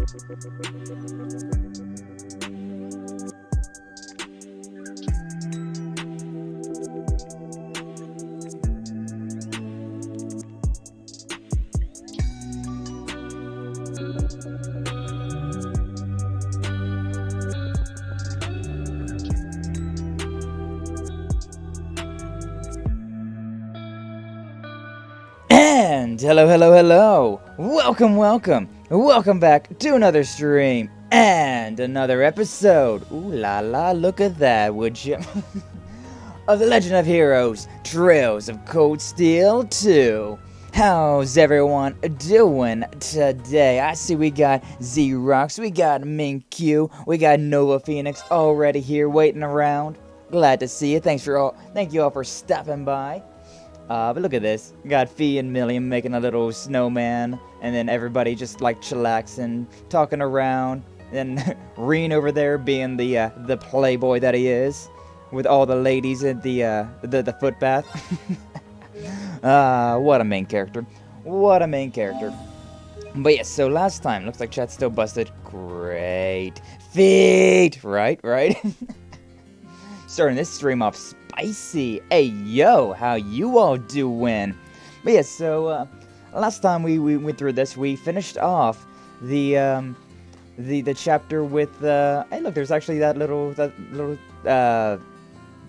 And hello, welcome back to another stream and another episode, ooh la la, look at that, would you, of The Legend of Heroes, Trails of Cold Steel 2. How's everyone doing today? I see we got Z-Rox, we got Minkyu, we got Nova Phoenix already here waiting around. Glad to see you, thank you all for stopping by. But look at this. We got Fee and Milliam making a little snowman, and then everybody just like chillaxing, talking around. And then Reen over there being the playboy that he is, with all the ladies at the footbath. What a main character. What a main character. But yeah, so last time, looks like chat's still busted. Great. Feet! Right? Starting this stream off spicy. Hey, yo, how you all doing? But yeah, so last time we went through this, we finished off the chapter with hey, look, there's actually that little well,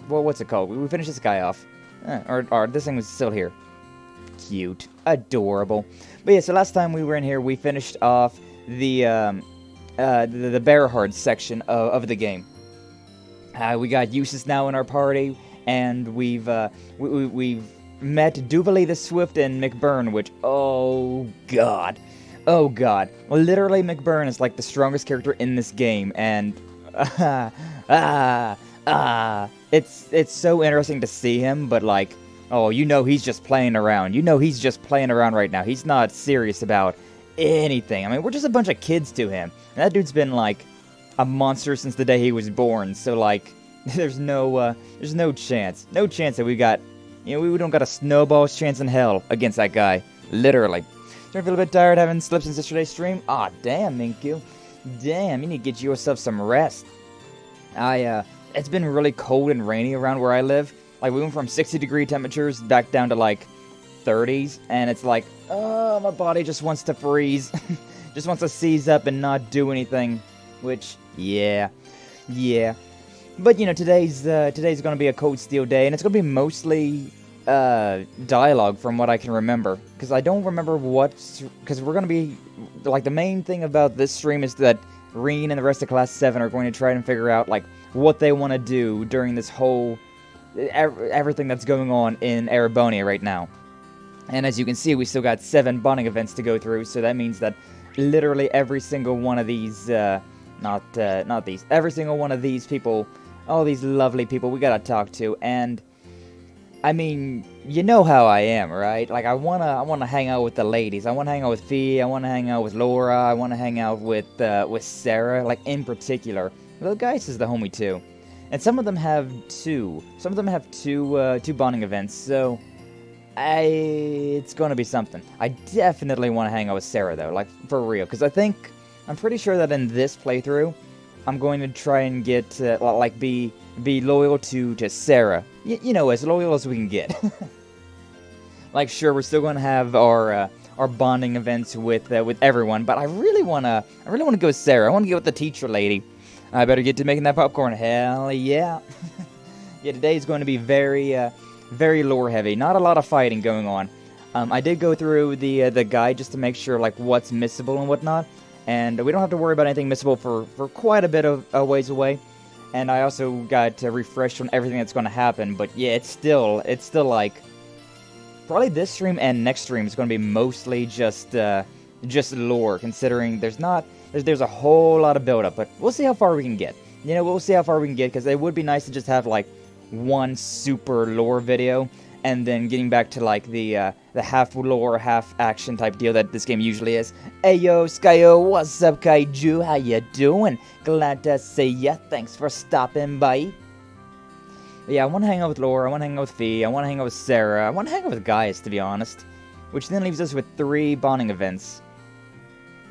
what's it called? We finished this guy off, or this thing was still here. Cute, adorable. But yeah, so last time we were in here, we finished off the Bareahard section of the game. We got Jusis now in our party, and we've met Duvalie the Swift and McBurn, which, oh god, well, literally McBurn is like the strongest character in this game, and it's so interesting to see him, but like, oh, you know he's just playing around. You know he's just playing around right now. He's not serious about anything. I mean, we're just a bunch of kids to him. And that dude's been like a monster since the day he was born, so like, there's no chance that we got, you know, we don't got a snowball's chance in hell against that guy, literally. So I feel a bit tired, having slept since yesterday's stream. Aw, damn, Minkyu. Damn, you need to get yourself some rest. It's been really cold and rainy around where I live. Like, we went from 60-degree temperatures back down to like 30s, and it's like, oh, my body just wants to freeze. Just wants to seize up and not do anything, which, yeah. But, you know, today's going to be a Cold Steel day, and it's going to be mostly dialogue from what I can remember. Because I don't remember because we're going to be, like, the main thing about this stream is that Reen and the rest of Class 7 are going to try and figure out, like, what they want to do during this whole, everything that's going on in Erebonia right now. And as you can see, we still got 7 bonding events to go through, so that means that literally every single one of these, every single one of these people, all these lovely people we gotta talk to, and I mean, you know how I am, right? Like, I wanna hang out with the ladies. I wanna hang out with Fee. I wanna hang out with Laura. I wanna hang out with Sarah, like in particular. Well, Geist is the homie too, and some of them have two. Some of them have two bonding events. So, it's gonna be something. I definitely want to hang out with Sarah though, like for real, because I'm pretty sure that in this playthrough, I'm going to try and get, like, be loyal to Sarah. You know, as loyal as we can get. Like, sure, we're still going to have our bonding events with everyone, but I really want to go with Sarah. I want to get with the teacher lady. I better get to making that popcorn. Hell yeah. Yeah, today is going to be very lore heavy. Not a lot of fighting going on. I did go through the guide just to make sure, like, what's missable and whatnot. And we don't have to worry about anything missable for quite a bit of a ways away. And I also got refreshed on everything that's going to happen. But yeah, it's still like, probably this stream and next stream is going to be mostly just lore, considering there's a whole lot of build-up. But we'll see how far we can get. You know, we'll see how far we can get, because it would be nice to just have, like, one super lore video, and then getting back to, like, the half lore, half action type deal that this game usually is. Ayo, Skyo, what's up, Kaiju? How ya doing? Glad to see ya. Thanks for stopping by. But yeah, I want to hang out with Laura, I want to hang out with Fee, I want to hang out with Sarah, I want to hang out with Gaius, to be honest. Which then leaves us with 3 bonding events.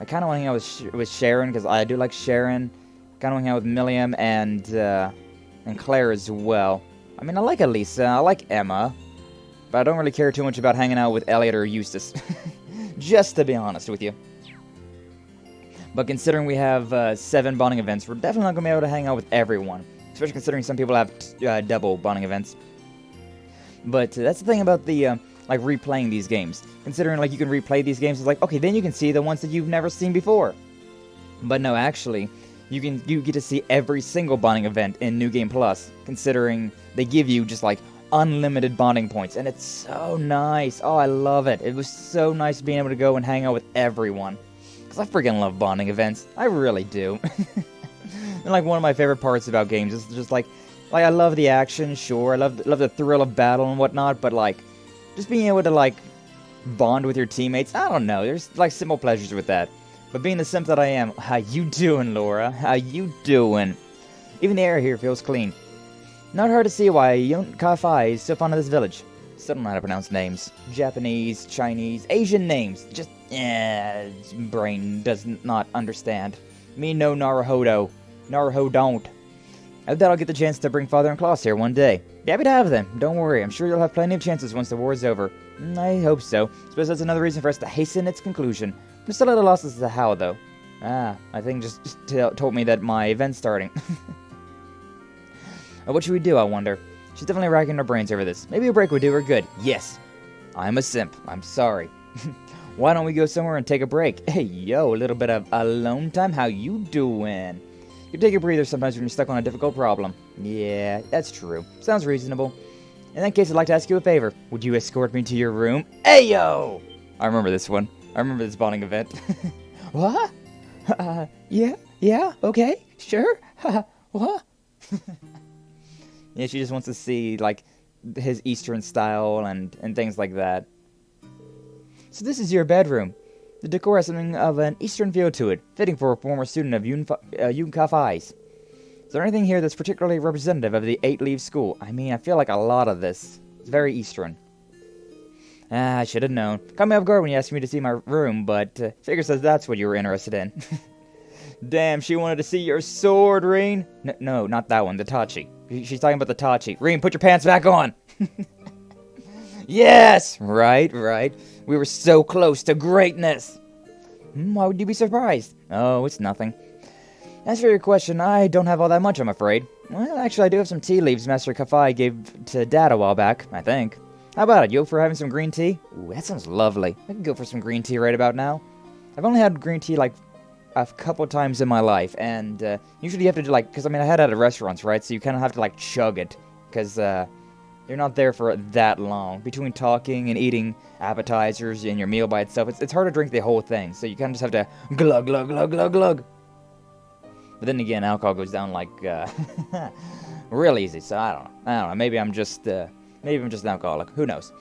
I kind of want to hang out with Sharon, because I do like Sharon. Kind of want to hang out with Milliam and Claire as well. I mean, I like Elisa, I like Emma, but I don't really care too much about hanging out with Elliot or Jusis. Just to be honest with you. But considering we have 7 bonding events, we're definitely not going to be able to hang out with everyone. Especially considering some people have double bonding events. But that's the thing about the, like, replaying these games. Considering, like, you can replay these games, it's like, okay, then you can see the ones that you've never seen before. But no, actually, you get to see every single bonding event in New Game Plus. Considering they give you just, like, unlimited bonding points. And it's so nice. Oh, I love it. It was so nice being able to go and hang out with everyone. Because I freaking love bonding events. I really do. And, like, one of my favorite parts about games is just, like I love the action, sure. I love the thrill of battle and whatnot. But, like, just being able to, like, bond with your teammates. I don't know. There's, like, simple pleasures with that. But being the simp that I am, how you doing, Laura? How you doing? Even the air here feels clean. Not hard to see why Yun Ka-Fai is so fond of this village. Still don't know how to pronounce names. Japanese, Chinese, Asian names. Just, brain does not understand. Me no Naruhodo. Naruho don't. I bet I'll get the chance to bring Father and Klaus here one day. Happy to have them. Don't worry, I'm sure you'll have plenty of chances once the war is over. I hope so. Suppose that's another reason for us to hasten its conclusion. I'm still at a loss as to how, though. I think just told me that my event's starting. What should we do, I wonder? She's definitely racking her brains over this. Maybe a break would do her good. Yes. I'm a simp. I'm sorry. Why don't we go somewhere and take a break? Hey, yo, a little bit of alone time. How you doing? You take a breather sometimes when you're stuck on a difficult problem. Yeah, that's true. Sounds reasonable. In that case, I'd like to ask you a favor. Would you escort me to your room? Hey, yo! I remember this one. I remember this bonding event. What? Yeah, okay, sure. What? Yeah, she just wants to see, like, his Eastern style and things like that. So this is your bedroom. The decor has something of an Eastern feel to it, fitting for a former student of Yun Ka-Fai's. Is there anything here that's particularly representative of the 8-leaf school? I mean, I feel like a lot of this is very Eastern. I should have known. Caught me off guard when you asked me to see my room, but Figure says that's what you were interested in. Damn, she wanted to see your sword, Reen. No, not that one, the Tachi. She's talking about the Tachi. Reen, put your pants back on! Yes! Right. We were so close to greatness. Why would you be surprised? Oh, it's nothing. As for your question, I don't have all that much, I'm afraid. Well, actually, I do have some tea leaves Master Ka-Fai gave to Dad a while back, I think. How about it? You up for having some green tea? Ooh, that sounds lovely. I can go for some green tea right about now. I've only had green tea, like, a couple times in my life, and usually you have to do, like, because, I mean, I had it at restaurants, right? So you kind of have to, like, chug it, because, you're not there for that long. Between talking and eating appetizers and your meal by itself, it's hard to drink the whole thing. So you kind of just have to glug, glug, glug, glug, glug. But then again, alcohol goes down like real easy. So I don't know. Maybe I'm just an alcoholic. Who knows?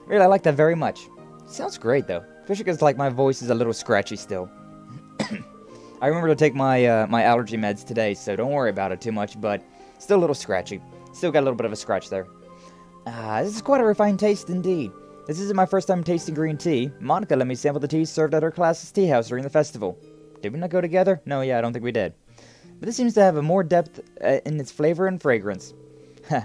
Really, I like that very much. It sounds great though, especially because like my voice is a little scratchy still. I remember to take my my allergy meds today, so don't worry about it too much. But still a little scratchy. Still got a little bit of a scratch there. This is quite a refined taste indeed. This isn't my first time tasting green tea. Monica let me sample the tea served at her class's tea house during the festival. Did we not go together? No, yeah, I don't think we did. But this seems to have a more depth in its flavor and fragrance.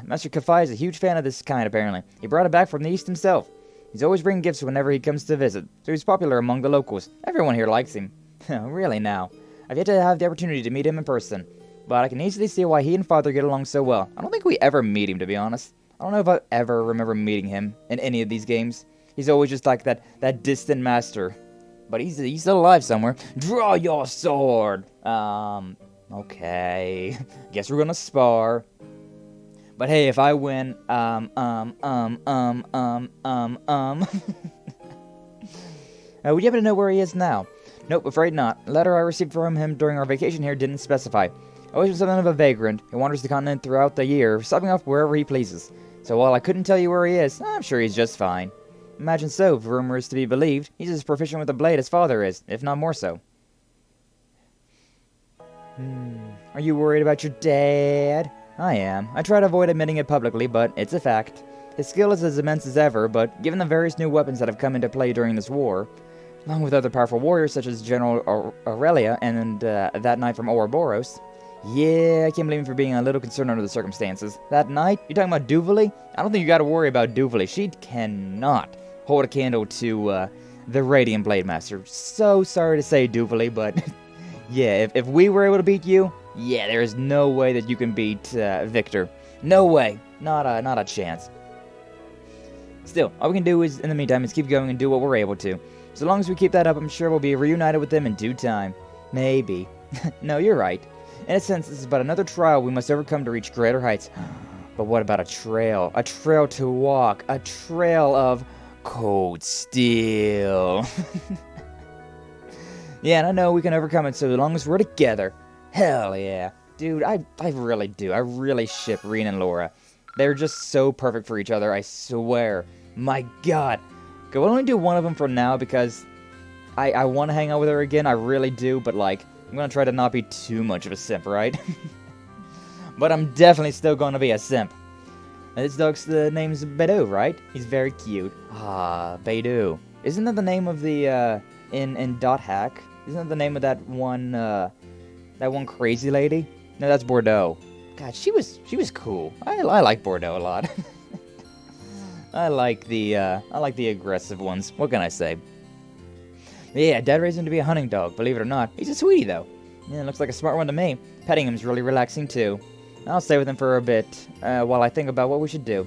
Master Ka-Fai is a huge fan of this kind, apparently. He brought it back from the East himself. He's always bringing gifts whenever he comes to visit, so he's popular among the locals. Everyone here likes him. Really now. I've yet to have the opportunity to meet him in person, but I can easily see why he and Father get along so well. I don't think we ever meet him, to be honest. I don't know if I ever remember meeting him in any of these games. He's always just like that distant master. But he's still alive somewhere. Draw your sword! Okay. Guess we're gonna spar. But hey, if I win, Would you happen to know where he is now? Nope, afraid not. A letter I received from him during our vacation here didn't specify. Always something of a vagrant. He wanders the continent throughout the year, stopping off wherever he pleases. So while I couldn't tell you where he is, I'm sure he's just fine. Imagine so, if rumor is to be believed. He's as proficient with the blade as Father is, if not more so. Are you worried about your dad? I am. I try to avoid admitting it publicly, but it's a fact. His skill is as immense as ever, but given the various new weapons that have come into play during this war, along with other powerful warriors such as General Aurelia and that knight from Ouroboros. Yeah, I can't blame him for being a little concerned under the circumstances. That knight? You talking about Duvalie? I don't think you gotta worry about Duvalie. She cannot hold a candle to the Radiant Blade Master. So sorry to say, Duvalie, but yeah, if we were able to beat you, yeah, there is no way that you can beat Victor. No way. Not a chance. Still, all we can do is, in the meantime, is keep going and do what we're able to. So long as we keep that up, I'm sure we'll be reunited with them in due time. Maybe. No, you're right. In a sense, this is but another trial we must overcome to reach greater heights. But what about a trail? A trail to walk. A trail of cold steel. Yeah, and I know we can overcome it so long as we're together. Hell yeah. Dude, I really do. I really ship Reen and Laura. They're just so perfect for each other, I swear. My god. Okay, we'll only do one of them for now because I want to hang out with her again. I really do, but like, I'm going to try to not be too much of a simp, right? But I'm definitely still going to be a simp. And this dog's name's Beidou, right? He's very cute. Ah, Beidou. Isn't that the name of the, in Dot Hack? Isn't that the name of that one crazy lady? No, that's Bordeaux. God, she was cool. I like Bordeaux a lot. I like the aggressive ones. What can I say? Yeah, Dad raised him to be a hunting dog. Believe it or not, he's a sweetie though. Yeah, looks like a smart one to me. Petting him's really relaxing too. I'll stay with him for a bit while I think about what we should do.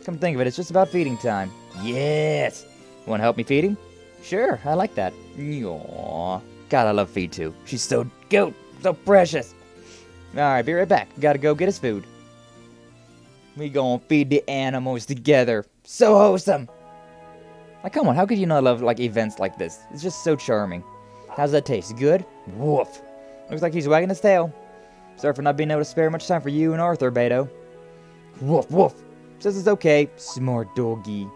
Come to think of it, it's just about feeding time. Yes. Want to help me feed him? Sure, I like that. Aww. God, I love Feed too. She's so cute, so precious. Alright, be right back. Gotta go get his food. We gonna feed the animals together. So wholesome. Like, come on, how could you not love, like, events like this? It's just so charming. How's that taste? Good? Woof. Looks like he's wagging his tail. Sorry for not being able to spare much time for you and Arthur, Beto. Woof, woof. Says it's okay. Smart doggy.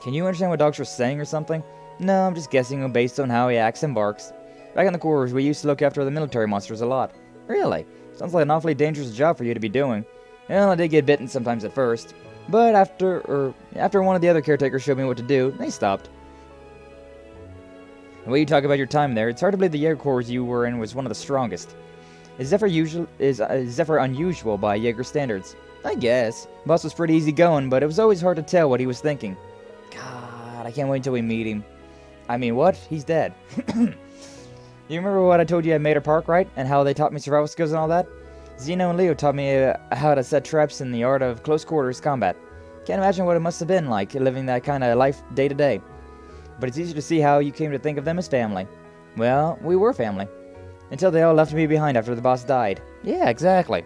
Can you understand what dogs are saying or something? No, I'm just guessing based on how he acts and barks. Back in the quarters, we used to look after the military monsters a lot. Really? Sounds like an awfully dangerous job for you to be doing. Well, I did get bitten sometimes at first. But after one of the other caretakers showed me what to do, they stopped. The way you talk about your time there, it's hard to believe the Jaeger Corps you were in was one of the strongest. Is Zephyr unusual by Jaeger standards? I guess. Boss was pretty easygoing, but it was always hard to tell what he was thinking. God, I can't wait until we meet him. I mean, what? He's dead. You remember what I told you at Mater Park, right? And how they taught me survival skills and all that? Zeno and Leo taught me how to set traps in the art of close quarters combat. Can't imagine what it must have been like living that kind of life day to day. But it's easy to see how you came to think of them as family. Well, we were family. Until they all left me behind after the boss died. Yeah, exactly.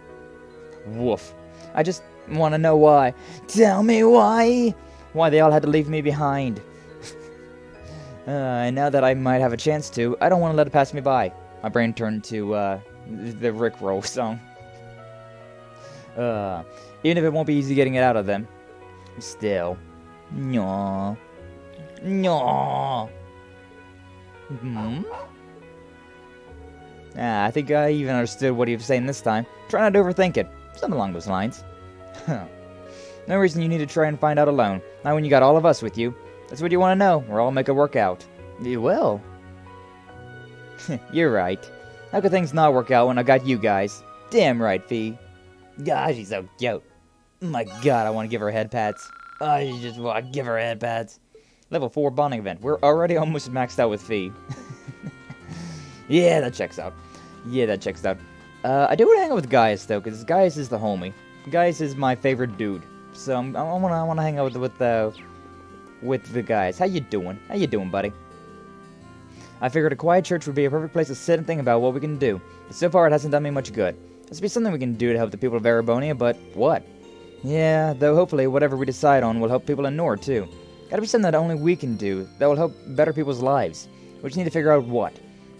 Woof. I just want to know why. Tell me why! Why they all had to leave me behind. And now that I might have a chance to, I don't want to let it pass me by. My brain turned to, the Rickroll song. Even if it won't be easy getting it out of them. Still. Nyah. Nyah. I think I even understood what he was saying this time. Try not to overthink it. Something along those lines. No reason you need to try and find out alone. Not when you got all of us with you. That's what you want to know. We'll all make it work out. You will. You're right. How could things not work out when I got you guys? Damn right, Fee. God, she's so cute. My god, I want to give her head pats. I just want to give her head pats. Level 4 bonding event. We're already almost maxed out with Fee. Yeah, that checks out. Yeah, that checks out. I do want to hang out with Gaius, though, because Gaius is the homie. Gaius is my favorite dude. So I want to hang out with the guys. How you doing? How you doing, buddy? I figured a quiet church would be a perfect place to sit and think about what we can do. But so far, it hasn't done me much good. Must be something we can do to help the people of Erebonia, but what? Yeah, though hopefully whatever we decide on will help people in Nord, too. Gotta be something that only we can do that will help better people's lives. We just need to figure out what.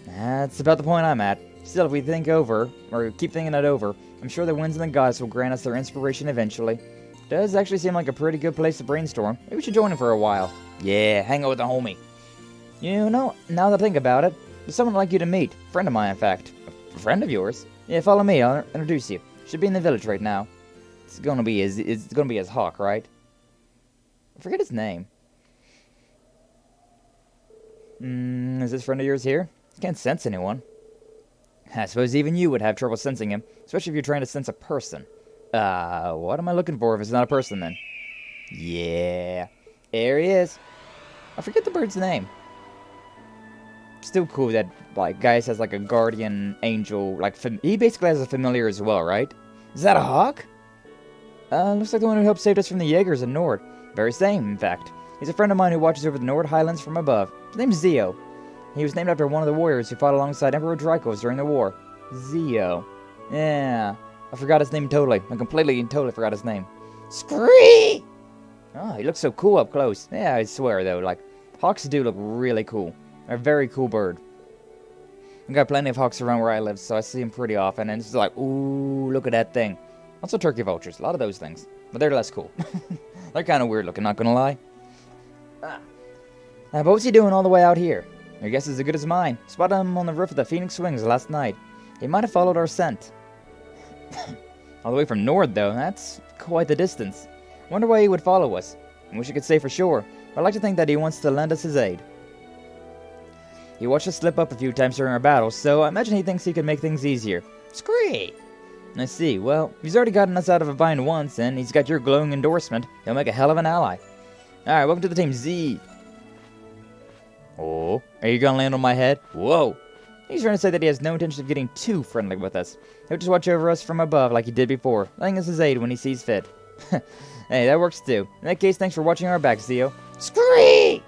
That's about the point I'm at. Still, if we think over, or keep thinking it over, I'm sure the winds and the gods will grant us their inspiration eventually. Does actually seem like a pretty good place to brainstorm. Maybe we should join him for a while. Yeah, hang out with the homie. You know, now that I think about it, there's someone I'd like you to meet. A friend of mine, in fact. A friend of yours? Yeah, follow me, I'll introduce you. Should be in the village right now. It's gonna be his hawk, right? I forget his name. Is this friend of yours here? Can't sense anyone. I suppose even you would have trouble sensing him, especially if you're trying to sense a person. What am I looking for if it's not a person then? Yeah, there he is. I forget the bird's name. Still cool that, like, Gaius has, like, a guardian angel, like, he basically has a familiar as well, right? Is that a hawk? Looks like the one who helped save us from the Jaegers in Nord. Very same, in fact. He's a friend of mine who watches over the Nord Highlands from above. His name's Zio. He was named after one of the warriors who fought alongside Emperor Dracos during the war. Zio. Yeah. I forgot his name totally. I completely and totally forgot his name. Scree! Oh, he looks so cool up close. Yeah, I swear, though. Like, hawks do look really cool. They're a very cool bird. I've got plenty of hawks around where I live, so I see them pretty often, and it's just like, ooh, look at that thing. Also turkey vultures. A lot of those things. But they're less cool. They're kind of weird looking, not gonna lie. But what's he doing all the way out here? Your guess is as good as mine. Spotted him on the roof of the Phoenix Wings last night. He might have followed our scent. All the way from Nord, though. That's quite the distance. Wonder why he would follow us. I wish I could say for sure, but I'd like to think that he wants to lend us his aid. He watched us slip up a few times during our battles, so I imagine he thinks he could make things easier. Scree! I see. Well, he's already gotten us out of a bind once, and he's got your glowing endorsement. He'll make a hell of an ally. Alright, welcome to the team Z. Oh, are you gonna land on my head? Whoa! He's trying to say that he has no intention of getting too friendly with us. He'll just watch over us from above like he did before, letting us his aid when he sees fit. Hey, that works too. In that case, thanks for watching our backs, Zio. Scree!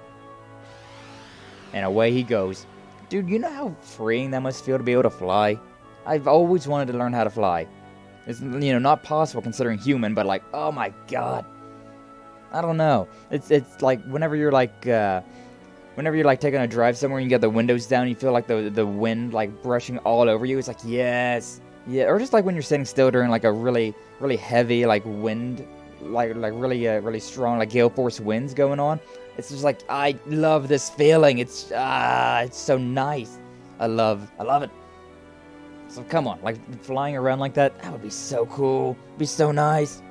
And away he goes. Dude, you know how freeing that must feel to be able to fly? I've always wanted to learn how to fly. It's, you know, not possible considering human, but like, oh my god. I don't know. It's like whenever you're like taking a drive somewhere and you get the windows down, you feel like the wind like brushing all over you. It's like, yes. Yeah, or just like when you're sitting still during like a really heavy like wind, like really strong like gale force winds going on. It's just like, I love this feeling. It's so nice. I love it. So come on, like flying around like that would be so cool. It'd be so nice.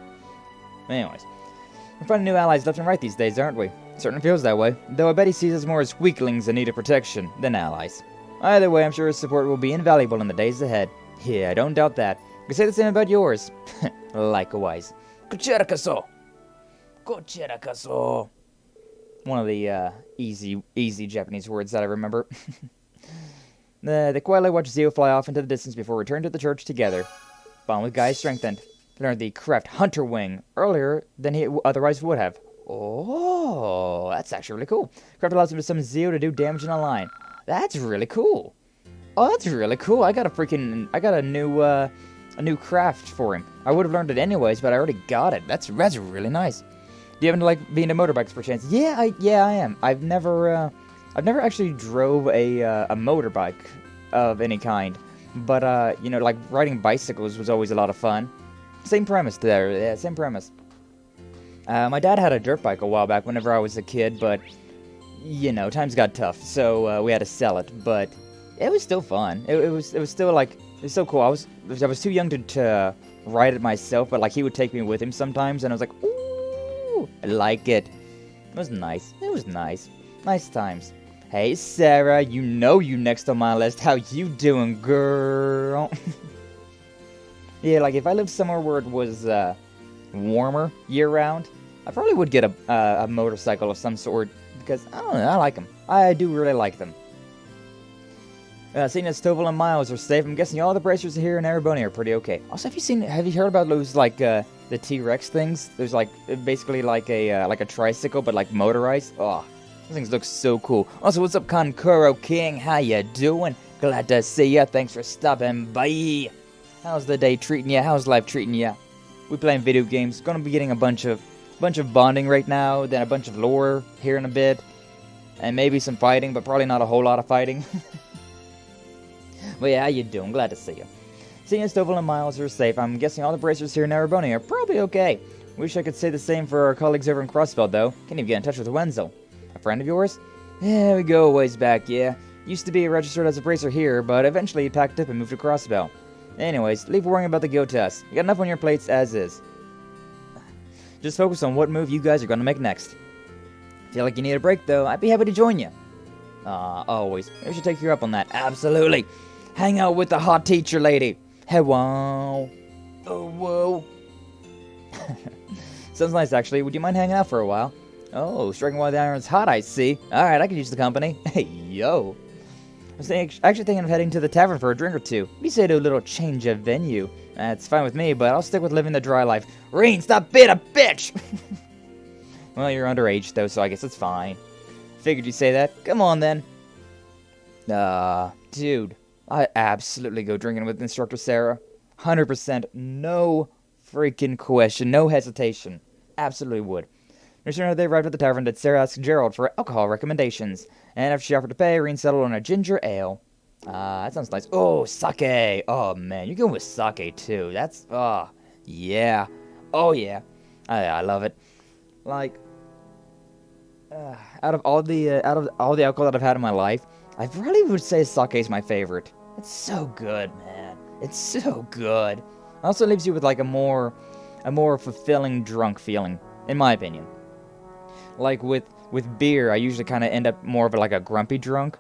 Anyways, we're finding new allies left and right these days, aren't we? Certainly feels that way, though I bet he sees us more as weaklings in need of protection than allies. Either way, I'm sure his support will be invaluable in the days ahead. Yeah, I don't doubt that. You can say the same about yours. Likewise. Kucherakaso! Kucherakaso! One of the easy Japanese words that I remember. The Quayle watched Zio fly off into the distance before returning to the church together. Bond with Gaius strengthened. Learned the craft Hunter Wing earlier than he otherwise would have. Oh, that's actually really cool. Craft allows him to summon Zio to do damage in a line. That's really cool. Oh, that's really cool. I got a new craft for him. I would have learned it anyways, but I already got it. That's really nice. Do you happen to like being into motorbikes perchance? Yeah, I am. I've never actually drove a motorbike of any kind, but you know, like riding bicycles was always a lot of fun. Same premise there. Yeah, same premise. My dad had a dirt bike a while back whenever I was a kid, but you know, times got tough, so we had to sell it. But it was still fun. It was still like, it was so cool. I was too young to ride it myself, but like he would take me with him sometimes, and I was like, ooh, I like it. It was nice. It was nice. Nice times. Hey Sarah, you know you next on my list. How you doing, girl? Yeah, like if I lived somewhere where it was warmer year-round, I probably would get a motorcycle of some sort, because, I don't know, I like them. I do really like them. Seeing as Stovall and Miles are safe, I'm guessing all the bracers here in Erebonia are pretty okay. Also, have you heard about those, like, the T-Rex things? There's, like, basically like a tricycle, but, like, motorized. Oh, those things look so cool. Also, what's up, Konkuro King? How you doing? Glad to see ya. Thanks for stopping by. How's the day treating ya? How's life treating ya? We playing video games. Gonna be getting a bunch of bonding right now, then a bunch of lore here in a bit, and maybe some fighting, but probably not a whole lot of fighting. But yeah, how you doing? Glad to see you. Seeing as Stovall and Miles are safe, I'm guessing all the bracers here in Erebonia are probably okay. Wish I could say the same for our colleagues over in Crossbelt, though. Can't even get in touch with Wenzel. A friend of yours? Yeah, we go a ways back, yeah. Used to be registered as a bracer here, but eventually he packed up and moved to Crossbelt. Anyways, leave worrying about the guild test. You got enough on your plates as is. Just focus on what move you guys are going to make next. Feel like you need a break, though? I'd be happy to join you. Always. Maybe we should take you up on that. Absolutely. Hang out with the hot teacher lady. Hello. Oh, whoa. Sounds nice, actually. Would you mind hanging out for a while? Oh, striking while the iron's hot, I see. Alright, I could use the company. Hey, yo. I was actually thinking of heading to the tavern for a drink or two. What do you say to a little change of venue? That's fine with me, but I'll stick with living the dry life. Reen, stop being a bitch! Well, you're underage, though, so I guess it's fine. Figured you'd say that. Come on, then. Dude. I'd absolutely go drinking with Instructor Sarah. 100%. No freaking question. No hesitation. Absolutely would. No sooner they arrived at the tavern did Sarah ask Gerald for alcohol recommendations. And after she offered to pay, Reen settled on a ginger ale. That sounds nice. Oh, sake. Oh, man. You're going with sake, too. That's, yeah. Oh, yeah. I love it. Like, out of all the alcohol that I've had in my life, I really would say sake is my favorite. It's so good, man. It's so good. It also leaves you with like a more fulfilling drunk feeling, in my opinion. Like with beer, I usually kind of end up more of like a grumpy drunk.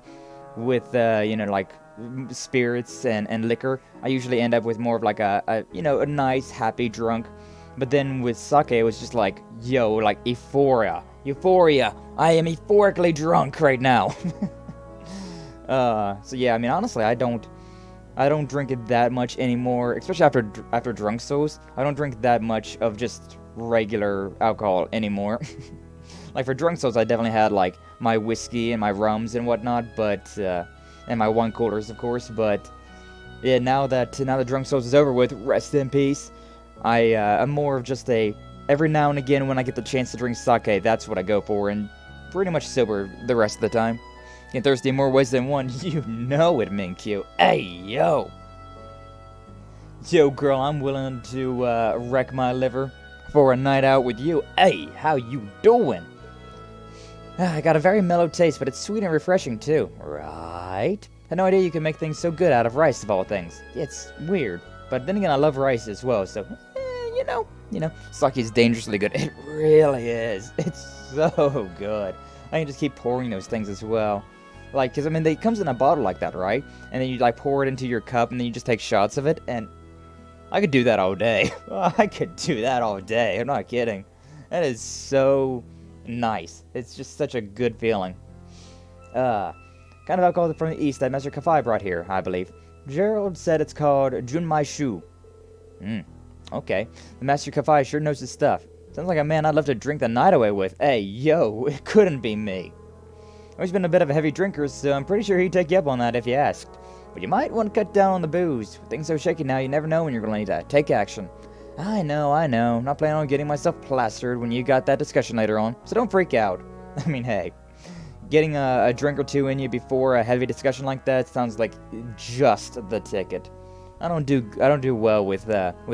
With like spirits and liquor, I usually end up with more of like a nice happy drunk. But then with sake, it was just like, yo, like euphoria. I am euphorically drunk right now. So yeah, I mean, honestly, I don't drink it that much anymore, especially after drunk souls. I don't drink that much of just regular alcohol anymore. Like for drunk souls, I definitely had like my whiskey and my rums and whatnot, but and my wine coolers, of course. But yeah, now that drunk souls is over with, rest in peace. I'm more of just every now and again when I get the chance to drink sake, that's what I go for, and pretty much sober the rest of the time. Get thirsty in more ways than one, you know it, Minkyu. Hey, yo! Yo, girl, I'm willing to wreck my liver for a night out with you. Hey, how you doing? I got a very mellow taste, but it's sweet and refreshing, too. Right? Had no idea you could make things so good out of rice, of all things. It's weird. But then again, I love rice as well, so, sake is dangerously good. It really is. It's so good. I can just keep pouring those things as well. Like, because, I mean, it comes in a bottle like that, right? And then you, like, pour it into your cup, and then you just take shots of it, and I could do that all day. I could do that all day. I'm not kidding. That is so nice. It's just such a good feeling. Kind of alcohol from the east that Master Kafai brought here, I believe. Gerald said it's called Junmaishu. Okay. The Master Kafai sure knows his stuff. Sounds like a man I'd love to drink the night away with. Hey, yo, it couldn't be me. He's been a bit of a heavy drinker, so I'm pretty sure he'd take you up on that if you asked. But you might want to cut down on the booze. With things so shaky now, you never know when you're going to need to take action. I know. Not planning on getting myself plastered when you got that discussion later on, so don't freak out. I mean, hey, getting a drink or two in you before a heavy discussion like that sounds like just the ticket. I don't do well with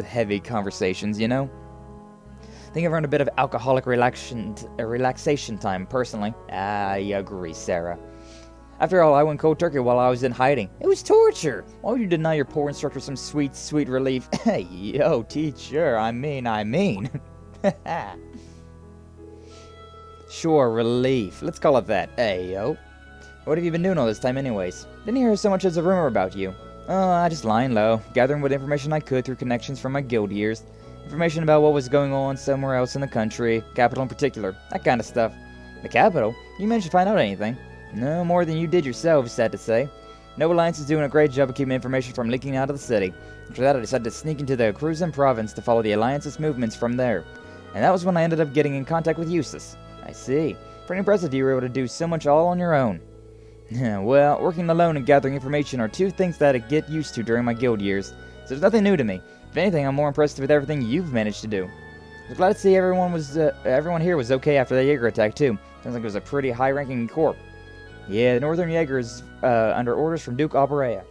heavy conversations, you know? I think I've earned a bit of alcoholic relaxation time, personally. I agree, Sarah. After all, I went cold turkey while I was in hiding. It was torture! Why would you deny your poor instructor some sweet, sweet relief? Hey, yo, teacher, I mean. Sure, relief. Let's call it that. Hey, yo. What have you been doing all this time anyways? Didn't hear so much as a rumor about you. Oh, I just lying low, gathering what information I could through connections from my guild years. Information about what was going on somewhere else in the country, capital in particular, that kind of stuff. The capital? You managed to find out anything? No more than you did yourself, sad to say. Noble Alliance is doing a great job of keeping information from leaking out of the city. After that, I decided to sneak into the Cruzan province to follow the Alliance's movements from there. And that was when I ended up getting in contact with Jusis. I see. Pretty impressive you were able to do so much all on your own. Well, working alone and gathering information are two things that I get used to during my guild years, so there's nothing new to me. If anything, I'm more impressed with everything you've managed to do. I was glad to see everyone here was okay after the Jaeger attack, too. Sounds like it was a pretty high-ranking corps. Yeah, the Northern Jaeger is under orders from Duke Oberea.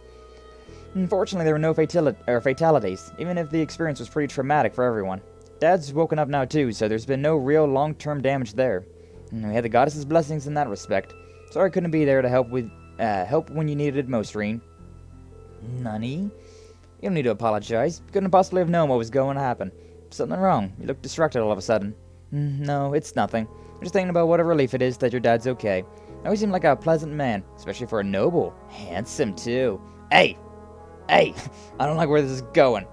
Unfortunately, there were no fatalities, even if the experience was pretty traumatic for everyone. Dad's woken up now, too, so there's been no real long-term damage there. We had the goddess's blessings in that respect. Sorry I couldn't be there to help when you needed it most, Reen. Nani? You don't need to apologize. You couldn't possibly have known what was going to happen. Something wrong. You look distracted all of a sudden. No, it's nothing. I'm just thinking about what a relief it is that your dad's okay. Now he seemed like a pleasant man, especially for a noble. Handsome, too. Hey! Hey! I don't like where this is going.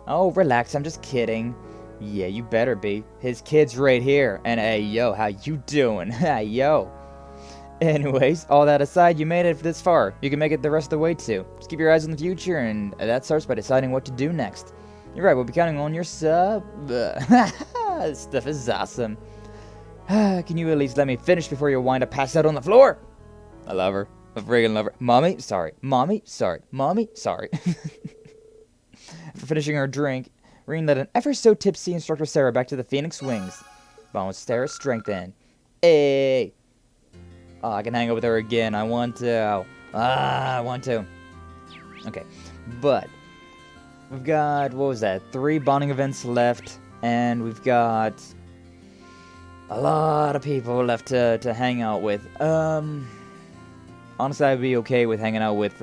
Oh, relax, I'm just kidding. Yeah, you better be. His kid's right here. And hey, yo, how you doing? Hey, yo. Anyways, all that aside, you made it this far. You can make it the rest of the way, too. Just keep your eyes on the future, and that starts by deciding what to do next. You're right, we'll be counting on your sub. This stuff is awesome. Can you at least let me finish before you wind up passed out on the floor? I love her. I friggin' love her. Mommy, sorry. Mommy, sorry. Mommy, sorry. After finishing her drink, Reen led an ever-so-tipsy instructor Sarah back to the Phoenix Wings. Bond with Sarah's strength in. Hey! Oh, I can hang out with her again. I want to. I want to. Okay, but we've got, what was that, 3 bonding events left, and we've got a lot of people left to hang out with. Honestly, I'd be okay with hanging out with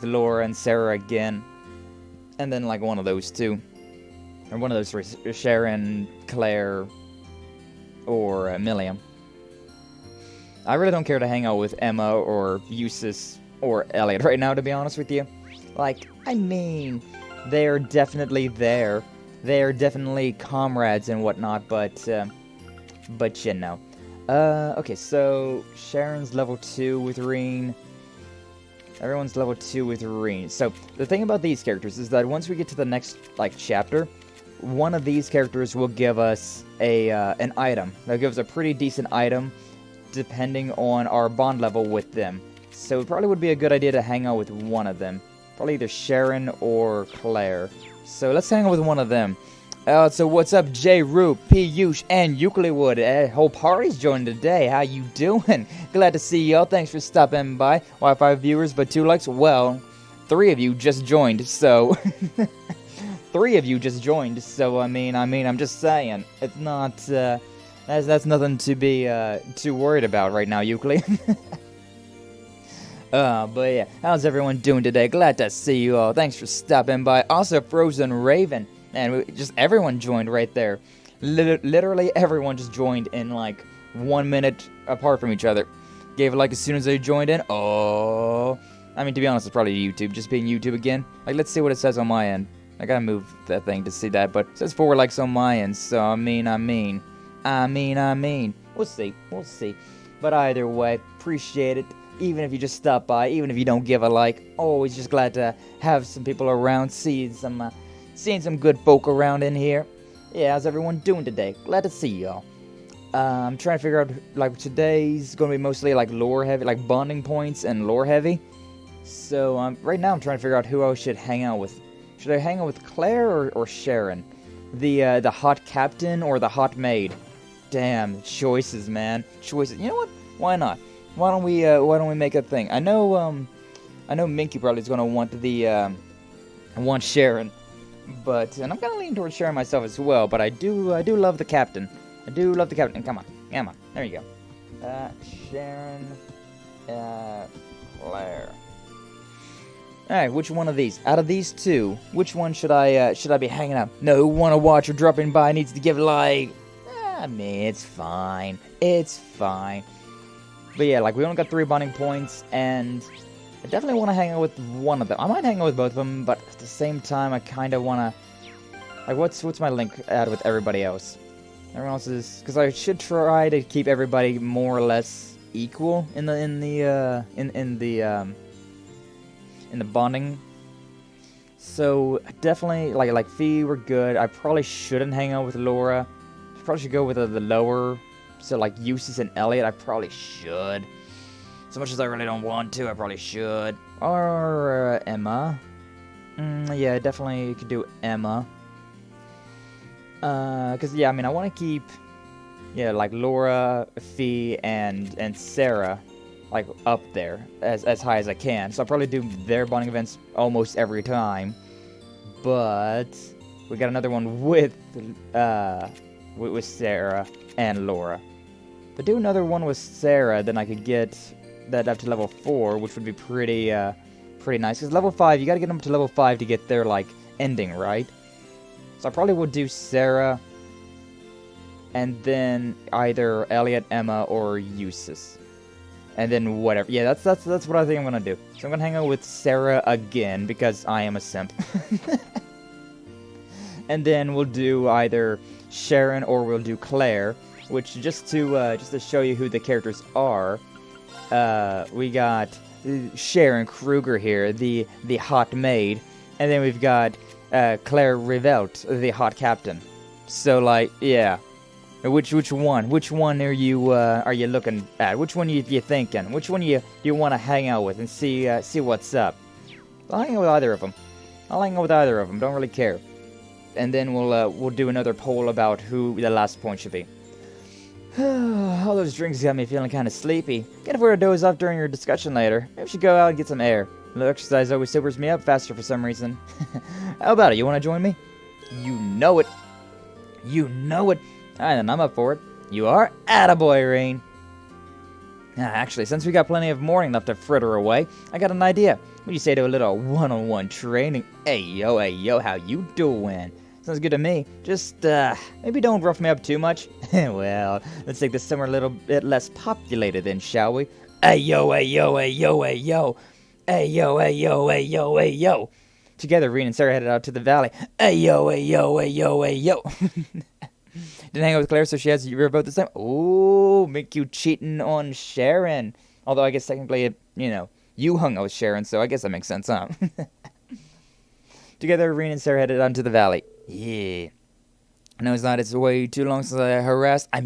Laura and Sarah again, and then like one of those two, or one of those 3, Sharon, Claire, or Milliam. I really don't care to hang out with Emma or Jusis or Elliot right now, to be honest with you. Like, I mean, they're definitely there. They're definitely comrades and whatnot, but you know. Okay, so Sharon's level 2 with Reen. Everyone's level 2 with Reen. So, the thing about these characters is that once we get to the next, like, chapter, one of these characters will give us an item. They'll give us a pretty decent item, depending on our bond level with them. So it probably would be a good idea to hang out with one of them. Probably either Sharon or Claire. So let's hang out with one of them. So what's up, J. Rube, P. Yush, and Euclidwood? Whole party's joining today. How you doing? Glad to see y'all. Thanks for stopping by. Wi-Fi viewers, but 2 likes? Well, 3 of you just joined, so... 3 of you just joined, so I mean, I'm just saying. It's not, that's nothing to be, too worried about right now, Euclid. But yeah, how's everyone doing today? Glad to see you all. Thanks for stopping by. Also, Frozen Raven. And just everyone joined right there. Literally everyone just joined in like 1 minute apart from each other. Gave a like as soon as they joined in. Oh. I mean, to be honest, it's probably YouTube. Just being YouTube again. Like, let's see what it says on my end. I gotta move that thing to see that. But it says 4 likes on my end. So, I mean. We'll see. But either way, appreciate it. Even if you just stop by, even if you don't give a like, always just glad to have some people around, seeing some good folk around in here. Yeah, how's everyone doing today? Glad to see y'all. I'm trying to figure out, like, today's gonna be mostly like lore heavy, like bonding points and lore heavy. So right now I'm trying to figure out who I should hang out with. Should I hang out with Claire or Sharon? The hot captain or the hot maid? Damn, choices, man. Choices. You know what? Why not? Why don't we make a thing? I know Minky probably is gonna want want Sharon, and I'm kind of leaning towards Sharon myself as well. But I do love the captain. I do love the captain. Come on. There you go. Sharon, Claire. All right, which one of these? Out of these 2, which one should I be hanging out? No, who wanna watch or dropping by needs to give a like. I mean, it's fine. But yeah, like, we only got 3 bonding points, and I definitely want to hang out with one of them. I might hang out with both of them, but at the same time, I kind of want to... Like, what's my link at with everybody else? Everyone else is... Because I should try to keep everybody more or less equal in the bonding. So, definitely, like Fee, we're good. I probably shouldn't hang out with Laura. I probably should go with the lower... So, like, Jusis and Elliot, I probably should. So much as I really don't want to, I probably should. Or Emma. Yeah, definitely could do Emma. Because, yeah, I mean, I want to keep, yeah, like, Laura, Fee, and Sarah, like, up there as high as I can. So I'll probably do their bonding events almost every time. But we got another one with Sarah and Laura. If I do another one with Sarah, then I could get that up to level 4, which would be pretty nice. Because level 5, you gotta get them to level 5 to get their, like, ending, right? So I probably would do Sarah, and then either Elliot, Emma, or Jusis. And then whatever. Yeah, that's what I think I'm gonna do. So I'm gonna hang out with Sarah again because I am a simp. And then we'll do either Sharon or we'll do Claire, which just to show you who the characters are. We got Sharon Kruger here, the hot maid, and then we've got Claire Revelt, the hot captain. So like, yeah. Which one are you looking at? Which one you thinking? Which one you want to hang out with and see what's up? I'll hang out with either of them. Don't really care. And then we'll do another poll about who the last point should be. All those drinks got me feeling kind of sleepy. Can't afford to doze off during your discussion later. Maybe we should go out and get some air. A little exercise always sobers me up faster for some reason. How about it? You want to join me? You know it. Alright, then I'm up for it. You are? Attaboy, Rain. Actually, since we got plenty of morning left to fritter away, I got an idea. What do you say to a little one-on-one training? Hey, yo, how you doing? Sounds good to me. Just, maybe don't rough me up too much. Well, let's take this somewhere a little bit less populated then, shall we? Hey, yo. Together, Reen and Sarah headed out to the valley. Hey, yo. Didn't hang out with Claire, so she has you about the same. Ooh, make you cheating on Sharon. Although I guess technically, you hung out with Sharon, so I guess that makes sense, huh? Together, Reen and Sarah headed on to the valley. Yeah. I know it's way too long since I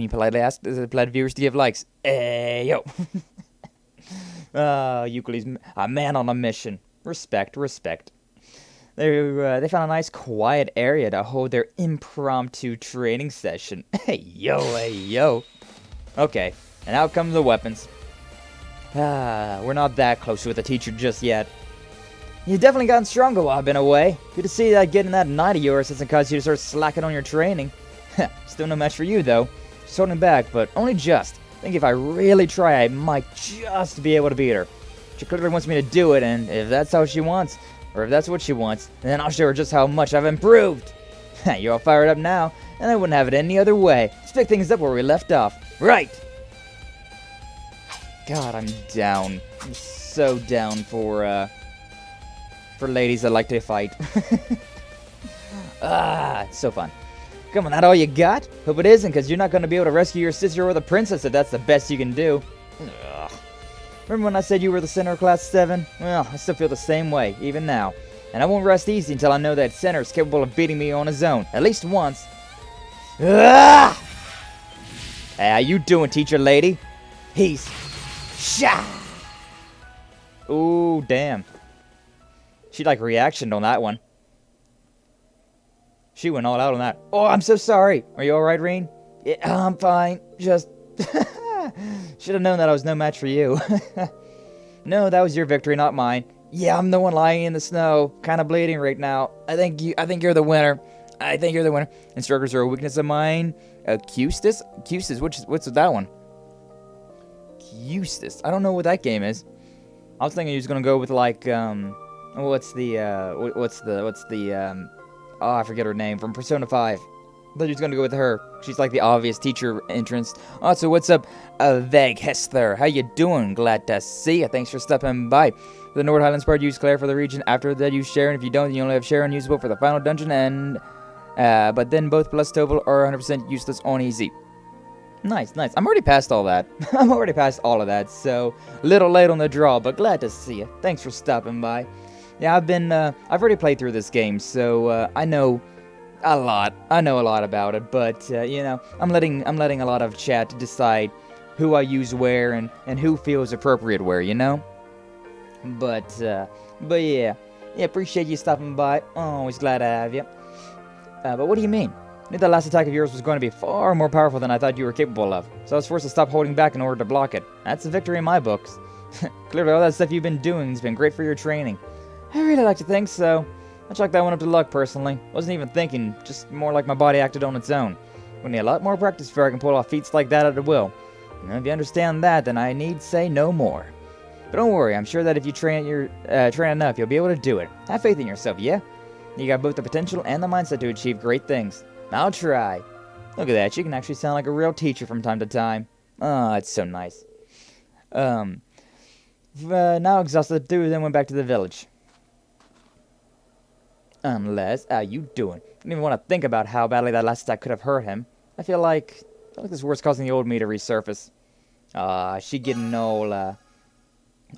politely asked the polite viewers to give likes. Hey, yo. Euclid's a man on a mission. Respect. They found a nice quiet area to hold their impromptu training session. Hey, yo. Okay, and out come the weapons. We're not that close with the teacher just yet. You've definitely gotten stronger while I've been away. Good to see that getting that knight of yours hasn't caused you to start slacking on your training. Still no match for you, though. Just holding back, but only just. I think if I really try, I might just be able to beat her. She clearly wants me to do it, and if that's how she wants, or if that's what she wants, then I'll show her just how much I've improved. You're all fired up now, and I wouldn't have it any other way. Let's pick things up where we left off. Right! God, I'm down. I'm so down for ladies that like to fight. It's so fun. Come on, that all you got? Hope it isn't, because you're not going to be able to rescue your sister or the princess if that's the best you can do. Ugh. Remember when I said you were the center of Class 7? Well, I still feel the same way, even now. And I won't rest easy until I know that center is capable of beating me on his own. At least once. Hey, how you doing, teacher lady? He's... Sha! Ooh, damn. She, reactioned on that one. She went all out on that. Oh, I'm so sorry. Are you alright, Reen? Yeah, I'm fine. Just... Should have known that I was no match for you. No, that was your victory, not mine. Yeah, I'm the one lying in the snow, kind of bleeding right now. I think you're the winner. Instructors are a weakness of mine. Jusis? What's that one? Jusis. I don't know what that game is. I was thinking he was gonna go with I forget her name from Persona 5. I thought he was going to go with her. She's like the obvious teacher entrance. Oh, so what's up, Heimdallr? How you doing? Glad to see you. Thanks for stopping by. The Nord Highlands part, use Claire for the region. After that, use Sharon. If you don't, you only have Sharon usable for the final dungeon. And but then both plus Toval are 100% useless on easy. Nice. I'm already past all that. I'm already past all of that. So a little late on the draw, but glad to see you. Thanks for stopping by. Yeah, I've already played through this game, so I know a lot. I know a lot about it, but I'm letting a lot of chat decide who I use where and who feels appropriate where, But yeah, appreciate you stopping by. Always glad to have you. But what do you mean? I knew that last attack of yours was going to be far more powerful than I thought you were capable of, so I was forced to stop holding back in order to block it. That's a victory in my books. Clearly, all that stuff you've been doing has been great for your training. I really like to think so. I chalked that one up to luck, personally. Wasn't even thinking, just more like my body acted on its own. Would need a lot more practice before I can pull off feats like that at will. And if you understand that, then I need say no more. But don't worry, I'm sure that if you train enough, you'll be able to do it. Have faith in yourself, yeah? You got both the potential and the mindset to achieve great things. I'll try. Look at that, you can actually sound like a real teacher from time to time. Oh, it's so nice. Now exhausted, the two of them went back to the village. Unless, how you doing? I don't even want to think about how badly that last attack could have hurt him. I feel like this word's causing the old me to resurface. She getting all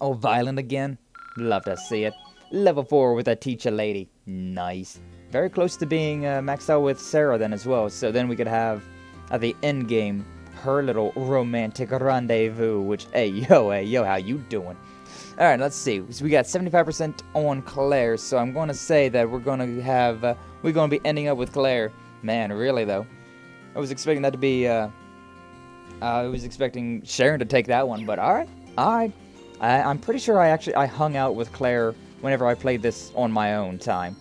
violent again. Love to see it. Level 4 with a teacher lady. Nice. Very close to being maxed out with Sarah then as well. So then we could have, at the end game, her little romantic rendezvous. Which, hey yo, how you doing? Alright, let's see. So we got 75% on Claire. So I'm going to say that we're going to have, we're going to be ending up with Claire. Man, really though. I was expecting that to be, I was expecting Sharon to take that one, but alright. I'm pretty sure I hung out with Claire whenever I played this on my own time.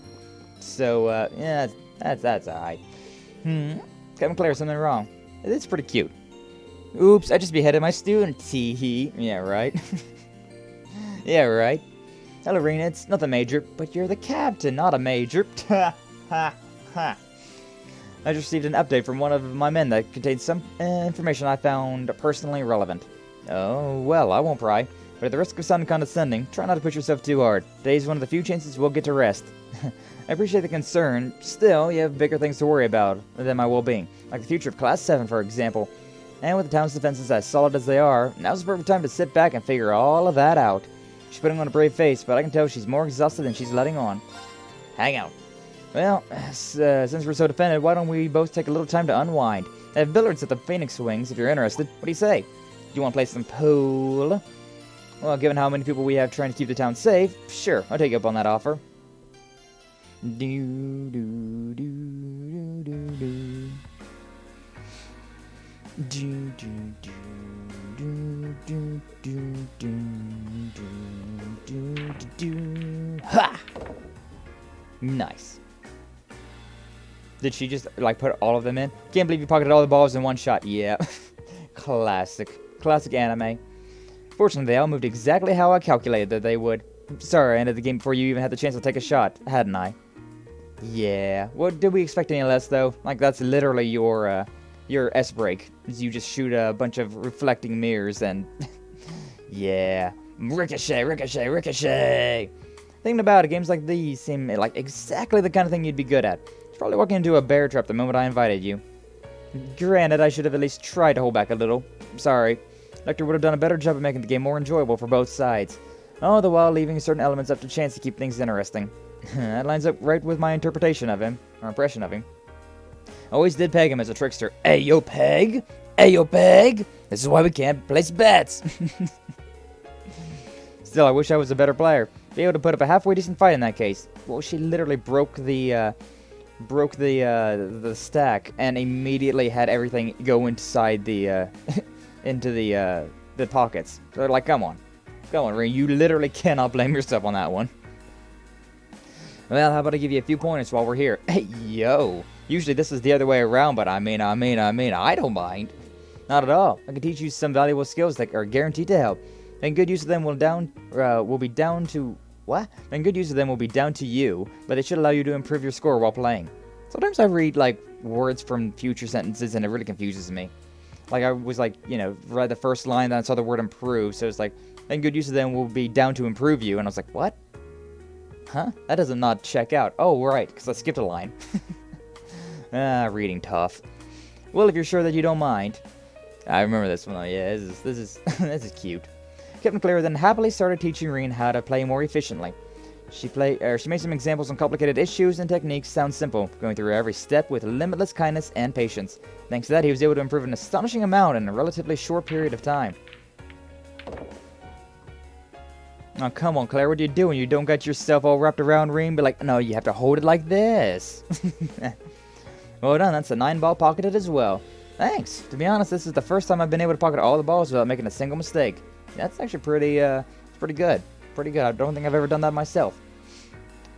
So, yeah, that's alright. Kevin Claire, something wrong. It's pretty cute. Oops, I just beheaded my student, tee-hee. Yeah, right. Yeah, right. Hello, Rena, it's nothing major, but you're the captain, not a major. Ha, ha, ha. I just received an update from one of my men that contains some information I found personally relevant. Oh, well, I won't pry. But at the risk of sounding condescending, try not to push yourself too hard. Today's one of the few chances we'll get to rest. I appreciate the concern. Still, you have bigger things to worry about than my well-being. Like the future of Class 7, for example. And with the town's defenses as solid as they are, now's the perfect time to sit back and figure all of that out. She's putting on a brave face, but I can tell she's more exhausted than she's letting on. Hang out. Well, since we're so defended, why don't we both take a little time to unwind? I have billiards at the Phoenix Wings, if you're interested. What do you say? Do you want to play some pool? Well, given how many people we have trying to keep the town safe, sure, I'll take you up on that offer. Ha! Nice. Did she just, like, put all of them in? Can't believe you pocketed all the balls in one shot. Yeah. Classic anime. Fortunately, they all moved exactly how I calculated that they would. Sorry, I ended the game before you even had the chance to take a shot, hadn't I? Yeah. What did we expect any less, though? Like, that's literally your S-break. You just shoot a bunch of reflecting mirrors and... yeah. Ricochet, ricochet, ricochet! Thinking about it, games like these seem like exactly the kind of thing you'd be good at. You're probably walking into a bear trap the moment I invited you. Granted, I should have at least tried to hold back a little. Sorry. Lecter would have done a better job of making the game more enjoyable for both sides. All the while leaving certain elements up to chance to keep things interesting. That lines up right with my interpretation of him, or impression of him. Always did peg him as a trickster. Ayo, Peg! Ayo, Peg! This is why we can't place bets! Still, I wish I was a better player. Be able to put up a halfway decent fight in that case. Well, she literally broke the stack and immediately had everything go inside the, into the pockets. So they're like, come on, Ring, you literally cannot blame yourself on that one. Well, how about I give you a few pointers while we're here? Hey, yo. Usually this is the other way around, but I mean, I don't mind. Not at all. I can teach you some valuable skills that are guaranteed to help. And good use of them will be down to... What? And good use of them will be down to you, but they should allow you to improve your score while playing. Sometimes I read, like, words from future sentences and it really confuses me. Like, I was like, you know, read the first line, then I saw the word improve, so it's like, and good use of them will be down to improve you, and I was like, what? Huh? That doesn't not check out. Oh, right, because I skipped a line. Reading tough. Well, if you're sure that you don't mind. I remember this one though, yeah, this is this is cute. Captain Claire then happily started teaching Reen how to play more efficiently. She made some examples on complicated issues and techniques sound simple, going through every step with limitless kindness and patience. Thanks to that, he was able to improve an astonishing amount in a relatively short period of time. Oh, come on, Claire, what are you doing? You don't got yourself all wrapped around Reen, but like, no, you have to hold it like this. Well done, that's a 9-ball pocketed as well. Thanks. To be honest, this is the first time I've been able to pocket all the balls without making a single mistake. That's actually pretty good. Pretty good. I don't think I've ever done that myself.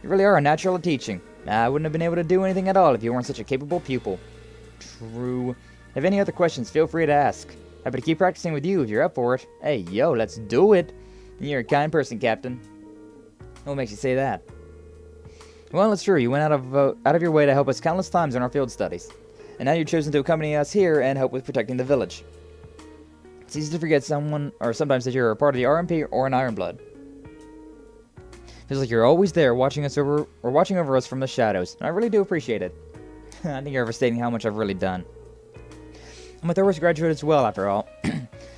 You really are a natural at teaching. I wouldn't have been able to do anything at all if you weren't such a capable pupil. True. If any other questions, feel free to ask. Happy to keep practicing with you if you're up for it. Hey, yo, let's do it. You're a kind person, Captain. What makes you say that? Well, it's true. You went out of your way to help us countless times in our field studies. And now you've chosen to accompany us here and help with protecting the village. It's easy to forget someone, or sometimes that you're a part of the RMP or an Ironblood. Feels like you're always there, watching us over, or watching over us from the shadows. And I really do appreciate it. I think you're overstating how much I've really done. I'm a Thor's graduate as well, after all.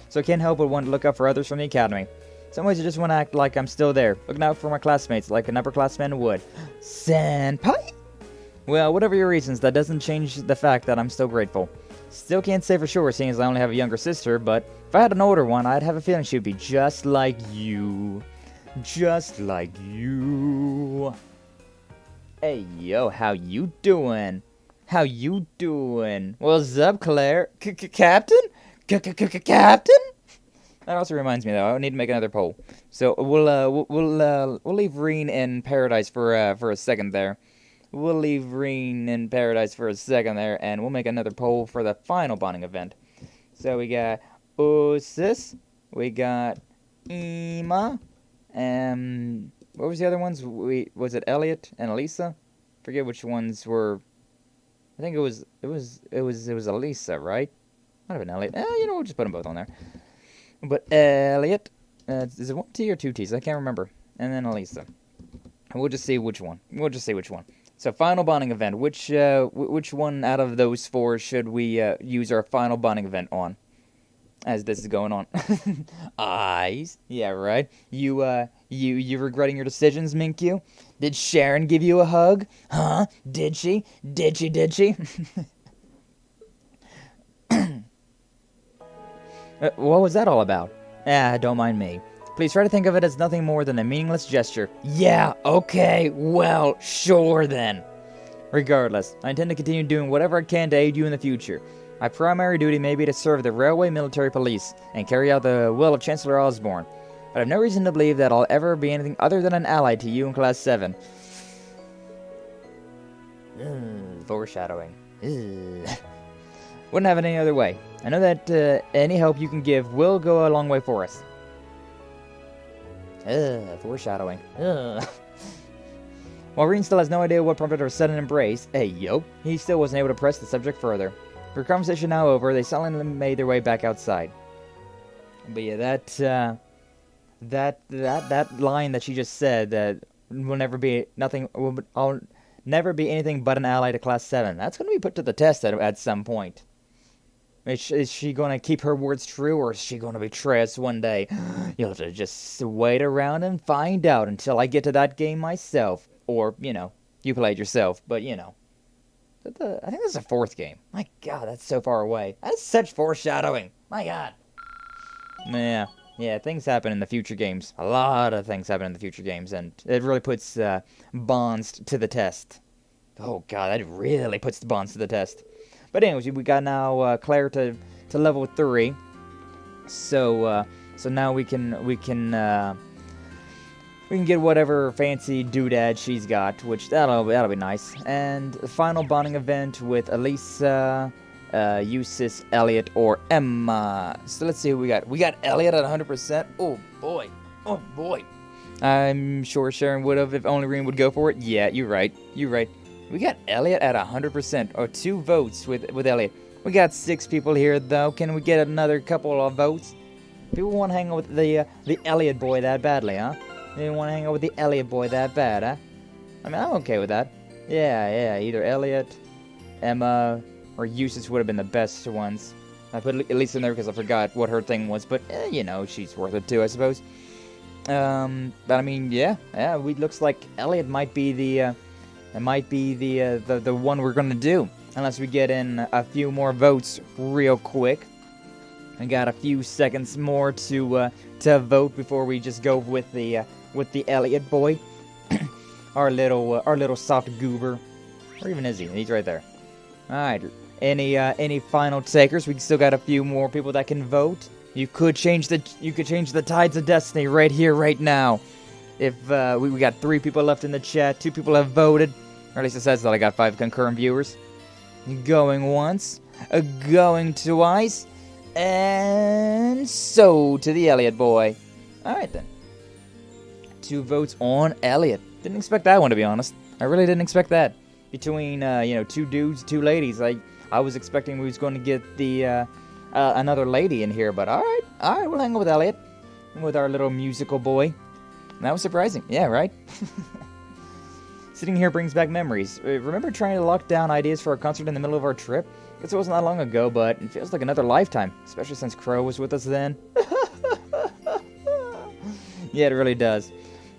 So I can't help but want to look up for others from the academy. Some ways I just want to act like I'm still there, looking out for my classmates like an upperclassman would. Senpai? Well, whatever your reasons, that doesn't change the fact that I'm still grateful. Still can't say for sure, seeing as I only have a younger sister, but if I had an older one, I'd have a feeling she'd be just like you. Just like you. Hey, yo, how you doing? How you doing? What's up, Claire? Captain? Captain? That also reminds me, though, I need to make another poll. So we'll leave Reen in paradise for a second there. We'll leave Reen in paradise for a second there, and we'll make another poll for the final bonding event. So we got Jusis, we got Ymir, what was the other ones? Was it Elliot and Elisa? Forget which ones were. I think it was Elisa, right? Might have been Elliot. We'll just put them both on there. But Elliot, is it 1 T or 2 T's? I can't remember. And then Elisa. We'll just see which one. So final bonding event. Which one out of those 4 should we use our final bonding event on? As this is going on. Eyes. Yeah, right. You regretting your decisions, Minkyu? Did Sharon give you a hug? Huh? Did she? Did she? What was that all about? Don't mind me. Please try to think of it as nothing more than a meaningless gesture. Yeah, okay, well, sure then. Regardless, I intend to continue doing whatever I can to aid you in the future. My primary duty may be to serve the Railway Military Police and carry out the will of Chancellor Osborne, but I have no reason to believe that I'll ever be anything other than an ally to you in Class 7. Foreshadowing. Wouldn't have it any other way. I know that any help you can give will go a long way for us. Foreshadowing. While Reen still has no idea what prompted her sudden embrace, he still wasn't able to press the subject further. Her conversation now over, they silently made their way back outside. But yeah, that line that she just said, that will never be nothing. I'll never be anything but an ally to Class 7. That's going to be put to the test at some point. Is she going to keep her words true, or is she going to betray us one day? You'll have to just wait around and find out until I get to that game myself. Or, you play it yourself, but, I think that's the 4th game. My god, that's so far away. That's such foreshadowing. My god. Yeah, things happen in the future games. A lot of things happen in the future games, and it really puts bonds to the test. Oh god, that really puts the bonds to the test. But anyways, we got now Claire to level 3. So now we can get whatever fancy doodad she's got, which that'll be nice. And the final bonding event with Elisa, Jusis, Elliot, or Emma. So let's see who we got. We got Elliot at 100%. Oh boy. I'm sure Sharon would have if only Reen would go for it. Yeah, you're right. We got Elliot at 100%, or 2 votes with Elliot. We got 6 people here though. Can we get another couple of votes? People want to hang out with the Elliot boy that badly, huh? They want to hang out with the Elliot boy that bad, huh? I mean, I'm okay with that. Yeah, either Elliot, Emma, or Jusis would have been the best ones. I put Elisa in there because I forgot what her thing was, but, she's worth it too, I suppose. But I mean, yeah, looks like Elliot might be the one we're gonna do. Unless we get in a few more votes real quick. I got a few seconds more to vote before we just go with the Elliot boy, our little soft goober. Or even is he? He's right there. All right. Any final takers? We still got a few more people that can vote. You could change the tides of destiny right here, right now. If we got 3 people left in the chat, 2 people have voted, or at least it says that I got 5 concurrent viewers. Going once, going twice. And so to the Elliot boy. Alright then. 2 votes on Elliot. Didn't expect that one, to be honest. I really didn't expect that. Between 2 dudes, 2 ladies. I was expecting we was going to get the another lady in here, but alright, we'll hang out with Elliot. With our little musical boy. That was surprising. Yeah, right? Sitting here brings back memories. Remember trying to lock down ideas for a concert in the middle of our trip? Guess it wasn't that long ago, but it feels like another lifetime, especially since Crow was with us then. Yeah, it really does.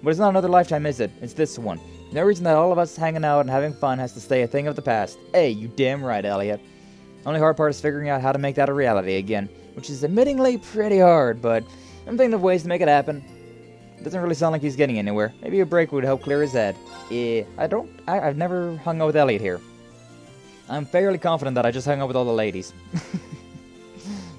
But it's not another lifetime, is it? It's this one. No reason that all of us hanging out and having fun has to stay a thing of the past. Hey, you damn right, Elliot. Only hard part is figuring out how to make that a reality again, which is admittingly pretty hard, but I'm thinking of ways to make it happen. It doesn't really sound like he's getting anywhere. Maybe a break would help clear his head. I've never hung out with Elliot here. I'm fairly confident that I just hung out with all the ladies.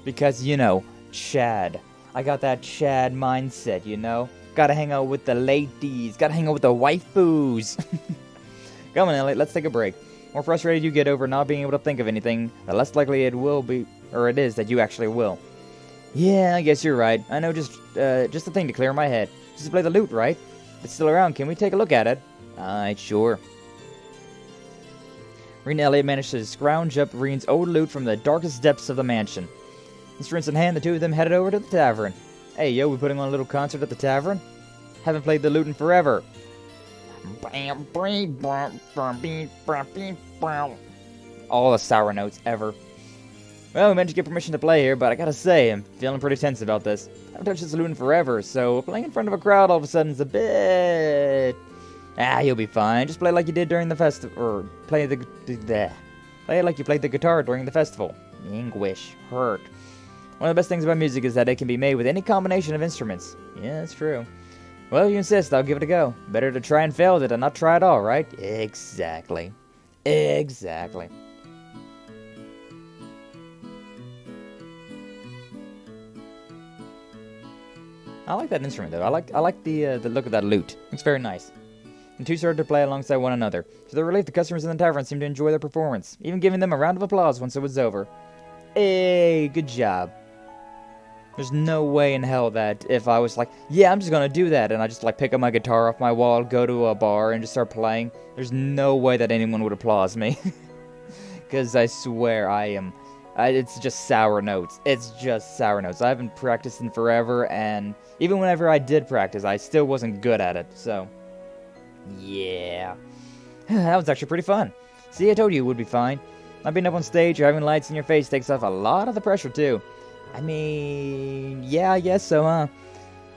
Because, you know, Chad. I got that Chad mindset, you know? Gotta hang out with the ladies. Gotta hang out with the waifus. Come on, Elliot, let's take a break. The more frustrated you get over not being able to think of anything, the less likely it is that you actually will. Yeah, I guess you're right. I know just a thing to clear my head. Just to play the lute, right? If it's still around, can we take a look at it? Alright, sure. Reen and Elliot managed to scrounge up Reen's old lute from the darkest depths of the mansion. Instruments in hand, the two of them headed over to the tavern. Hey, yo, we putting on a little concert at the tavern? Haven't played the lute in forever. All the sour notes ever. Well, we managed to get permission to play here, but I gotta say, I'm feeling pretty tense about this. I haven't touched this lute in forever, so playing in front of a crowd all of a sudden is a bit... you'll be fine. Just play like you did during the festival, or play it like you played the guitar during the festival. Anguish. Hurt. One of the best things about music is that it can be made with any combination of instruments. Yeah, that's true. Well, if you insist, I'll give it a go. Better to try and fail than not try at all, right? Exactly. Exactly. I like that instrument, though. I like the look of that lute. It's very nice. The two started to play alongside one another. To their relief, the customers in the tavern seemed to enjoy their performance, even giving them a round of applause once it was over. Hey, good job. There's no way in hell that if I was like, yeah, I'm just gonna do that, and I just like pick up my guitar off my wall, go to a bar, and just start playing, there's no way that anyone would applaud me. Because I swear it's just sour notes. It's just sour notes. I haven't practiced in forever, and even whenever I did practice, I still wasn't good at it, so... yeah. That was actually pretty fun. See, I told you it would be fine. Not being up on stage or having lights in your face takes off a lot of the pressure, too. I mean, yeah, I guess so, huh?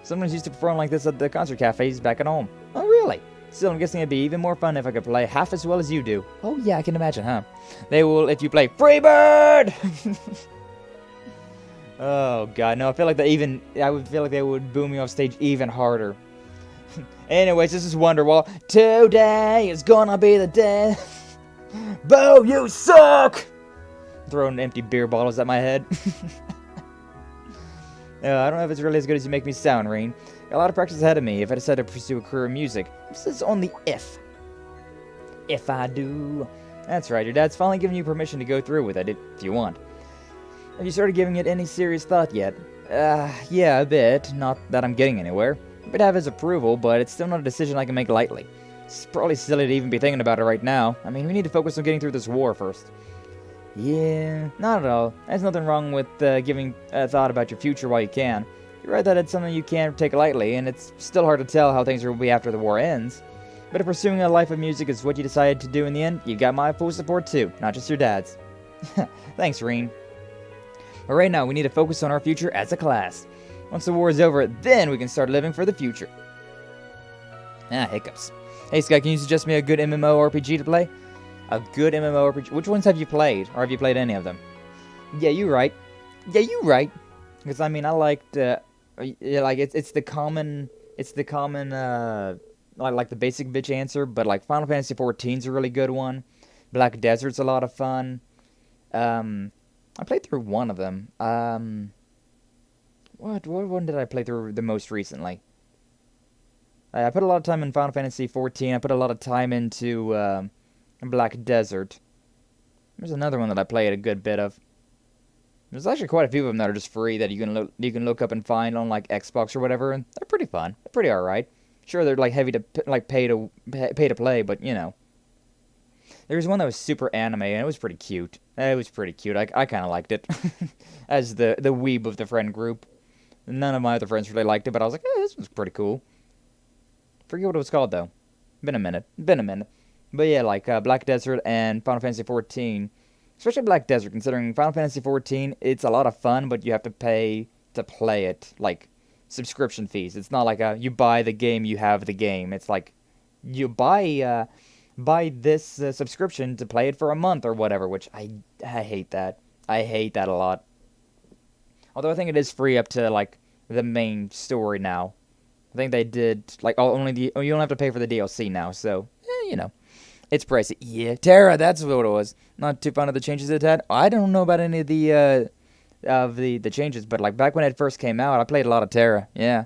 Someone's used to perform like this at the concert cafes back at home. Oh, really? Still, I'm guessing it'd be even more fun if I could play half as well as you do. Oh, yeah, I can imagine, huh? They will if you play Freebird! Oh, God, no, I feel like I would feel like they would boo me off stage even harder. Anyways, this is Wonderwall. Today is gonna be the day. Bo, you suck! Throwing empty beer bottles at my head. I don't know if it's really as good as you make me sound, Reen. Got a lot of practice ahead of me if I decide to pursue a career in music. This is only if. If I do. That's right, your dad's finally giving you permission to go through with it, if you want. Have you started giving it any serious thought yet? Yeah, a bit. Not that I'm getting anywhere. I would have his approval, but it's still not a decision I can make lightly. It's probably silly to even be thinking about it right now. I mean, we need to focus on getting through this war first. Yeah, not at all. There's nothing wrong with giving a thought about your future while you can. You're right that it's something you can't take lightly, and it's still hard to tell how things will be after the war ends. But if pursuing a life of music is what you decided to do in the end, you got my full support too, not just your dad's. Thanks, Reen. But right now, we need to focus on our future as a class. Once the war is over, then we can start living for the future. Hiccups. Hey, Sky, can you suggest me a good MMORPG to play? A good MMORPG? Which ones have you played? Or have you played any of them? Yeah, you right. Yeah, you right. Because, I mean, I liked, it's the common, like the basic bitch answer, but, like, Final Fantasy XIV's a really good one. Black Desert's a lot of fun. I played through one of them. What one did I play through the most recently? I put a lot of time in Final Fantasy XIV. I put a lot of time into Black Desert. There's another one that I played a good bit of. There's actually quite a few of them that are just free that you can look up and find on like Xbox or whatever, and they're pretty fun. They're pretty alright. Sure, they're like heavy to pay to play, but you know. There was one that was super anime, and it was pretty cute. It was pretty cute. I kind of liked it. As the weeb of the friend group. None of my other friends really liked it, but I was like, this was pretty cool. Forget what it was called, though. Been a minute. But yeah, like Black Desert and Final Fantasy XIV. Especially Black Desert, considering Final Fantasy XIV, it's a lot of fun, but you have to pay to play it. Like, subscription fees. It's not like you buy the game, you have the game. It's like, you buy this subscription to play it for a month or whatever, which I hate that. I hate that a lot. Although I think it is free up to, like, the main story now. I think they did, like, you don't have to pay for the DLC now, so, you know. It's pricey. Yeah, Terra, that's what it was. Not too fond of the changes it had. I don't know about any of the changes, but, like, back when it first came out, I played a lot of Terra. Yeah.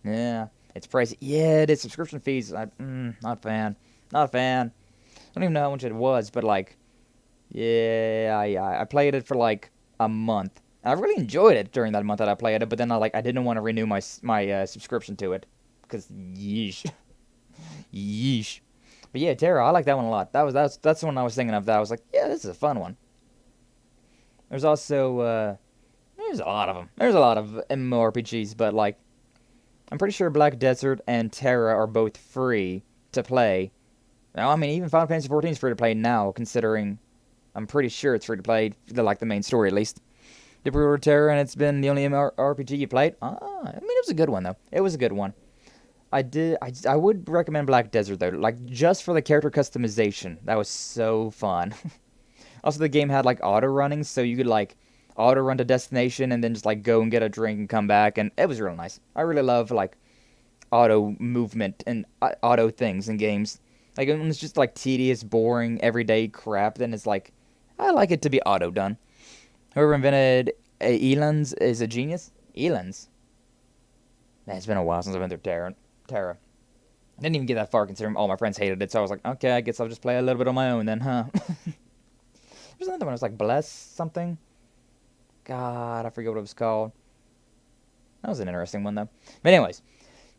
It's pricey. Yeah, it is. Subscription fees. Not a fan. Not a fan. I don't even know how much it was, but, like, yeah, I played it for, like, a month. I really enjoyed it during that month that I played it, but then I didn't want to renew my subscription to it, because yeesh. But yeah, Terra, I like that one a lot. That's the one I was thinking of. That I was like, yeah, this is a fun one. There's also there's a lot of them. There's a lot of MMORPGs, but like, I'm pretty sure Black Desert and Terra are both free to play. Now, I mean, even Final Fantasy XIV is free to play now, considering I'm pretty sure it's free to play, the main story at least. You pre-ordered Terra, and it's been the only RPG you played? I mean, it was a good one, though. It was a good one. I would recommend Black Desert, though. Like, just for the character customization. That was so fun. Also, the game had, like, auto-running, so you could, like, auto-run to destination and then just, like, go and get a drink and come back, and it was real nice. I really love, like, auto movement and auto things in games. Like, when it's just, like, tedious, boring, everyday crap, then it's, like, I like it to be auto-done. Whoever invented Elands is a genius. Elands? Man, it's been a while since I've been through Terra. I didn't even get that far considering all my friends hated it, so I was like, okay, I guess I'll just play a little bit on my own then, huh? There's another one that was like Bless something. God, I forget what it was called. That was an interesting one, though. But anyways,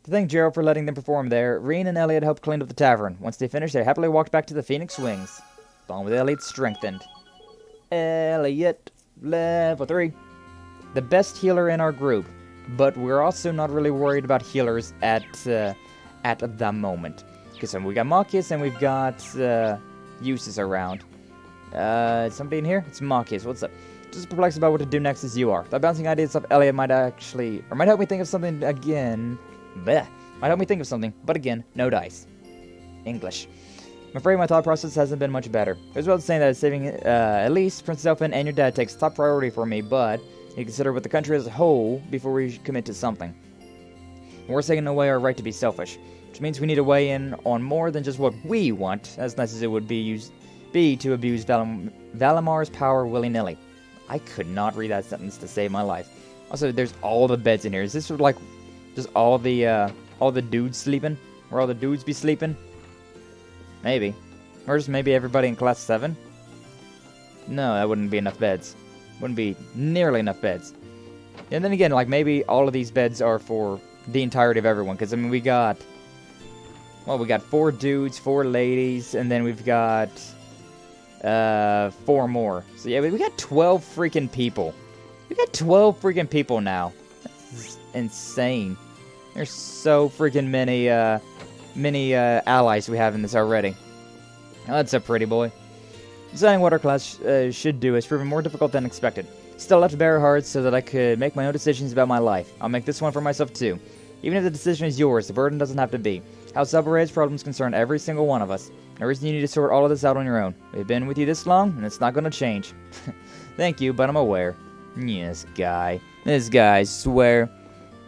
to thank Gerald for letting them perform there, Reen and Elliot helped clean up the tavern. Once they finished, they happily walked back to the Phoenix Wings. Bond with Elliot strengthened. Elliot, level 3. The best healer in our group. But we're also not really worried about healers at the moment. Because we got Marcus and we've got Jusis around. Somebody in here? It's Marcus. What's up? Just perplexed about what to do next as you are. The bouncing ideas of Elliot might help me think of something again. Bleh. Might help me think of something, but again, no dice. English. I'm afraid my thought process hasn't been much better. It was well saying that saving at least Princess Elfin and your dad takes top priority for me, but you consider what the country as a whole before we commit to something. We're taking away our right to be selfish, which means we need to weigh in on more than just what we want, as nice as it would be to abuse Valamar's power willy-nilly. I could not read that sentence to save my life. Also, there's all the beds in here. Is this like just all the dudes sleeping? Where all the dudes be sleeping? Maybe. Or just maybe everybody in class 7? No, that wouldn't be enough beds. Wouldn't be nearly enough beds. And then again, like, maybe all of these beds are for the entirety of everyone. Because, I mean, we got 4 dudes, 4 ladies, and then we've got 4 more. So, yeah, we got 12 freaking people. We got 12 freaking people now. That's insane. There's so freaking many allies we have in this already. Oh, that's a pretty boy. Deciding what our class should do has proven more difficult than expected. Still left Bareahard so that I could make my own decisions about my life. I'll make this one for myself too. Even if the decision is yours, the burden doesn't have to be. House Alvarez's problems concern every single one of us. No reason you need to sort all of this out on your own. We've been with you this long, and it's not going to change. Thank you, but I'm aware. This guy, I swear.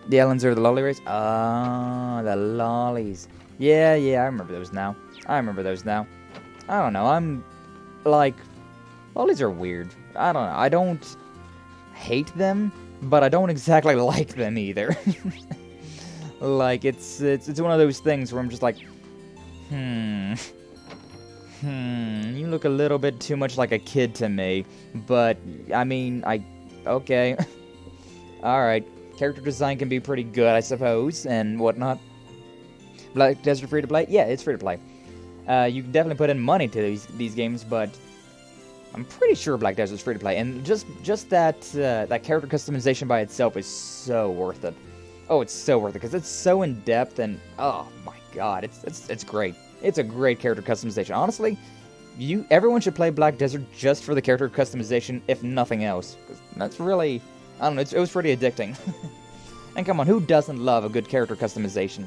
The Ellens are the lolly race? Ah, the lollies. Yeah, I remember those now. I don't know, I'm, like, lollies are weird. I don't know, I don't hate them, but I don't exactly like them either. Like, it's one of those things where I'm just like, you look a little bit too much like a kid to me, but, I mean, okay. Alright, character design can be pretty good, I suppose, and whatnot. Black Desert free to play? Yeah, it's free to play. You can definitely put in money to these games, but I'm pretty sure Black Desert's free to play, and just that that character customization by itself is so worth it. Oh, it's so worth it because it's so in depth, and oh my god, it's great. It's a great character customization. Honestly, everyone should play Black Desert just for the character customization, if nothing else. 'Cause that's really, I don't know, it was pretty addicting. And come on, who doesn't love a good character customization?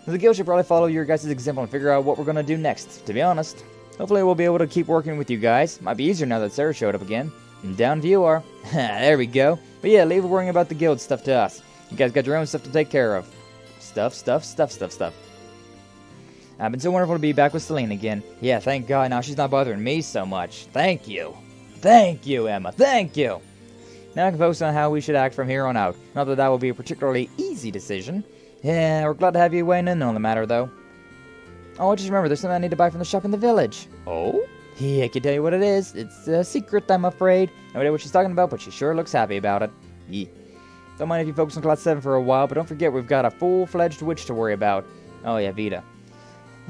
The guild should probably follow your guys' example and figure out what we're gonna do next, to be honest. Hopefully we'll be able to keep working with you guys. Might be easier now that Sarah showed up again. And down to you are. There we go. But yeah, leave worrying about the guild stuff to us. You guys got your own stuff to take care of. Stuff. I've been so wonderful to be back with Celine again. Yeah, thank God now she's not bothering me so much. Thank you. Thank you, Emma. Thank you. Now I can focus on how we should act from here on out. Not that that will be a particularly easy decision. Yeah, we're glad to have you weighing in on the matter, though. Oh, just remember, there's something I need to buy from the shop in the village. Oh? Yeah, I can tell you what it is. It's a secret, I'm afraid. No idea what she's talking about, but she sure looks happy about it. Yeah. Don't mind if you focus on Class 7 for a while, but don't forget we've got a full-fledged witch to worry about. Oh yeah, Vita.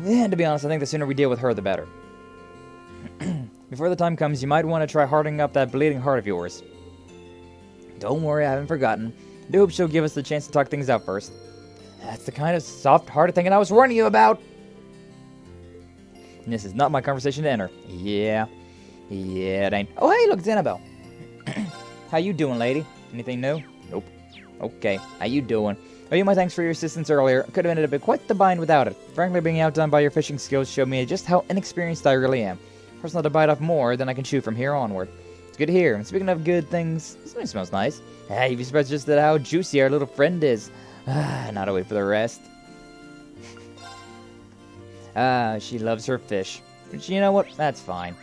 And to be honest, I think the sooner we deal with her, the better. Before the time comes, you might want to try hardening up that bleeding heart of yours. Don't worry, I haven't forgotten. I do hope she'll give us the chance to talk things out first. That's the kind of soft-hearted thing I was warning you about! This is not my conversation to enter. Yeah, it ain't. Oh, hey, look, it's Annabelle. How you doing, lady? Anything new? Nope. Okay, how you doing? Oh, you my thanks for your assistance earlier. Could have ended up in quite the bind without it. Frankly, being outdone by your fishing skills showed me just how inexperienced I really am. First, not to bite off more than I can chew from here onward. It's good to hear. And speaking of good things, something smells nice. Hey, you'd be surprised just at how juicy our little friend is. Not to wait for the rest. She loves her fish. But you know what? That's fine.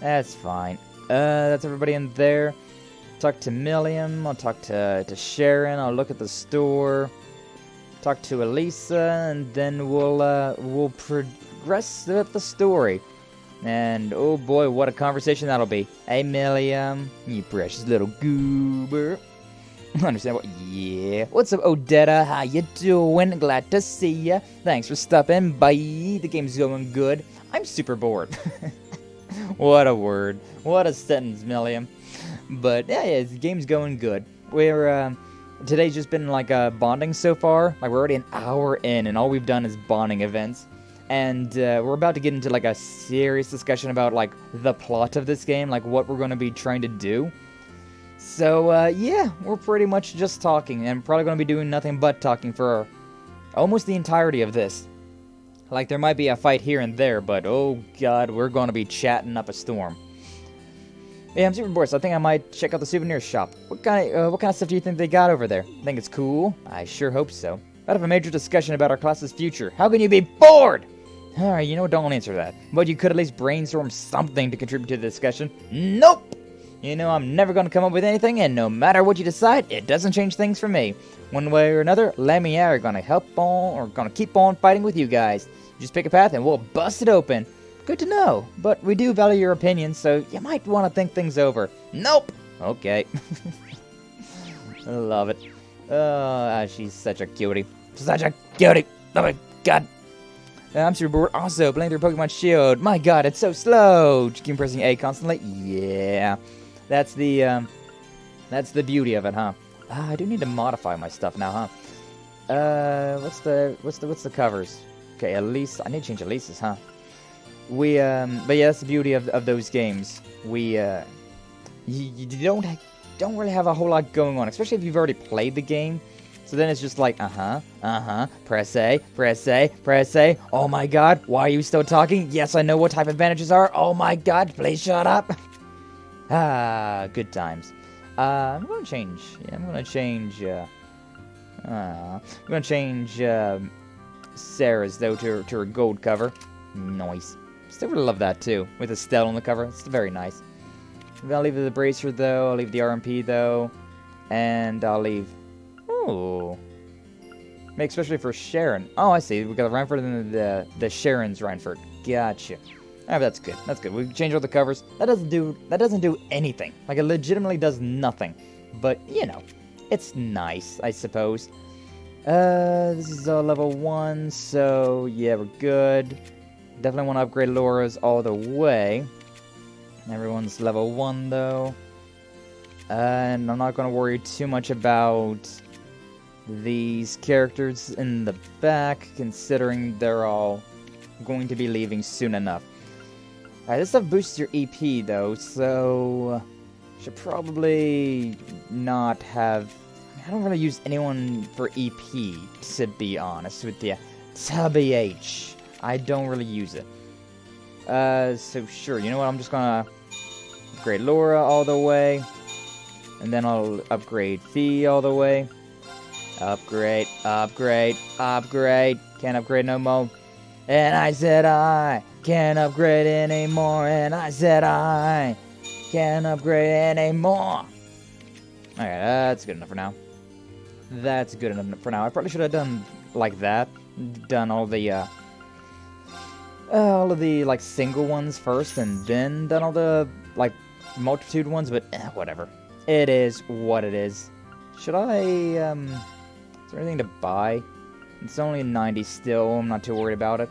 That's fine. That's everybody in there. Talk to Milliam. I'll talk to Sharon. I'll look at the store. Talk to Elisa, and then we'll progress with the story. And oh boy, what a conversation that'll be. Hey, Milliam, you precious little goober. Understand what? Yeah. What's up, Odetta? How you doing? Glad to see ya. Thanks for stopping by. The game's going good. I'm super bored. What a word. What a sentence, Milliam. But yeah, the game's going good. We're today's just been like bonding so far. Like we're already an hour in, and all we've done is bonding events. And we're about to get into like a serious discussion about like the plot of this game, like what we're going to be trying to do. So, yeah, we're pretty much just talking, and probably going to be doing nothing but talking for almost the entirety of this. Like, there might be a fight here and there, but oh god, we're going to be chatting up a storm. Yeah, I'm super bored, so I think I might check out the souvenir shop. What kind of stuff do you think they got over there? Think it's cool? I sure hope so. About to have a major discussion about our class's future. How can you be bored? Alright, you know what, don't answer that. But you could at least brainstorm something to contribute to the discussion. Nope! You know I'm never going to come up with anything, and no matter what you decide, it doesn't change things for me. One way or another, Lemmy are going to keep on fighting with you guys. Just pick a path and we'll bust it open. Good to know, but we do value your opinion, so you might want to think things over. Nope! Okay. I love it. She's such a cutie. Such a cutie! Oh my god! I'm super bored. Also, playing through Pokemon Shield. My god, it's so slow! Just keep pressing A constantly. Yeah. That's the beauty of it, huh? I do need to modify my stuff now, huh? What's the covers? Okay, Elise. I need to change Elise's, huh? But yeah, that's the beauty of those games. You don't really have a whole lot going on, especially if you've already played the game. So then it's just like, press A, press A, press A. Oh my god, why are you still talking? Yes, I know what type of advantages are. Oh my god, please shut up. Good times. I'm gonna change. Yeah, I'm gonna change Sarah's though to her gold cover. Nice. Still really love that too, with Estelle on the cover. It's very nice. I'll leave the bracer though. I'll leave the RMP though, and I'll leave. Ooh. Make especially for Sharon. Oh, I see. We got the Reinford and the Sharon's Reinford. Gotcha. Ah, that's good. That's good. We change all the covers. That doesn't do anything. Like, it legitimately does nothing. But, you know, it's nice, I suppose. This is level 1, so yeah, we're good. Definitely want to upgrade Laura's all the way. Everyone's level 1 though. And I'm not going to worry too much about these characters in the back, considering they're all going to be leaving soon enough. Alright, this stuff boosts your EP though, so should probably not have... I don't really use anyone for EP, to be honest with you. TBH. I don't really use it. So sure, you know what, I'm just gonna upgrade Laura all the way. And then I'll upgrade Fee all the way. Upgrade, upgrade, upgrade. Can't upgrade no more. And I said I can't upgrade anymore. And I said I can't upgrade anymore. Alright, that's good enough for now. That's good enough for now. I probably should have done like that. Done all the like single ones first, and then done all the like multitude ones. But whatever. It is what it is. Should I? Is there anything to buy? It's only a 90 still. I'm not too worried about it.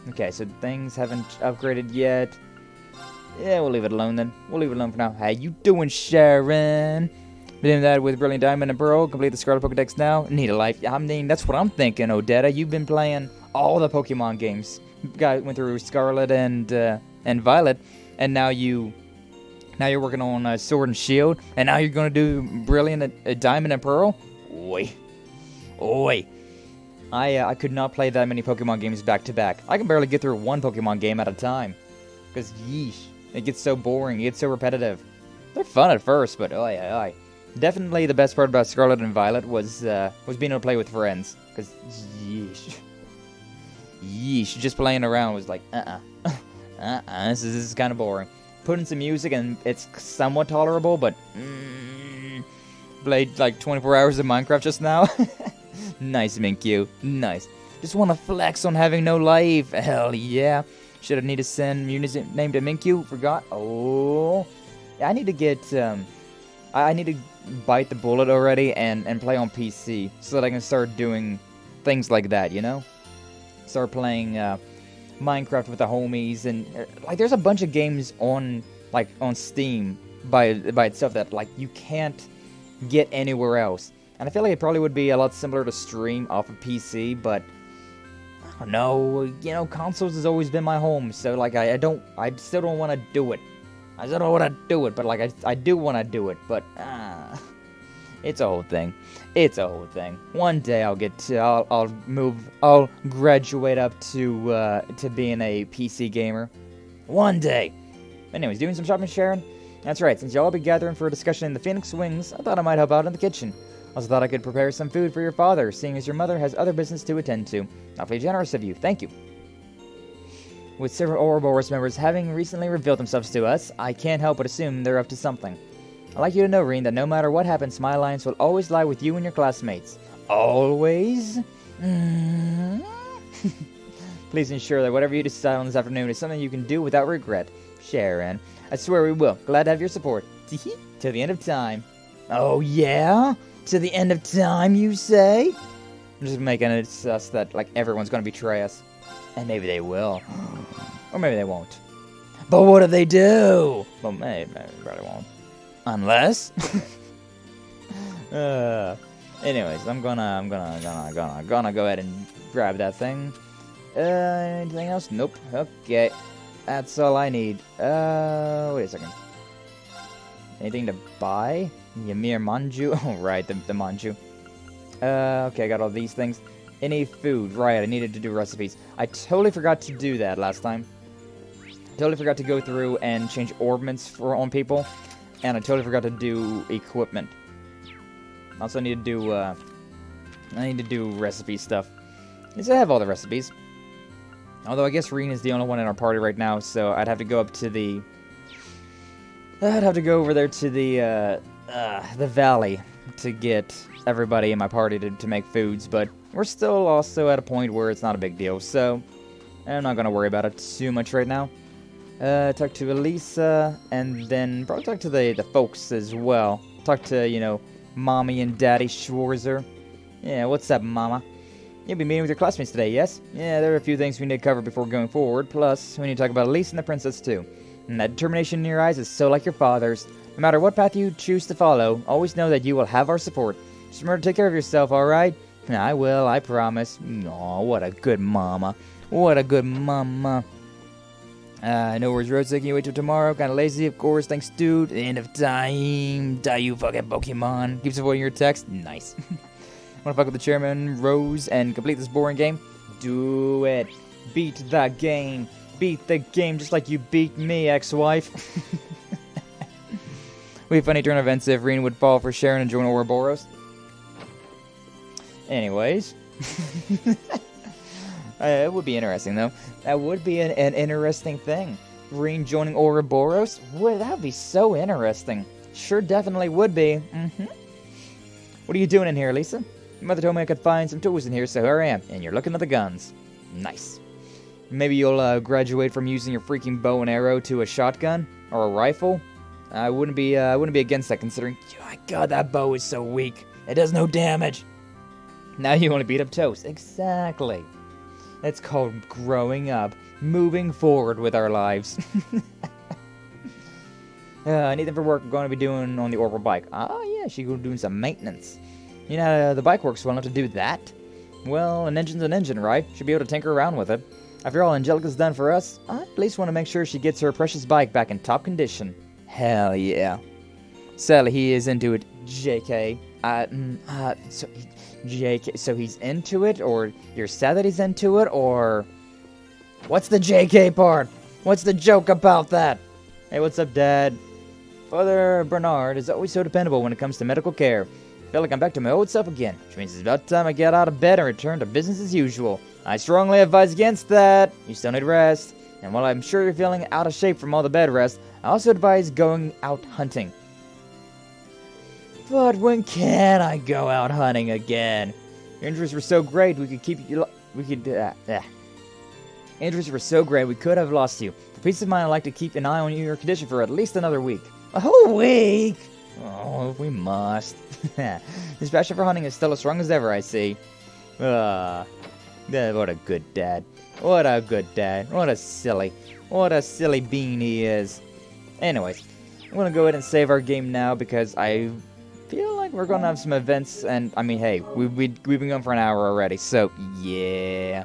Okay, so things haven't upgraded yet. Yeah, we'll leave it alone then. We'll leave it alone for now. How you doing, Sharon? Been doing that with Brilliant Diamond and Pearl. Complete the Scarlet Pokedex now. Need a life. I mean, that's what I'm thinking, Odetta. You've been playing all the Pokemon games. Went through Scarlet and Violet, and now you're working on Sword and Shield, and now you're gonna do Brilliant Diamond and Pearl. Oi. I could not play that many Pokemon games back to back. I can barely get through one Pokemon game at a time, because yeesh, it gets so boring. It gets so repetitive. They're fun at first, but oi. Definitely the best part about Scarlet and Violet was being able to play with friends. Because, yeesh, just playing around was like, this is kind of boring. Put in some music and it's somewhat tolerable, but, played like 24 hours of Minecraft just now. Nice, Minkyu, nice. Just want to flex on having no life, hell yeah. Should have needed to send music named a Minkyu, forgot, oh. Yeah, I need to get, I need to bite the bullet already and play on PC so that I can start doing things like that, you know? Start playing Minecraft with the homies, and like there's a bunch of games on Steam by itself that like you can't get anywhere else. And I feel like it probably would be a lot simpler to stream off of PC, but I don't know, you know, consoles has always been my home, so like I still don't want to do it. I still don't want to do it, but like I do want to do it, but it's a whole thing. It's a whole thing. One day I'll graduate up to being a PC gamer. One day. Anyways, doing some shopping, Sharon? That's right, since y'all be gathering for a discussion in the Phoenix Wings, I thought I might help out in the kitchen. Also thought I could prepare some food for your father, seeing as your mother has other business to attend to. Awfully generous of you, thank you. With several Ouroboros members having recently revealed themselves to us, I can't help but assume they're up to something. I'd like you to know, Reen, that no matter what happens, my alliance will always lie with you and your classmates. Always? Please ensure that whatever you decide on this afternoon is something you can do without regret. Sharon. I swear we will. Glad to have your support. Till the end of time. Oh yeah? To the end of time, you say? I'm just making it sus that like everyone's gonna betray us. And maybe they will. Or maybe they won't. But what if they do? Well, maybe probably won't. Unless? Anyways, I'm gonna go ahead and grab that thing. Anything else? Nope. Okay. That's all I need. Wait a second. Anything to buy? Ymir Manju? Oh, right, the Manju. Okay, I got all these things. Any food? Right, I needed to do recipes. I totally forgot to do that last time. Totally forgot to go through and change orbments on people. And I totally forgot to do equipment. Also need to do, I need to do recipe stuff. At least I have all the recipes. Although I guess Reen is the only one in our party right now, so I'd have to go up to the... I'd have to go over there to the valley to get everybody in my party to make foods, but we're still also at a point where it's not a big deal, so I'm not going to worry about it too much right now. Talk to Elisa, and then probably talk to the folks as well. Talk to, you know, Mommy and Daddy Schwarzer. Yeah, what's up, mama? You'll be meeting with your classmates today, yes? Yeah, there are a few things we need to cover before going forward, plus we need to talk about Elise and the princess too. And that determination in your eyes is so like your father's. No matter what path you choose to follow, always know that you will have our support. Just remember to take care of yourself, alright? I will, I promise. Aw, what a good mama. What a good mama. No worries, Rose. Can you wait till tomorrow? Kinda lazy, of course. Thanks, dude. End of time. Die, you fucking Pokemon. Keeps avoiding your text. Nice. Wanna fuck with the chairman, Rose, and complete this boring game? Do it. Beat the game. Beat the game just like you beat me, ex-wife. Would be funny turn events if Reen would fall for Sharon and join Ouroboros. Anyways. It would be interesting, though. That would be an interesting thing. Reen joining Ouroboros? That would be so interesting. Sure definitely would be. What are you doing in here, Lisa? Your mother told me I could find some tools in here, so here I am. And you're looking at the guns. Nice. Maybe you'll graduate from using your freaking bow and arrow to a shotgun? Or a rifle? I wouldn't be against that, considering... Oh my god, that bow is so weak. It does no damage. Now you want to beat up Toast. Exactly. It's called growing up. Moving forward with our lives. Anything for work we're going to be doing on the orbital bike? Oh yeah, she's doing some maintenance. You know, the bike works well enough to do that. Well, an engine's an engine, right? Should be able to tinker around with it. After all Angelica's done for us, I at least want to make sure she gets her precious bike back in top condition. Hell yeah. Sally, he is into it. JK. JK, so he's into it, or you're sad that he's into it, or... What's the JK part? What's the joke about that? Hey, what's up, Dad? Father Bernard is always so dependable when it comes to medical care. I feel like I'm back to my old self again, which means it's about time I get out of bed and return to business as usual. I strongly advise against that. You still need rest. And while I'm sure you're feeling out of shape from all the bed rest, I also advise going out hunting. But when can I go out hunting again? Your injuries were so great, we could keep you... Injuries were so great, we could have lost you. For peace of mind, I'd like to keep an eye on your condition for at least another week. A whole week? Oh, we must. His passion for hunting is still as strong as ever, I see. What a good dad. What a good dad. What a silly bean he is. Anyways, I'm gonna go ahead and save our game now because I feel like we're gonna have some events, and I mean, hey, we've been going for an hour already, so yeah.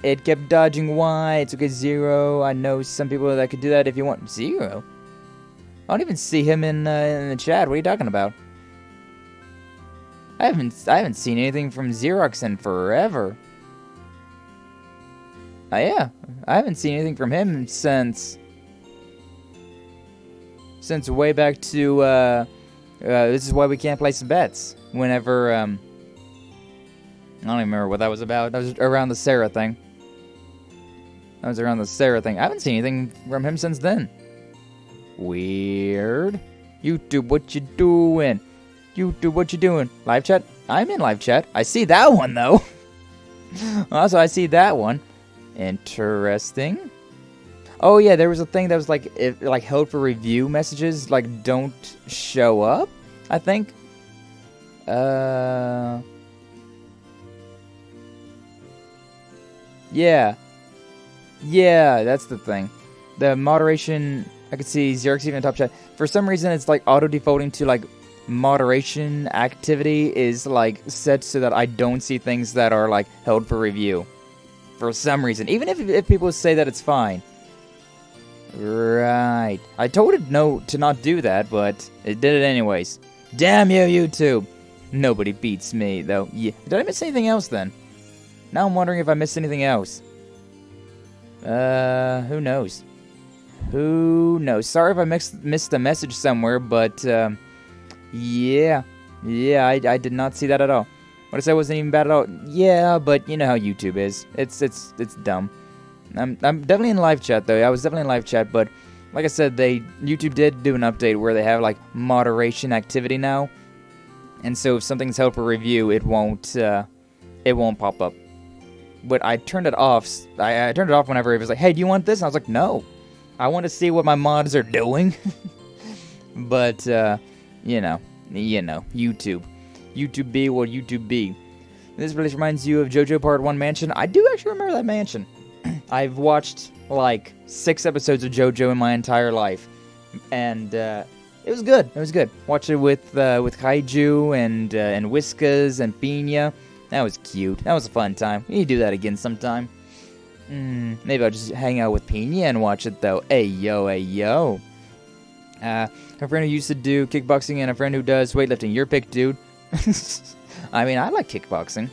It kept dodging Y. It's okay, 0. I know some people that could do that if you want. 0? I don't even see him in the chat. What are you talking about? I haven't seen anything from Xerox in forever. Yeah, I haven't seen anything from him since way back to this is why we can't play some bets. Whenever I don't even remember what that was about. That was around the Sarah thing. I haven't seen anything from him since then. Weird. YouTube, what you doing? YouTube, what you doing? Live chat? I'm in live chat. I see that one, though. Also, I see that one. Interesting. Oh, yeah, there was a thing that was like, held for review messages, like, don't show up, I think. Yeah. Yeah, that's the thing. The moderation, I could see Xerox even in top chat. For some reason, it's like auto-defaulting to like moderation activity is like set so that I don't see things that are like held for review. For some reason. Even if people say that it's fine. Right. I told it no to not do that, but it did it anyways. Damn you, YouTube. Nobody beats me, though. Yeah. Did I miss anything else then? Now I'm wondering if I missed anything else. Who knows? Who knows? Sorry if I missed a message somewhere, but, yeah. Yeah, I did not see that at all. What I said wasn't even bad at all. Yeah, but you know how YouTube is. It's dumb. I'm definitely in live chat, though. I was definitely in live chat, but like I said, YouTube did do an update where they have, like, moderation activity now. And so if something's held for review, it won't pop up. But I turned it off. I turned it off whenever it was like, hey, do you want this? And I was like, no. I want to see what my mods are doing. But, you know, You know, YouTube. YouTube be what YouTube be. This really reminds you of JoJo Part 1 Mansion. I do actually remember that mansion. I've watched, like, 6 episodes of JoJo in my entire life. And, it was good. It was good. Watch it with Kaiju and Whiskas and Pina. That was cute. That was a fun time. We need to do that again sometime. Maybe I'll just hang out with Pina and watch it, though. Hey, yo, hey, yo. A friend who used to do kickboxing and a friend who does weightlifting. Your pick, dude. I mean, I like kickboxing.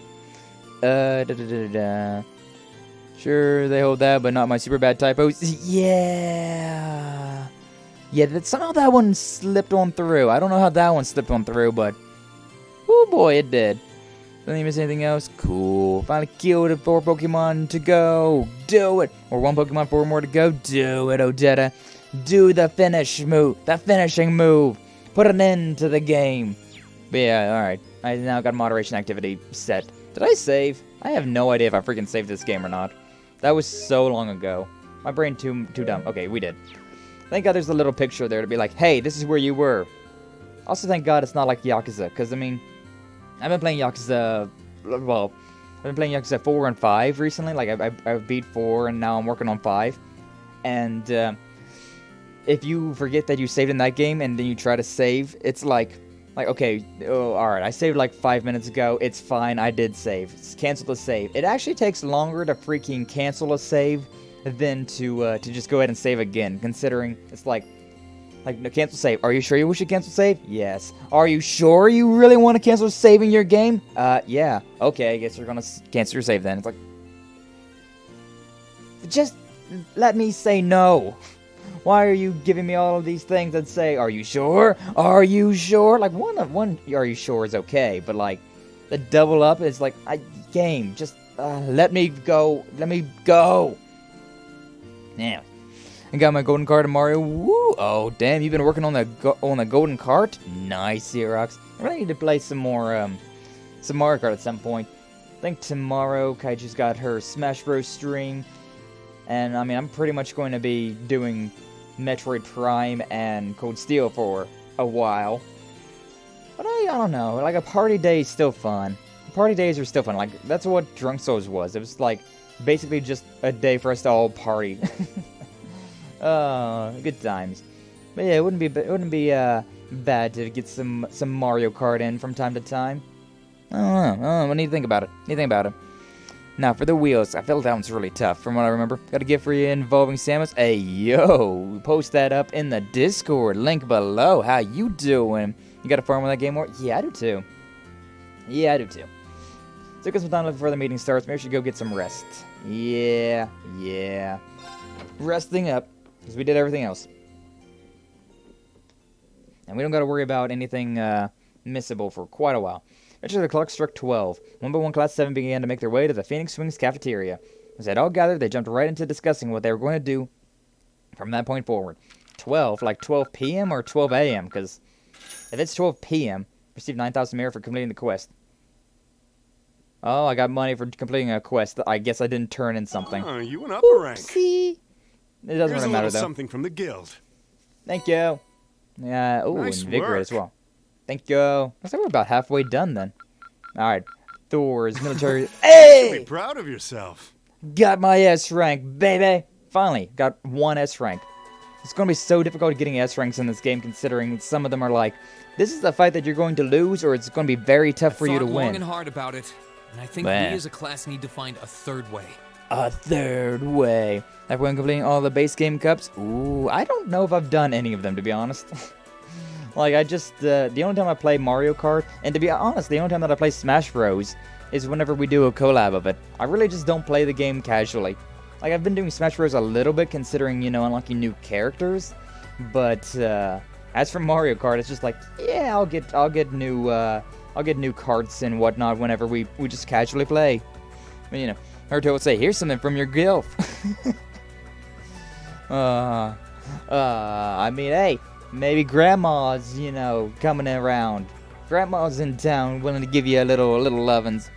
Sure, they hold that, but not my super bad typos. Yeah. Yeah, somehow that one slipped on through. I don't know how that one slipped on through, but... oh boy, it did. Didn't you miss anything else? Cool. Finally killed 4 Pokemon to go. Do it. Or 1 Pokemon, 4 more to go. Do it, Odetta. Do the finish move. The finishing move. Put an end to the game. But yeah, alright. I now got moderation activity set. Did I save? I have no idea if I freaking saved this game or not. That was so long ago. My brain too dumb. Okay, we did. Thank God there's a little picture there to be like, hey, this is where you were. Also, thank God it's not like Yakuza, because, I mean, I've been playing Yakuza, well, I've been playing Yakuza 4 and 5 recently. Like, I beat 4, and now I'm working on 5. And, if you forget that you saved in that game, and then you try to save, it's like, okay, oh, alright, I saved like 5 minutes ago, it's fine, I did save. Cancel the save. It actually takes longer to freaking cancel a save than to just go ahead and save again, considering it's like, no, cancel save. Are you sure you should cancel save? Yes. Are you sure you really want to cancel saving your game? Yeah. Okay, I guess you're gonna cancel your save then. It's like, just let me say no. Why are you giving me all of these things that say, are you sure? Are you sure? Like, one, are you sure is okay, but like, the double up is like, game, just, let me go. Let me go. Now, I got my golden card of Mario. Woo! Oh, damn, you've been working on the golden cart? Nice, Xerox. I really need to play some more, some Mario Kart at some point. I think tomorrow, Kaiju's got her Smash Bros. String. And, I mean, I'm pretty much going to be doing Metroid Prime and Cold Steel for a while. But I don't know. Like, a party day is still fun. Party days are still fun. Like, that's what Drunk Souls was. It was, like, basically just a day for us to all party. Good times. But yeah, it wouldn't be bad to get some Mario Kart in from time to time. I don't know. What do you think about it? Now, for the wheels, I feel that one's really tough, from what I remember. Got a gift for you involving Samus. Hey, yo! Post that up in the Discord. Link below. How you doing? You got a farm with that game more? Yeah, I do too. Took us some time before the meeting starts. Maybe we should go get some rest. Yeah. Resting up, because we did everything else. And we don't got to worry about anything missable for quite a while. Eventually, the clock struck 12. One by one, Class 7 began to make their way to the Phoenix Wings cafeteria. As they had all gathered, they jumped right into discussing what they were going to do from that point forward. 12? Like 12 p.m. or 12 a.m.? Because if it's 12 p.m., receive 9,000 merit for completing the quest. Oh, I got money for completing a quest. I guess I didn't turn in something. Oh, you went up a rank. See? It doesn't really matter, though. Something from the guild. Thank you. Yeah, ooh, nice invigorate as well. Thank you. Looks like we're about halfway done then. Alright. Thor's military. Hey! You should be proud of yourself. Got my S rank, baby! Finally, got 1 S rank. It's going to be so difficult getting S ranks in this game, considering some of them are like, this is the fight that you're going to lose, or it's going to be very tough for you to win. I thought long and hard about it, and I think we as a class need to find a third way. A third way. After completing all the base game cups? Ooh, I don't know if I've done any of them, to be honest. Like, I just, the only time I play Mario Kart, and to be honest, the only time that I play Smash Bros. Is whenever we do a collab of it. I really just don't play the game casually. Like, I've been doing Smash Bros. A little bit, considering, you know, unlocking new characters. But, as for Mario Kart, it's just like, yeah, I'll get new carts and whatnot whenever we just casually play. But, you know, Naruto would say, here's something from your gilf. I mean, hey. Maybe grandma's, you know, coming around. Grandma's in town willing to give you a little lovin's.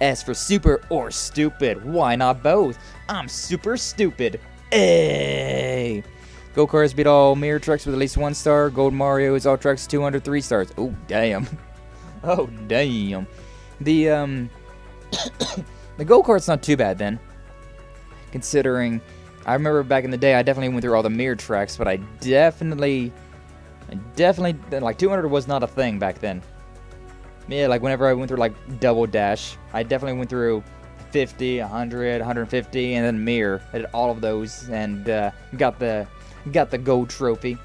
S for super or stupid. Why not both? I'm super stupid. Hey! Go-karts beat all mirror trucks with at least 1 star. Gold Mario is all trucks 203 stars. Oh, damn. Oh, damn. The, the go-kart's not too bad, then. Considering, I remember back in the day, I definitely went through all the mirror tracks, but I definitely, like, 200 was not a thing back then. Yeah, like, whenever I went through, like, Double Dash, I definitely went through 50, 100, 150, and then mirror. I did all of those, and got the gold trophy.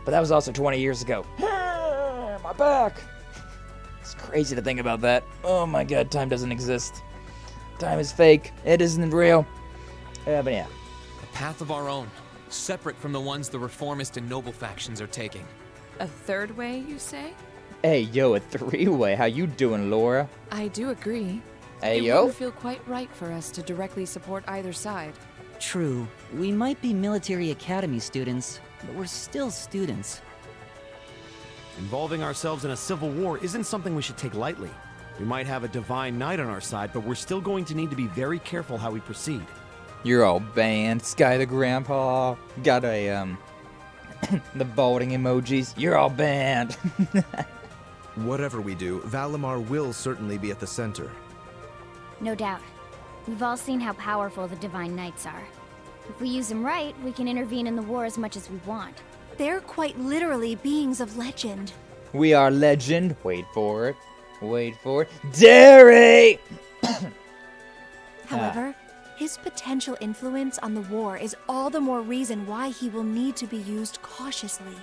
But that was also 20 years ago. My back! It's crazy to think about that. Oh my god, time doesn't exist. Time is fake. It isn't real. But yeah. A path of our own, separate from the ones the reformist and noble factions are taking. A third way, you say? Hey, yo, a 3-way. How you doing, Laura? I do agree. Hey, it yo. wouldn't feel quite right for us to directly support either side. True. We might be military academy students, but we're still students. Involving ourselves in a civil war isn't something we should take lightly. We might have a divine knight on our side, but we're still going to need to be very careful how we proceed. You're all banned. Sky the Grandpa. Got a, the balding emojis. You're all banned. Whatever we do, Valimar will certainly be at the center. No doubt. We've all seen how powerful the Divine Knights are. If we use them right, we can intervene in the war as much as we want. They're quite literally beings of legend. We are legend. Wait for it. Wait for it. Derry! However, his potential influence on the war is all the more reason why he will need to be used cautiously.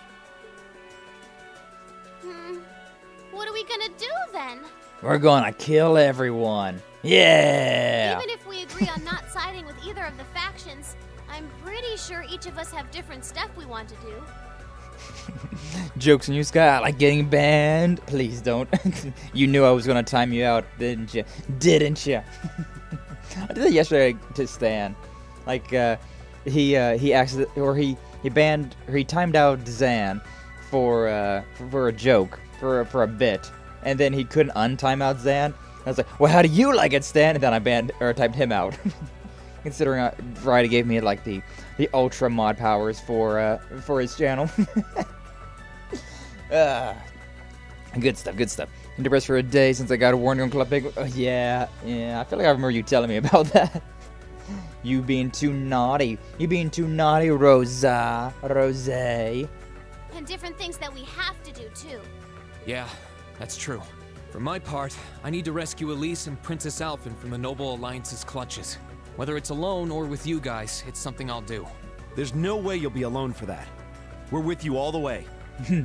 What are we gonna do then? We're gonna kill everyone. Yeah! Even if we agree on not siding with either of the factions, I'm pretty sure each of us have different stuff we want to do. Jokes on you, Sky. I like getting banned. Please don't. You knew I was gonna time you out, didn't you? Didn't you? I did that yesterday to Stan. Like, he timed out Zan for a joke, for a bit, and then he couldn't untime out Zan. I was like, well, how do you like it, Stan? And then I typed him out. Considering Variety gave me like the ultra mod powers for his channel. Good stuff, good stuff. Been depressed for a day since I got a warning on Club Penguin. Oh, yeah. I feel like I remember you telling me about that. You being too naughty. You being too naughty, Rose. And different things that we have to do too. Yeah, that's true. For my part, I need to rescue Elise and Princess Alphen from the Noble Alliance's clutches. Whether it's alone or with you guys, it's something I'll do. There's no way you'll be alone for that. We're with you all the way.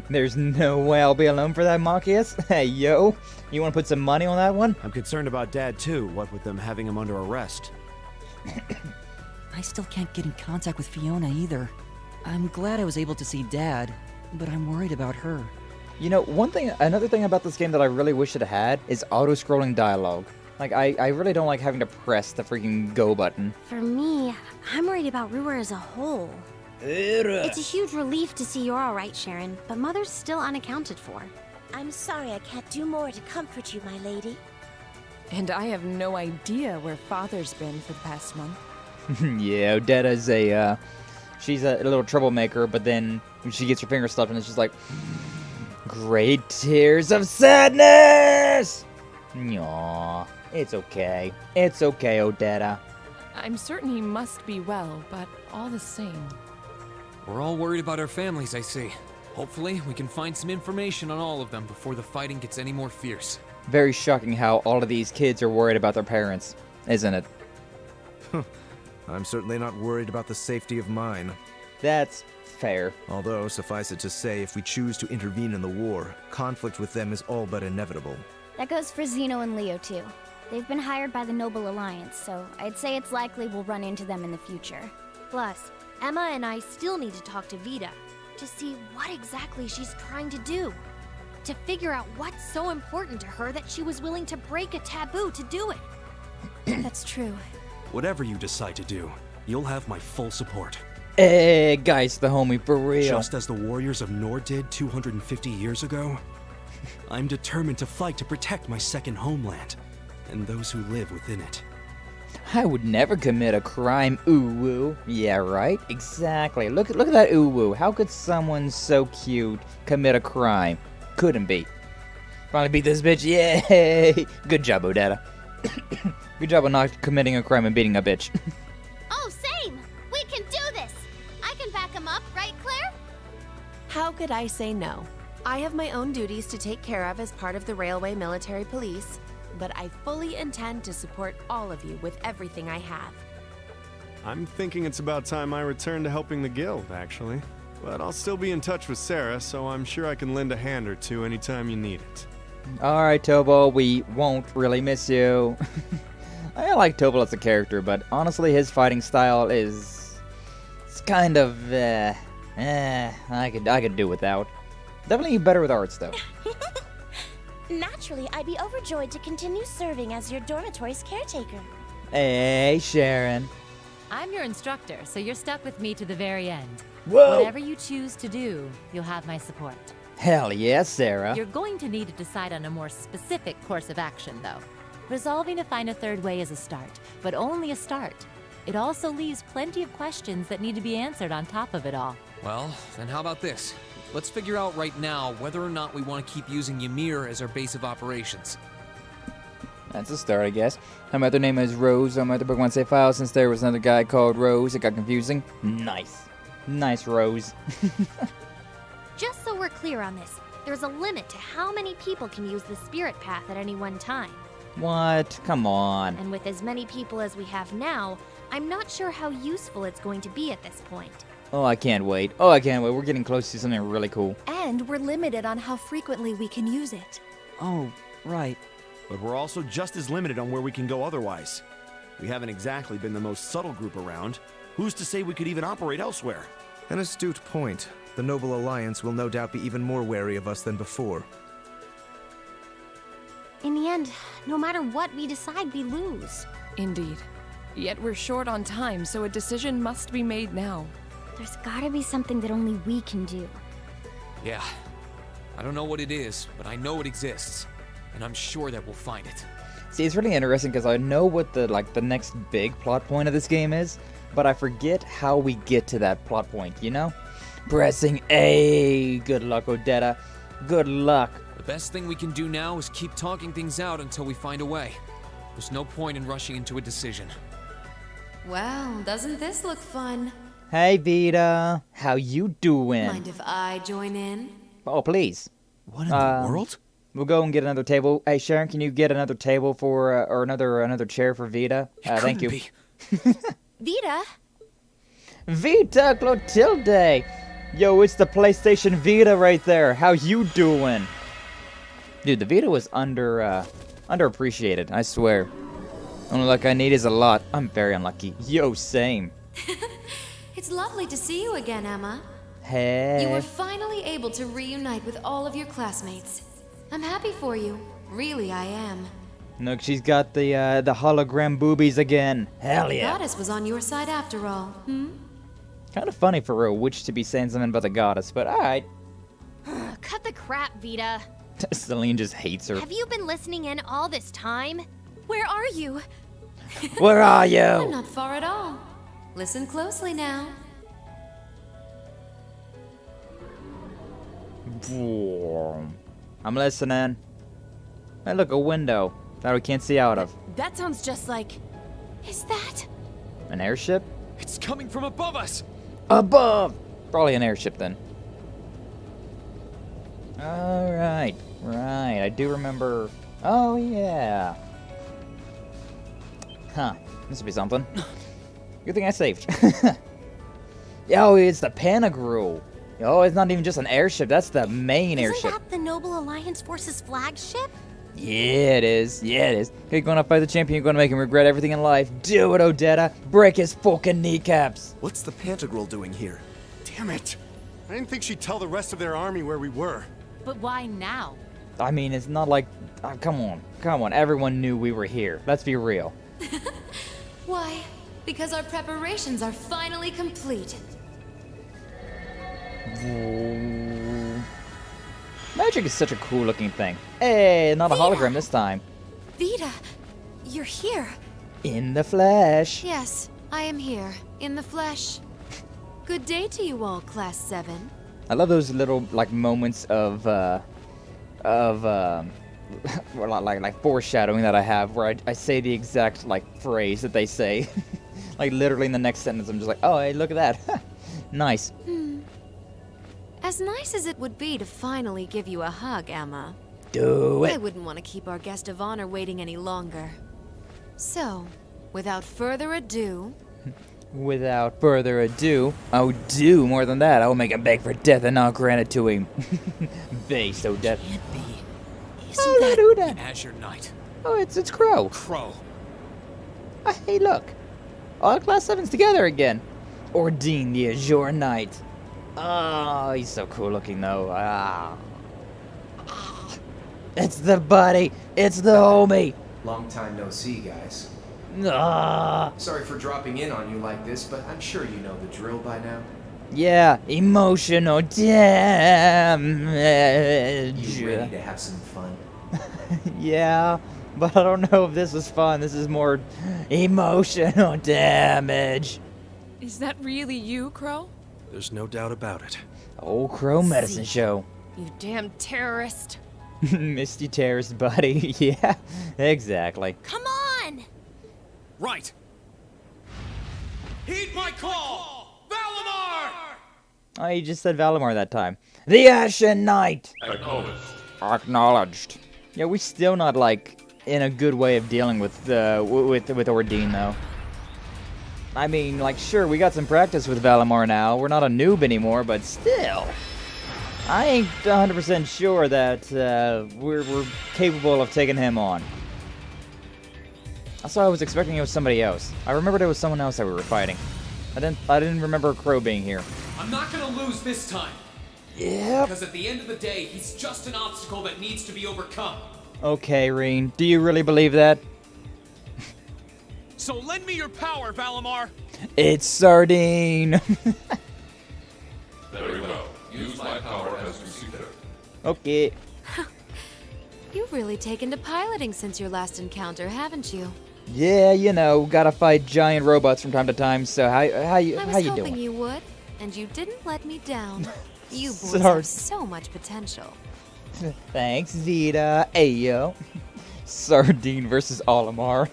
There's no way I'll be alone for that, Marcus. Hey, yo. You want to put some money on that one? I'm concerned about Dad, too, what with them having him under arrest. I still can't get in contact with Fiona either. I'm glad I was able to see Dad, but I'm worried about her. You know, another thing about this game that I really wish it had is auto-scrolling dialogue. Like, I really don't like having to press the freaking go button. For me, I'm worried about Ruhr as a whole. It's a huge relief to see you're alright, Sharon, but Mother's still unaccounted for. I'm sorry I can't do more to comfort you, my lady. And I have no idea where Father's been for the past month. Yeah, Odetta's she's a little troublemaker, but then when she gets her finger stuffed and it's just like, great tears of sadness! Aww, it's okay. It's okay, Odetta. I'm certain he must be well, but all the same. We're all worried about our families, I see. Hopefully, we can find some information on all of them before the fighting gets any more fierce. Very shocking how all of these kids are worried about their parents, isn't it? I'm certainly not worried about the safety of mine. That's fair. Although, suffice it to say, if we choose to intervene in the war, conflict with them is all but inevitable. That goes for Zeno and Leo, too. They've been hired by the Noble Alliance, so I'd say it's likely we'll run into them in the future. Plus, Emma and I still need to talk to Vita to see what exactly she's trying to do. To figure out what's so important to her that she was willing to break a taboo to do it. That's true. Whatever you decide to do, you'll have my full support. Hey, guys, the homie, for real. Just as the warriors of Nord did 250 years ago, I'm determined to fight to protect my second homeland and those who live within it. I would never commit a crime, ooh-woo. Yeah, right? Exactly. Look at that ooh-woo. How could someone so cute commit a crime? Couldn't be. Finally beat this bitch. Yay! Good job, Odetta. Good job on not committing a crime and beating a bitch. Oh, same! We can do this! I can back him up, right, Claire? How could I say no? I have my own duties to take care of as part of the Railway Military Police, but I fully intend to support all of you with everything I have. I'm thinking it's about time I return to helping the guild, actually. But I'll still be in touch with Sarah, so I'm sure I can lend a hand or two anytime you need it. Alright, Tobo, we won't really miss you. I like Tobo as a character, but honestly, his fighting style is... It's kind of, I could do without. Definitely better with arts, though. Naturally, I'd be overjoyed to continue serving as your dormitory's caretaker. Hey, Sharon. I'm your instructor, so you're stuck with me to the very end. Whoa! Whatever you choose to do, you'll have my support. Hell yes, Sarah. You're going to need to decide on a more specific course of action, though. Resolving to find a third way is a start, but only a start. It also leaves plenty of questions that need to be answered on top of it all. Well, then how about this? Let's figure out right now whether or not we want to keep using Ymir as our base of operations. That's a start, I guess. My other name is Rose. On my other book one save file, since there was another guy called Rose, it got confusing. Nice. Nice, Rose. Just so we're clear on this, there's a limit to how many people can use the spirit path at any one time. What? Come on. And with as many people as we have now, I'm not sure how useful it's going to be at this point. Oh, I can't wait. Oh, I can't wait. We're getting close to something really cool. And we're limited on how frequently we can use it. Oh, right. But we're also just as limited on where we can go otherwise. We haven't exactly been the most subtle group around. Who's to say we could even operate elsewhere? An astute point. The Noble Alliance will no doubt be even more wary of us than before. In the end, no matter what we decide, we lose. Indeed. Yet we're short on time, so a decision must be made now. There's gotta be something that only we can do. Yeah. I don't know what it is, but I know it exists. And I'm sure that we'll find it. See, it's really interesting because I know what the next big plot point of this game is, but I forget how we get to that plot point, you know? Pressing A. Good luck, Odetta. Good luck. The best thing we can do now is keep talking things out until we find a way. There's no point in rushing into a decision. Well, doesn't this look fun? Hey, Vita. How you doing? Mind if I join in? Oh, please. What in the world? We'll go and get another table. Hey, Sharon, can you get another table for, or another chair for Vita? Thank you. Vita? Vita Clotilde! Yo, it's the PlayStation Vita right there. How you doing? Dude, the Vita was underappreciated, I swear. Only luck I need is a lot. I'm very unlucky. Yo, same. It's lovely to see you again, Emma. Hey. You were finally able to reunite with all of your classmates. I'm happy for you. Really, I am. Look, she's got the hologram boobies again. Hell yeah. The goddess was on your side after all, hmm? Kind of funny for a witch to be saying something about the goddess, but alright. Cut the crap, Vita. Celine just hates her. Have you been listening in all this time? Where are you? Where are you? I'm not far at all. Listen closely now. I'm listening. Hey, look, a window that we can't see out of. That sounds just like... Is that... An airship? It's coming from above us! Above! Probably an airship then. Alright, right. I do remember... Oh, yeah. Huh. This will be something. Good thing I saved. Yo, it's the Panagru. Oh, it's not even just an airship. That's the main airship. Isn't that the Noble Alliance Force's flagship? Yeah, it is. Yeah, it is. You're going to fight the champion. You're going to make him regret everything in life. Do it, Odetta. Break his fucking kneecaps. What's the Pantagruel doing here? Damn it! I didn't think she'd tell the rest of their army where we were. But why now? I mean, it's not like... come on. Come on. Everyone knew we were here. Let's be real. Why? Because our preparations are finally complete. Magic is such a cool looking thing. Hey, not a hologram this time. Vita, you're here. In the flesh. Yes, I am here, in the flesh. Good day to you all, Class 7. I love those little like moments of like foreshadowing that I have where I say the exact like phrase that they say. Like literally in the next sentence I'm just like, oh hey, look at that. Nice. As nice as it would be to finally give you a hug, Emma. Do it. I wouldn't want to keep our guest of honor waiting any longer. So, without further ado... Without further ado, I'll do more than that. I'll make him beg for death and I'll grant it to him. Be so dead. Can't be. Oh, that who that? Azure Knight. Oh, it's Crow. Crow. Hey, look. All Class 7's together again. Ordine the Azure Knight. Oh, he's so cool looking though. It's the buddy. It's the homie. Long time no see, guys. Ah. Sorry for dropping in on you like this, but I'm sure you know the drill by now. Yeah, emotional damage. You ready to have some fun? Yeah, but I don't know if this is fun. This is more emotional damage. Is that really you, Crow? There's no doubt about it. Old Crow Medicine Show. You damn terrorist. Misty terrorist buddy. Yeah, exactly. Come on! Right. Heed my call! Valimar! Oh, you just said Valimar that time. The Ashen Knight! Acknowledged. Acknowledged. Yeah, we're still not, like, in a good way of dealing with Ordine, though. I mean, like, sure, we got some practice with Valimar now. We're not a noob anymore, but still. I ain't 100% sure that we're capable of taking him on. Also, I was expecting it was somebody else. I remembered it was someone else that we were fighting. I didn't remember Crow being here. I'm not gonna lose this time. Yep. Because at the end of the day, he's just an obstacle that needs to be overcome. Okay, Reen. Do you really believe that? So lend me your power, Valimar! It's Sardine! Very well. Use my power as you see fit. Okay. You've really taken to piloting since your last encounter, haven't you? Yeah, you know, gotta fight giant robots from time to time, so how you I was hoping doing? you would, and you didn't let me down. You boys Sorry. have so much potential. Thanks, Zeta. Ayo. Sardine versus Olimar.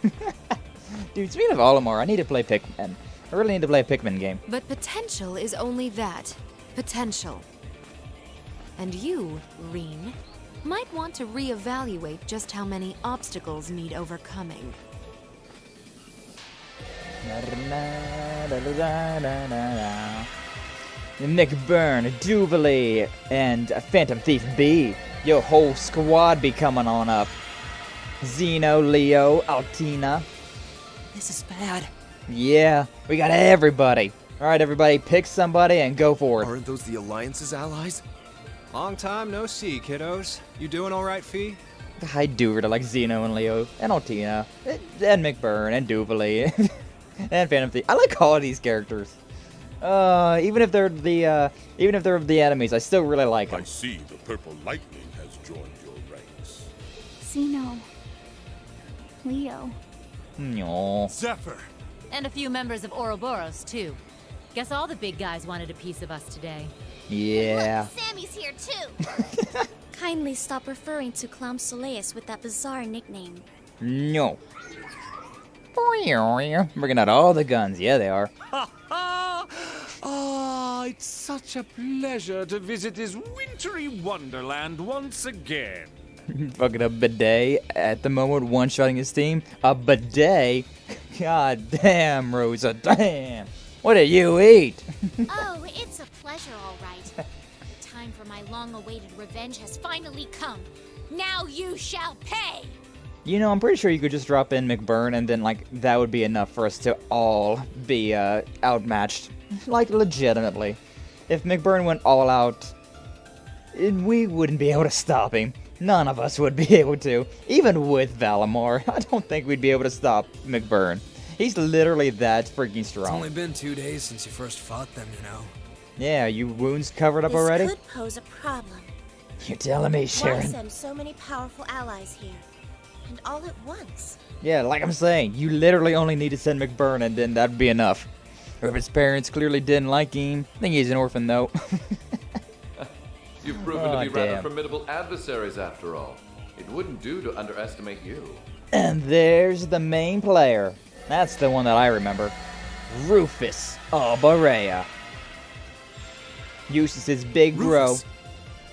Dude, speaking of Olimar, I need to play Pikmin. I really need to play a Pikmin game. But potential is only that. Potential. And you, Reen, might want to reevaluate just how many obstacles need overcoming. McBurn, Duvalie, and Phantom Thief B. Your whole squad be coming on up. Zeno, Leo, Altina. This is bad. Yeah, we got everybody. Alright, everybody, pick somebody and go for it. Aren't those the Alliance's allies? Long time no see, kiddos. You doing alright, Fee? I do really like Zeno and Leo, and Altina, and McBurn, and Duvalie, and Phantom Thief. I like all of these characters. Even if they're the enemies, I still really like them. I see the purple lightning has joined your ranks. Zeno. Leo. No. Zephyr. And a few members of Ouroboros, too. Guess all the big guys wanted a piece of us today. Yeah. Look, Sammy's here too. Kindly stop referring to Clown Soleus with that bizarre nickname. No. Bringing out all the guns. Yeah, they are. Ah, it's such a pleasure to visit this wintry wonderland once again. Fucking a bidet at the moment, one-shotting his team. A bidet? God damn, Rosa, damn. What did you eat? Oh, it's a pleasure, all right. The time for my long-awaited revenge has finally come. Now you shall pay! You know, I'm pretty sure you could just drop in McBurn and then, like, that would be enough for us to all be, outmatched. Like, legitimately. If McBurn went all out, we wouldn't be able to stop him. None of us would be able to. Even with Valimar, I don't think we'd be able to stop McBurn. He's literally that freaking strong. It's only been 2 days since you first fought them, you know. Yeah, you wounds covered up already? This could pose a problem. You're telling me, Why Sharon? send so many powerful allies here? and all at once. Yeah, like I'm saying, you literally only need to send McBurn and then that'd be enough. Rufus' parents clearly didn't like him. I think he's an orphan though. You've proven to be rather formidable adversaries after all. It wouldn't do to underestimate you. And there's the main player. That's the one that I remember. Rufus of Bareahard. Jusis' big bro.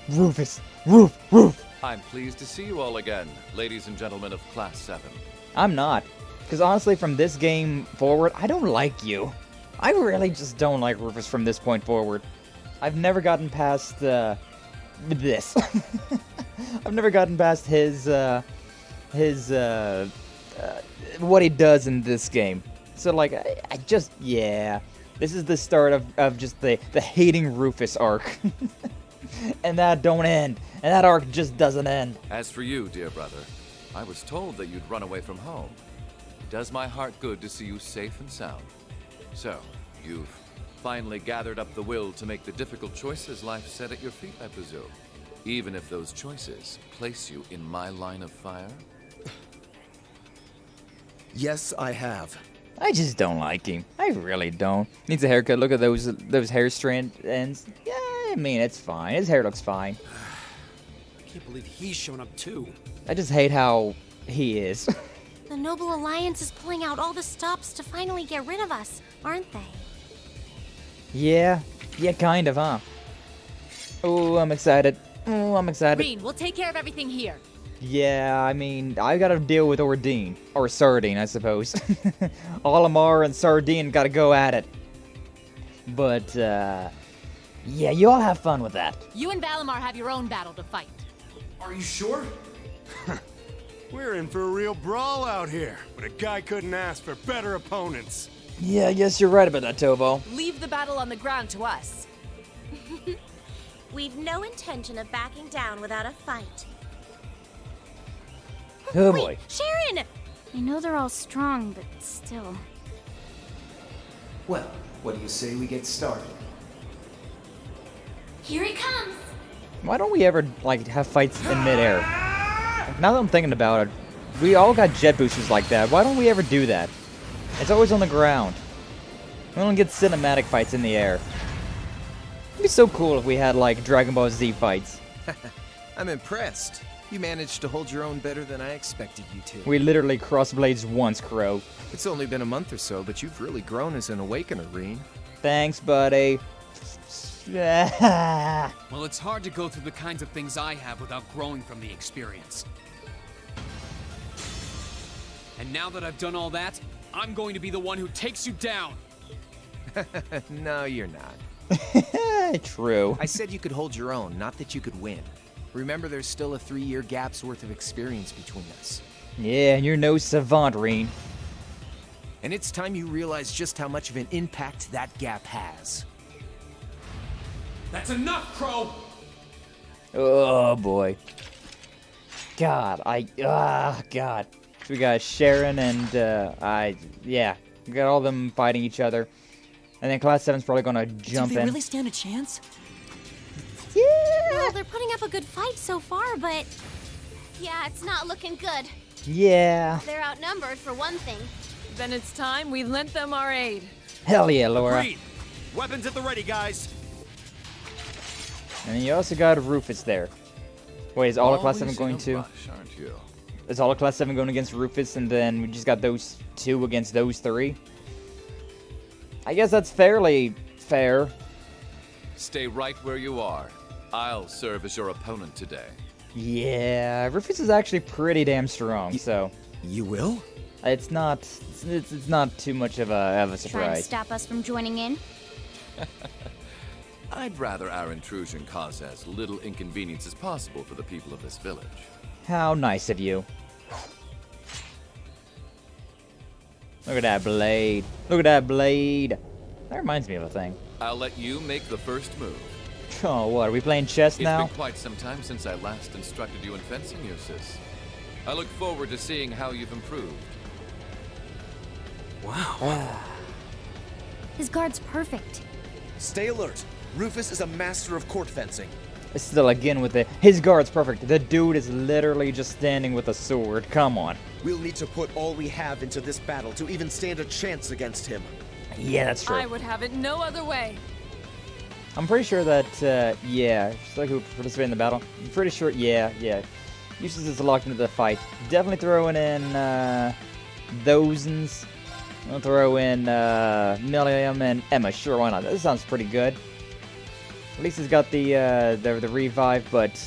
Rufus. Roof. I'm pleased to see you all again, ladies and gentlemen of Class 7. I'm not. Because honestly, from this game forward, I don't like you. I really just don't like Rufus from this point forward. I've never gotten past, this. I've never gotten past his, what he does in this game. So, like, I just, yeah. This is the start of just the hating Rufus arc. And that don't end. And that arc just doesn't end. As for you, dear brother, I was told that you'd run away from home. It does my heart good to see you safe and sound. So, you've finally gathered up the will to make the difficult choices life set at your feet, I presume. Even if those choices place you in my line of fire? Yes, I have. I just don't like him. I really don't. Needs a haircut. Look at those hair strand ends. Yeah, I mean, it's fine. His hair looks fine. I can't believe he's shown up too. I just hate how he is. The Noble Alliance is pulling out all the stops to finally get rid of us, aren't they? Yeah, kind of, huh? Oh, I'm excited. Reen, we'll take care of everything here. Yeah, I mean, I gotta deal with Ordine. Or Sardine, I suppose. Olimar and Sardine gotta go at it. But, yeah, you all have fun with that. You and Valimar have your own battle to fight. Are you sure? We're in for a real brawl out here, but a guy couldn't ask for better opponents. Yeah, I guess you're right about that, Tovo. Leave the battle on the ground to us. We've no intention of backing down without a fight. Oh Wait, boy. Sharon! I know they're all strong, but still. Well, what do you say we get started? Here he comes! Why don't we ever, like, have fights in midair? Like, now that I'm thinking about it, we all got jet boosters like that. Why don't we ever do that? It's always on the ground. We don't get cinematic fights in the air. It'd be so cool if we had, like, Dragon Ball Z fights. I'm impressed. You managed to hold your own better than I expected you to. We literally crossed blades once, Crow. It's only been a month or so, but you've really grown as an Awakener, Reen. Thanks, buddy. Well, it's hard to go through the kinds of things I have without growing from the experience. And now that I've done all that, I'm going to be the one who takes you down. No, you're not. True. I said you could hold your own, not that you could win. Remember, there's still a 3-year gap's worth of experience between us. Yeah, and you're no savant, Reen. And it's time you realize just how much of an impact that gap has. That's enough, Crow! Oh, boy. God, God. So we got Sharon and, yeah. We got all of them fighting each other. And then Class 7's probably gonna jump in. Do they really stand a chance? Yeah! Well, they're putting up a good fight so far, but... Yeah, it's not looking good. Yeah. They're outnumbered, for one thing. Then it's time we lent them our aid. Hell yeah, Laura. Agreed. Weapons at the ready, guys. And then you also got Rufus there. Wait, is all of Class 7 going to... Aren't you? Is all of Class 7 going against Rufus, and then we just got those 2 against those 3? I guess that's fairly fair. Stay right where you are. I'll serve as your opponent today. Yeah, Rufus is actually pretty damn strong, so... You will? It's not too much of a Trying to surprise. stop us from joining in? I'd rather our intrusion cause as little inconvenience as possible for the people of this village. How nice of you. Look at that blade. Look at that blade. That reminds me of a thing. I'll let you make the first move. Oh, what? Are we playing chess now? It's been quite some time since I last instructed you in fencing, Jusis. I look forward to seeing how you've improved. Wow. His guard's perfect. Stay alert. Rufus is a master of court fencing. Still, again, with his guard's perfect. The dude is literally just standing with a sword. Come on. We'll need to put all we have into this battle to even stand a chance against him. Yeah, that's true. I would have it no other way. I'm pretty sure that, yeah, just like who participated in the battle. I'm pretty sure, yeah. Jusis is locked into the fight. Definitely throwing in, Thosens. I'll throw in, Milliam and Emma. Sure, why not? This sounds pretty good. At least he's got the revive, but...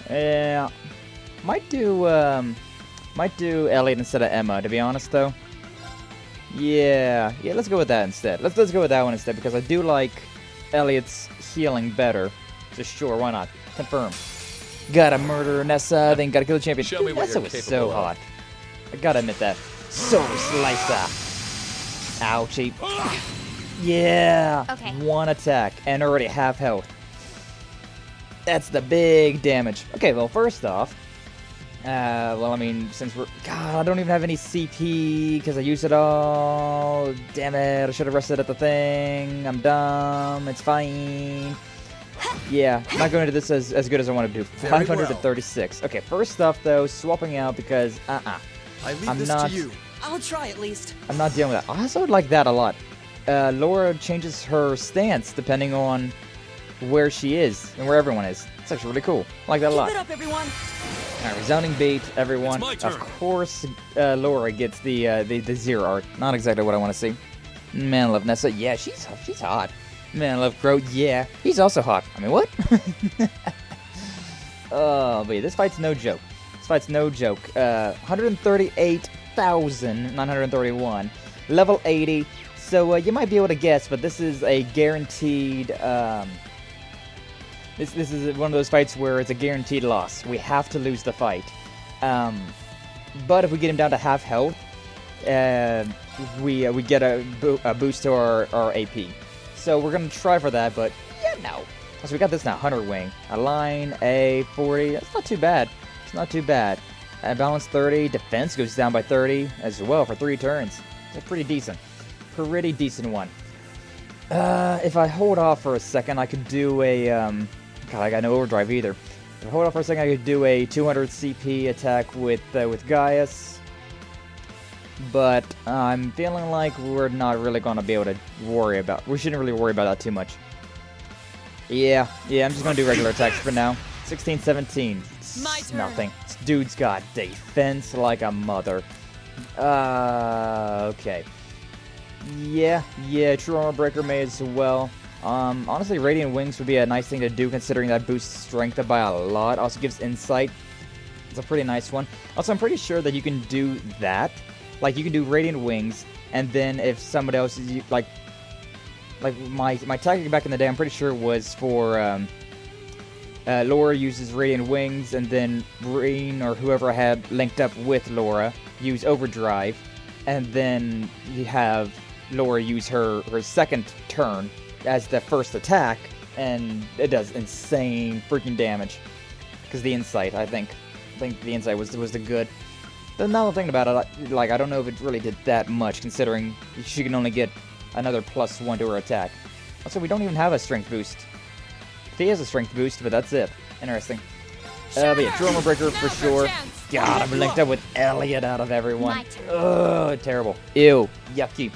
Yeah, might do Elliot instead of Emma, to be honest, though. Yeah, let's go with that instead. Let's go with that one instead, because I do like Elliot's healing better. So sure, why not? Confirm. Gotta murder Nessa, then gotta kill the champion. Show me what Nessa you're was capable so of. hot. I gotta admit that. Soul Slicer. Ouchie. Yeah. Okay. One attack and already half health. That's the big damage. Okay, well, first off, well, I mean, since we're... God, I don't even have any CP because I used it all. Damn it, I should have rested at the thing. I'm dumb. It's fine. Yeah, I'm not going to do this as good as I want to do. 536. Okay, first off, though, swapping out because, I leave I'm this not, to you. I'll try at least. I'm not dealing with that. I also like that a lot. Laura changes her stance depending on where she is and where everyone is. It's actually really cool. I like that a lot. Keep it up, everyone. Alright, resounding beat, everyone. Of course, Laura gets the zero art. Not exactly what I want to see. Man, I love Nessa. Yeah, she's hot. Man, I love Crow. Yeah, he's also hot. I mean, what? Oh, but yeah, this fight's no joke. 138,931. Level 80. So you might be able to guess, but this is a guaranteed. This is one of those fights where it's a guaranteed loss. We have to lose the fight. But if we get him down to half health, we get a boost to our AP. So we're gonna try for that, but yeah, no. So we got this now, Hunter Wing, a line A40. That's not too bad. It's not too bad. Balance 30, defense goes down by 30 as well for 3 turns. That's pretty decent. Pretty decent one. If I hold off for a second, I could do a God, I got no overdrive either. If I hold off for a second, I could do a 200 CP attack with Gaius. But I'm feeling like we're not really gonna be able to worry about. We shouldn't really worry about that too much. Yeah, I'm just gonna do regular attacks for now. 16, 17. My turn. Nothing. This dude's got defense like a mother. Okay. Yeah, True Armor Breaker may as well. Honestly, Radiant Wings would be a nice thing to do considering that boosts strength by a lot. Also gives insight. It's a pretty nice one. Also, I'm pretty sure that you can do that. Like, you can do Radiant Wings, and then if somebody else is, like my tactic back in the day, I'm pretty sure was for, Laura uses Radiant Wings, and then Breen or whoever I had linked up with Laura use Overdrive, and then you have Laura use her second turn as the first attack, and it does insane freaking damage. Because the insight, I think the insight was the good. But now I'm thinking about it, like, I don't know if it really did that much, considering she can only get another +1 to her attack. Also, we don't even have a strength boost. He has a strength boost, but that's it. Interesting. But yeah, True Armor Breaker for sure. God, I'm linked up with Elliot out of everyone. Ugh, terrible. Ew, yucky.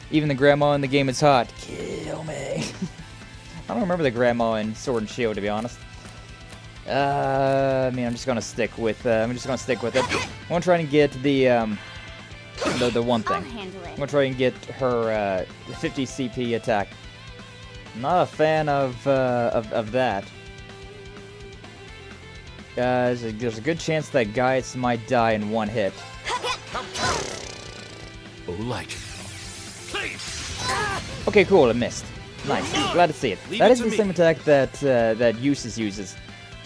Even the grandma in the game is hot. Kill me. I don't remember the grandma in Sword and Shield, to be honest. I mean, I'm just gonna stick with it. I'm gonna try and get the one thing. I'm gonna try and get her 50 CP attack. I'm not a fan of that. There's a good chance that Gaius might die in one hit. Okay, cool. It missed. Nice. Glad to see it. That is the same attack that Jusis uses.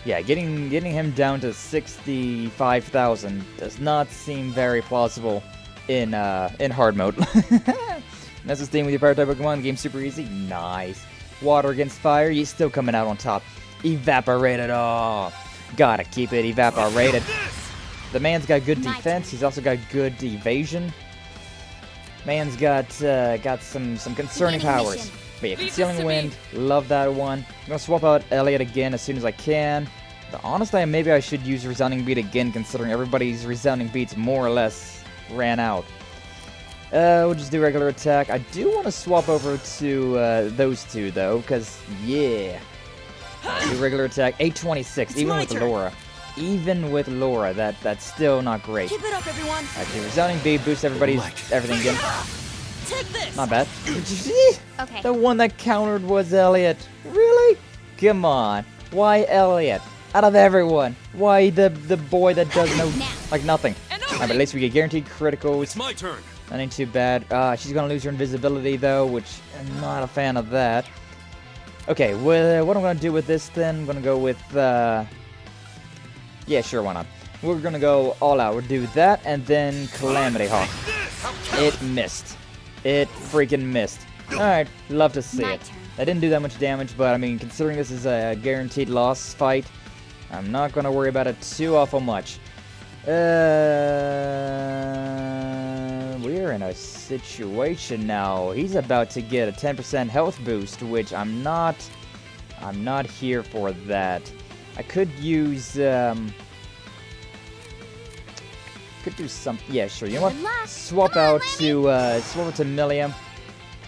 Yeah, getting him down to 65,000 does not seem very plausible in hard mode. That's the thing with your fire type Pokemon. The game's super easy. Nice. Water against fire. He's still coming out on top. Evaporated. Oh, gotta keep it evaporated. The man's got good defense. He's also got good evasion. Man's got some concerning powers. But yeah, Concealing Wind, love that one. I'm gonna swap out Elliot again as soon as I can. But honestly, maybe I should use Resounding Beat again, considering everybody's Resounding Beats more or less ran out. We'll just do regular attack. I do want to swap over to those two, though, because, yeah. Do regular attack. 826, even with Laura. Even with Laura, that's still not great. Keep it up, everyone. Actually, Resounding Beat, boost everybody's everything again. Take this. Not bad. Okay. The one that countered was Elliot. Really? Come on. Why Elliot? Out of everyone, why the boy that does like nothing? Alright, but at least we get guaranteed criticals. It's my turn. That ain't too bad. She's gonna lose her invisibility though, which I'm not a fan of that. Okay, well, what I'm gonna do with this then? I'm gonna go with yeah, sure, why not? We're gonna go all out. We'll do that and then Calamity Hawk. It missed. It freaking missed. Alright, love to see it. I didn't do that much damage, but I mean, considering this is a guaranteed loss fight, I'm not going to worry about it too awful much. We're in a situation now. He's about to get a 10% health boost, which I'm not here for that. I could use, could do something. Yeah, sure. You know what? Swap out to Milliam.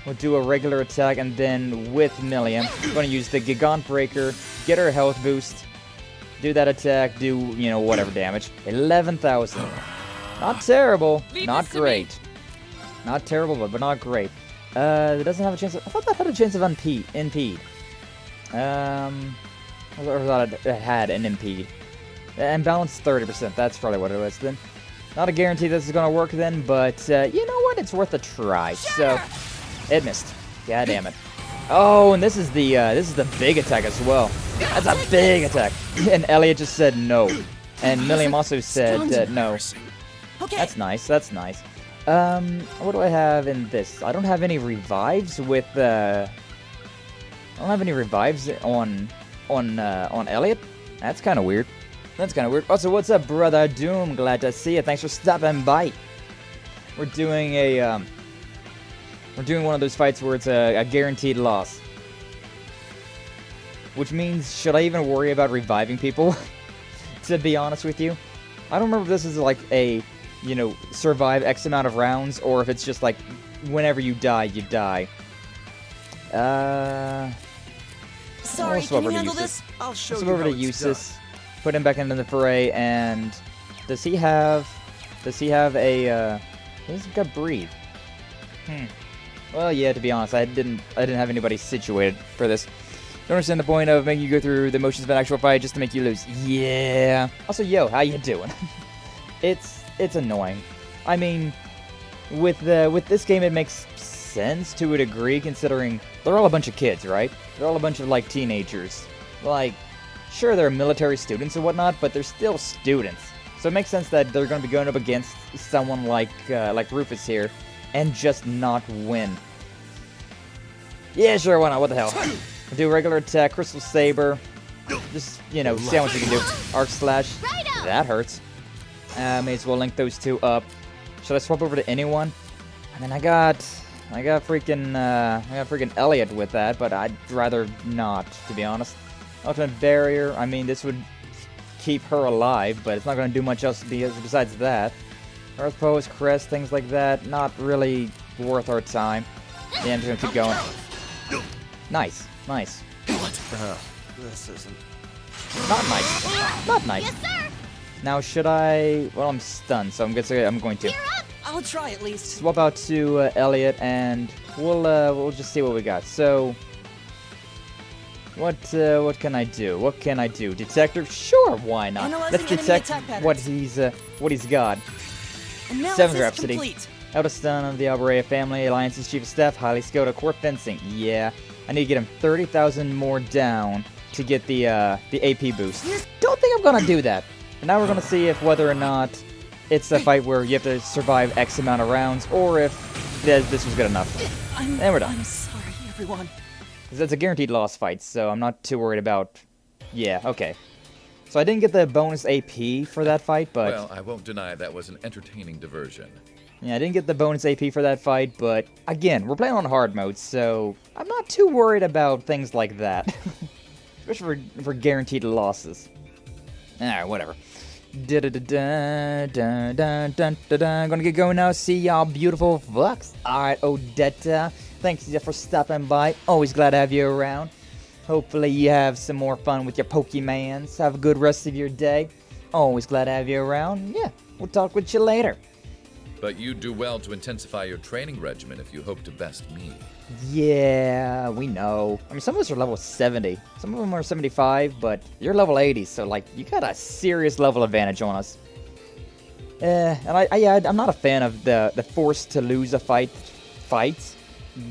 We'll do a regular attack, and then with Milliam, I'm going to use the Gigant Breaker, get her health boost, do that attack, do, you know, whatever damage. 11,000. Not terrible, not great. Not terrible, but not great. It doesn't have a chance of, I thought that had a chance of impede. I thought it had an impede. And balance 30%, that's probably what it was then. Not a guarantee this is going to work then, but you know what, it's worth a try, so... It missed. God damn it. Oh, and this is the big attack as well. That's a big attack. And Elliot just said no. And Milliam also said no. That's nice. That's nice. What do I have in this? I don't have any revives with I don't have any revives on Elliot. That's kind of weird. That's kind of weird. Also, what's up, Brother Doom? Glad to see you. Thanks for stopping by. We're doing a We're doing one of those fights where it's a guaranteed loss. Which means, should I even worry about reviving people? To be honest with you. I don't remember if this is like a, you know, survive X amount of rounds, or if it's just like, whenever you die, you die. Sorry, can you handle this? I'll show Let's you go over to Jusis, put him back into the fray, and does he have a, he's got breathe. Well, yeah, to be honest, I didn't have anybody situated for this. Don't understand the point of making you go through the motions of an actual fight just to make you lose. Yeah. Also, yo, how you doing? It's annoying. I mean, with this game, it makes sense to a degree, considering they're all a bunch of kids, right? They're all a bunch of, like, teenagers. Like, sure, they're military students and whatnot, but they're still students. So it makes sense that they're going to be going up against someone like Rufus here, and just not win. Yeah, sure, why not? What the hell? Do regular attack, Crystal Saber. Just, you know, see how much you can do. Arc Slash. That hurts. May as well link those two up. Should I swap over to anyone? I mean, I got freaking Elliot with that, but I'd rather not, to be honest. Ultimate Barrier. I mean, this would keep her alive, but it's not going to do much else besides that. Earth Pose, Crest, things like that, not really worth our time. Yeah, I'm just gonna keep going. Nice, nice. This isn't... Not nice. Not nice. Yes, sir. Now should I... Well, I'm stunned, so I'm going to. I'll try at least. Swap out to Elliot, and we'll just see what we got. So... What can I do? What can I do? Detector? Sure, why not? Let's detect what he's got. 7th Rhapsody. Out of stun of the Alberea family, Alliance's chief of staff, highly skilled at court fencing. Yeah, I need to get him 30,000 more down to get the AP boost. Don't think I'm gonna do that. And now we're gonna see if whether or not it's a fight where you have to survive X amount of rounds, or if this was good enough. And we're done. I'm sorry, everyone. Because it's a guaranteed loss fight, so I'm not too worried about... Yeah, okay. So I didn't get the bonus AP for that fight, but... Well, I won't deny that was an entertaining diversion. Yeah, I didn't get the bonus AP for that fight, but again, we're playing on hard mode, so I'm not too worried about things like that. Especially for guaranteed losses. Alright, whatever. Gonna get going now. See y'all beautiful fucks. Alright, Odetta. Thanks for stopping by. Always glad to have you around. Hopefully you have some more fun with your Pokemans. Have a good rest of your day. Always glad to have you around. Yeah, we'll talk with you later. But you do well to intensify your training regimen if you hope to best me. Yeah, we know. I mean, some of us are level 70. Some of them are 75, but you're level 80, so, like, you got a serious level advantage on us. I'm not a fan of the forced to lose a fights,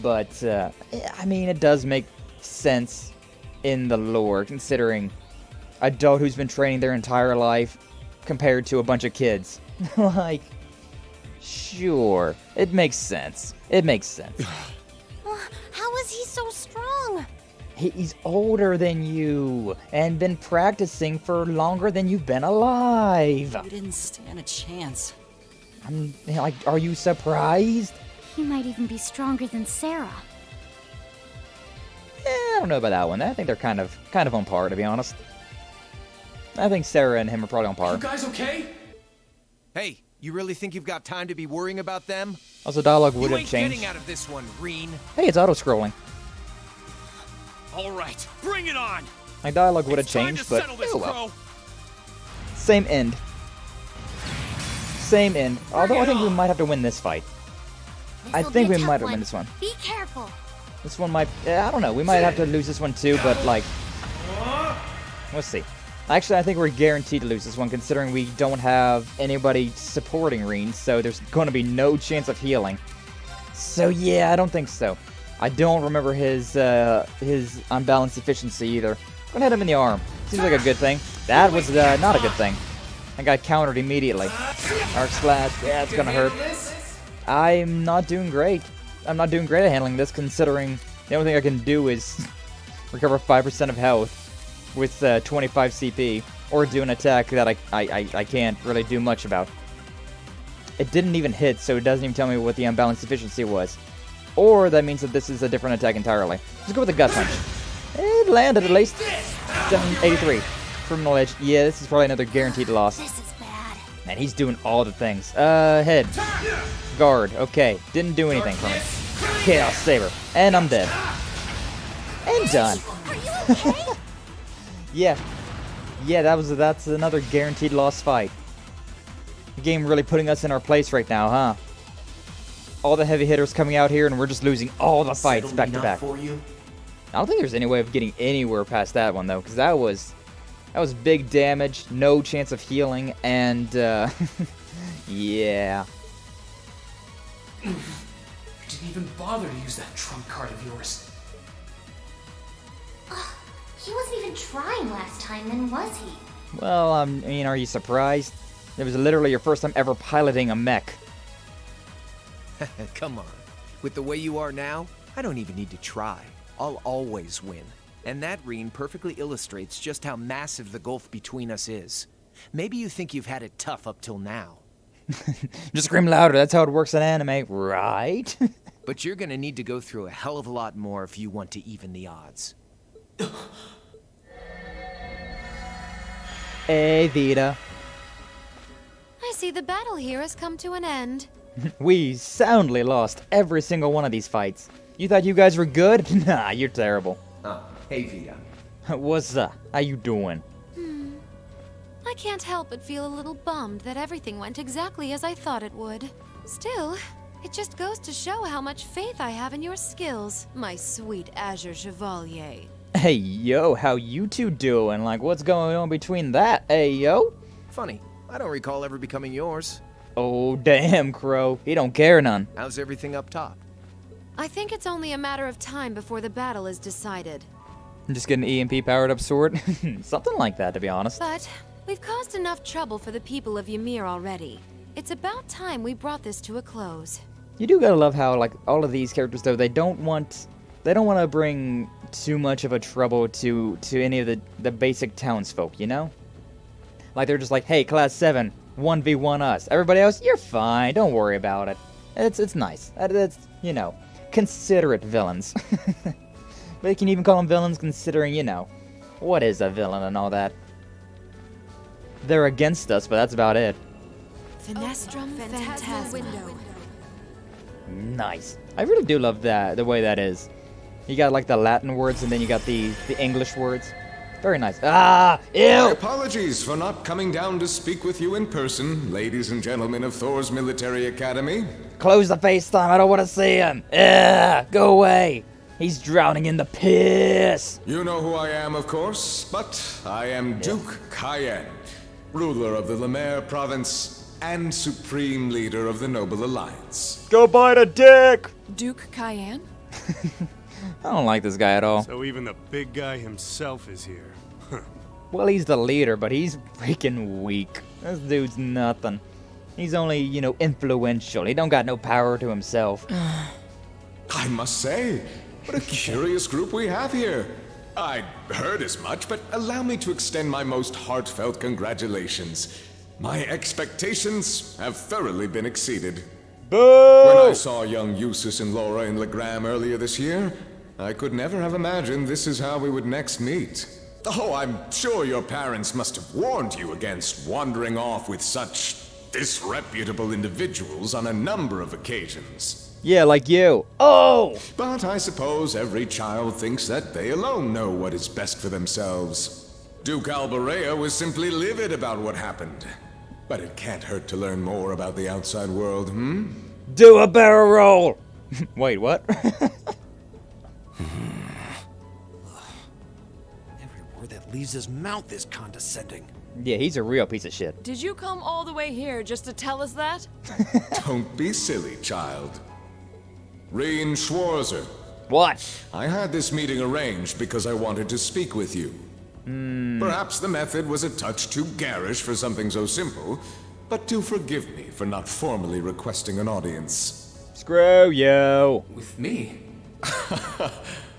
but, I mean, it does make sense in the lore, considering an adult who's been training their entire life compared to a bunch of kids. Like, sure, it makes sense. It makes sense. How is he so strong? He's older than you, and been practicing for longer than you've been alive. You didn't stand a chance. I'm like, are you surprised? He might even be stronger than Sarah. I don't know about that one. I think they're kind of on par, to be honest. I think Sarah and him are probably on par. You guys okay? Hey, you really think you've got time to be worrying about them? Also, dialogue would have You changed. ain't getting out of this one, Reen. Hey, it's auto-scrolling. All right, bring it on. My dialogue would have changed, but oh well. Same end. Same end. Although I think we might have to win this fight. I think we might have win this one. Be careful. This one might... I don't know. We might have to lose this one too, but like... Let's see. Actually, I think we're guaranteed to lose this one, considering we don't have anybody supporting Reen, so there's going to be no chance of healing. So yeah, I don't think so. I don't remember his unbalanced efficiency either. I'm gonna hit him in the arm. Seems like a good thing. That was not a good thing. I got countered immediately. Arc slash. Yeah, it's gonna hurt. I'm not doing great. I'm not doing great at handling this, considering the only thing I can do is recover 5% of health with 25 CP, or do an attack that I can't really do much about. It didn't even hit, so it doesn't even tell me what the unbalanced efficiency was. Or that means that this is a different attack entirely. Let's go with the gut punch. It landed at least. 783. Criminal edge. Yeah, this is probably another guaranteed loss. This is bad. Man, he's doing all the things. Head. Guard. Okay. Didn't do anything for me. Chaos Saber. And I'm dead. And done. Are you okay? Yeah. Yeah, that's another guaranteed loss fight. The game really putting us in our place right now, huh? All the heavy hitters coming out here, and we're just losing all the fights back to back. I don't think there's any way of getting anywhere past that one, though, because that was big damage, no chance of healing, and, yeah. Didn't even bother to use that trump card of yours. He wasn't even trying last time, then was he? Well, I mean, are you surprised? It was literally your first time ever piloting a mech. Come on. With the way you are now, I don't even need to try. I'll always win. And that, Reen, perfectly illustrates just how massive the gulf between us is. Maybe you think you've had it tough up till now. Just scream louder, that's how it works in anime, right? But you're gonna need to go through a hell of a lot more if you want to even the odds. Hey, Vita. I see the battle here has come to an end. We soundly lost every single one of these fights. You thought you guys were good? Nah, you're terrible. Hey, Vita. What's up? How you doing? I can't help but feel a little bummed that everything went exactly as I thought it would. Still, it just goes to show how much faith I have in your skills, my sweet Azure Chevalier. Hey, yo, how you two doing? Like, what's going on between that? Hey, yo? Funny, I don't recall ever becoming yours. Oh, damn, Crow. He don't care none. How's everything up top? I think it's only a matter of time before the battle is decided. Just get an EMP powered up sword? Something like that, to be honest. But we've caused enough trouble for the people of Ymir already. It's about time we brought this to a close. You do gotta love how, like, all of these characters, though, they don't want to bring too much of a trouble to any of the basic townsfolk, you know? Like they're just like, hey, class 7, 1v1 us. Everybody else, you're fine. Don't worry about it. It's nice. That's, you know, considerate villains. But you can even call them villains considering, you know, what is a villain and all that. They're against us, but that's about it. Finestrum Phantasma. Nice. I really do love that, the way that is. You got like the Latin words and then you got the English words. Very nice. Ah! Ew! My apologies for not coming down to speak with you in person, ladies and gentlemen of Thor's Military Academy. Close the FaceTime, I don't want to see him. Ugh, go away. He's drowning in the piss. You know who I am, of course, but I am Duke Cayenne, ruler of the Lemare province and supreme leader of the Noble Alliance. Go bite a dick! Duke Cayenne? I don't like this guy at all. So even the big guy himself is here. Well, he's the leader, but he's freaking weak. This dude's nothing. He's only, you know, influential. He don't got no power to himself. I must say, what a curious group we have here. I'd heard as much, but allow me to extend my most heartfelt congratulations. My expectations have thoroughly been exceeded. Boo! When I saw young Jusis and Laura in Legram earlier this year, I could never have imagined this is how we would next meet. Oh, I'm sure your parents must have warned you against wandering off with such disreputable individuals on a number of occasions. Yeah, like you. Oh! But I suppose every child thinks that they alone know what is best for themselves. Duke Alberea was simply livid about what happened. But it can't hurt to learn more about the outside world, hmm? Do a barrel roll! Wait, what? Every word that leaves his mouth is condescending. Yeah, he's a real piece of shit. Did you come all the way here just to tell us that? Don't be silly, child. Reen Schwarzer. What? I had this meeting arranged because I wanted to speak with you. Perhaps the method was a touch too garish for something so simple, but do forgive me for not formally requesting an audience. Screw you. With me?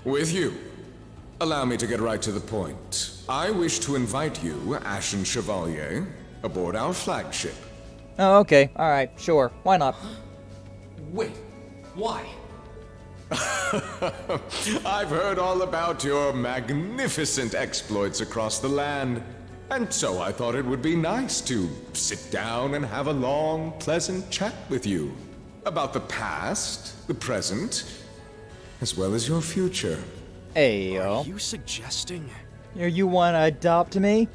With you. Allow me to get right to the point. I wish to invite you, Ashen Chevalier, aboard our flagship. Oh, okay. Alright, sure. Why not? Wait, why? I've heard all about your magnificent exploits across the land, and so I thought it would be nice to sit down and have a long, pleasant chat with you about the past, the present, as well as your future. Hey, yo. Are you suggesting? You want to adopt me?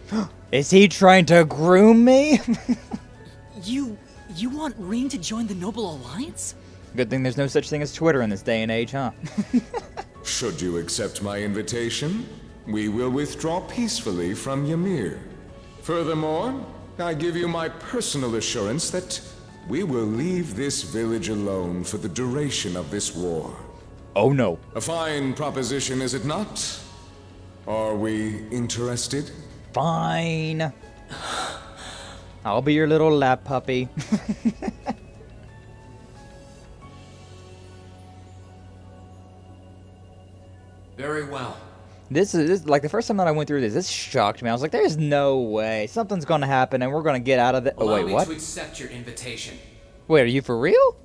Is he trying to groom me? You want Reen to join the Noble Alliance? Good thing there's no such thing as Twitter in this day and age, huh? Should you accept my invitation, we will withdraw peacefully from Ymir. Furthermore, I give you my personal assurance that we will leave this village alone for the duration of this war. Oh no. A fine proposition, is it not? Are we interested? Fine. I'll be your little lap puppy. Very well. This is like the first time that I went through this shocked me. I was like, there's no way. Something's gonna happen and we're gonna get out of it. Oh, Allow wait, me what? to accept your invitation. Wait, are you for real?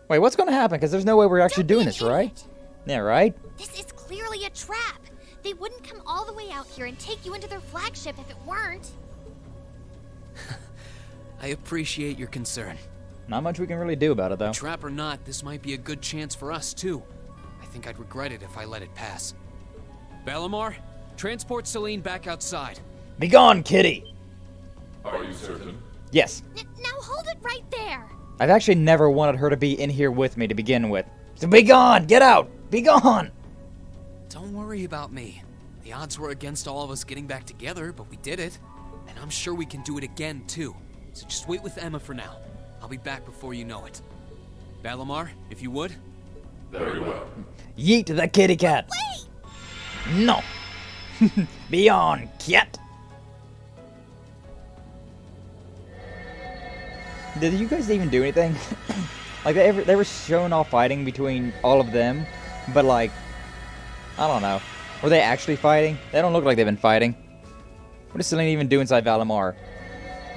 Wait, what's gonna happen? Because there's no way we're actually doing this, right? Yeah, right? This is clearly a trap. They wouldn't come all the way out here and take you into their flagship if it weren't. I appreciate your concern. Not much we can really do about it, though. Trap or not, this might be a good chance for us, too. I think I'd regret it if I let it pass. Balamar, transport Celine back outside. Be gone, kitty! Are you certain? Yes. Now hold it right there. I've actually never wanted her to be in here with me to begin with. So be gone! Get out! Be gone! Don't worry about me. The odds were against all of us getting back together, but we did it. And I'm sure we can do it again, too. So just wait with Emma for now. I'll be back before you know it. Balamar, if you would. Very well. Yeet the kitty cat! Wait! No! Be on, cat! Did you guys even do anything? Like, they were showing off fighting between all of them, but like, I don't know. Were they actually fighting? They don't look like they've been fighting. What does Celine even do inside Valimar?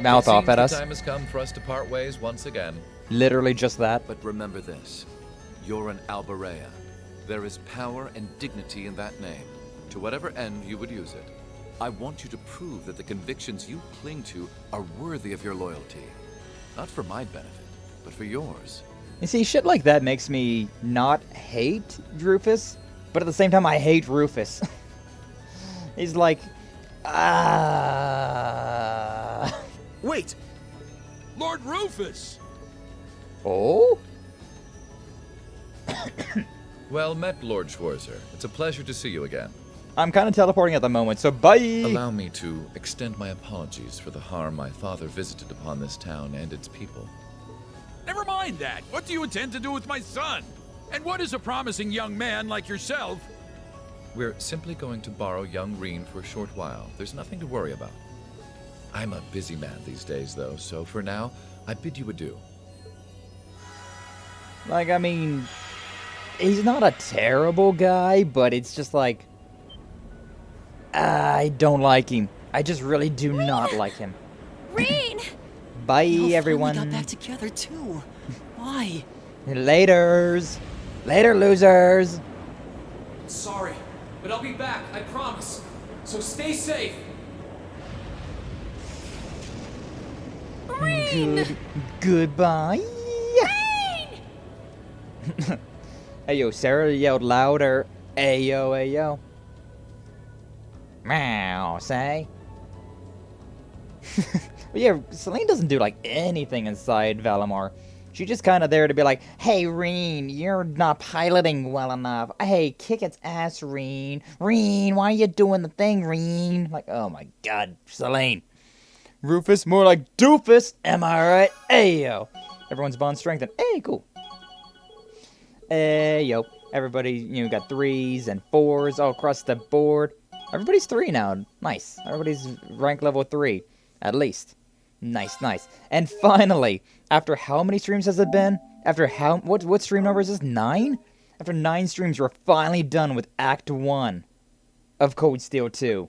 mouth off at us. The time has come for us to part ways once again. Literally just that. But remember this. You're an Albarea. There is power and dignity in that name. To whatever end you would use it. I want you to prove that the convictions you cling to are worthy of your loyalty. Not for my benefit, but for yours. You see, shit like that makes me not hate Rufus, but at the same time I hate Rufus. He's like, Wait! Lord Rufus! Oh? Well met, Lord Schwarzer. It's a pleasure to see you again. I'm kind of teleporting at the moment, so bye! Allow me to extend my apologies for the harm my father visited upon this town and its people. Never mind that. What do you intend to do with my son? And what is a promising young man like yourself? We're simply going to borrow young Reen for a short while. There's nothing to worry about. I'm a busy man these days, though, so for now, I bid you adieu. Like, I mean, he's not a terrible guy, but it's just like, I don't like him. I just really do not like him. Reen! Bye, We all everyone. finally got back together too. Why? Laters. Later, losers. Sorry, but I'll be back, I promise. So stay safe. Goodbye. Hey, yo, Sarah yelled louder. Ayo, ayo. Meow, say. But yeah, Selene doesn't do, like, anything inside Valimar. She's just kind of there to be like, hey, Reen, you're not piloting well enough. Hey, kick its ass, Reen. Reen, why are you doing the thing, Reen? Like, oh my god, Selene. Rufus, more like doofus. Am I right? Ayo. Everyone's bond strengthened. Hey, cool. Ayo. Everybody, you know, got 3s and 4s all across the board. Everybody's 3 now. Nice. Everybody's rank level 3. At least. Nice, nice. And finally, after how many streams has it been? After how... What stream number is this? 9? After 9 streams, we're finally done with Act 1 of Cold Steel 2.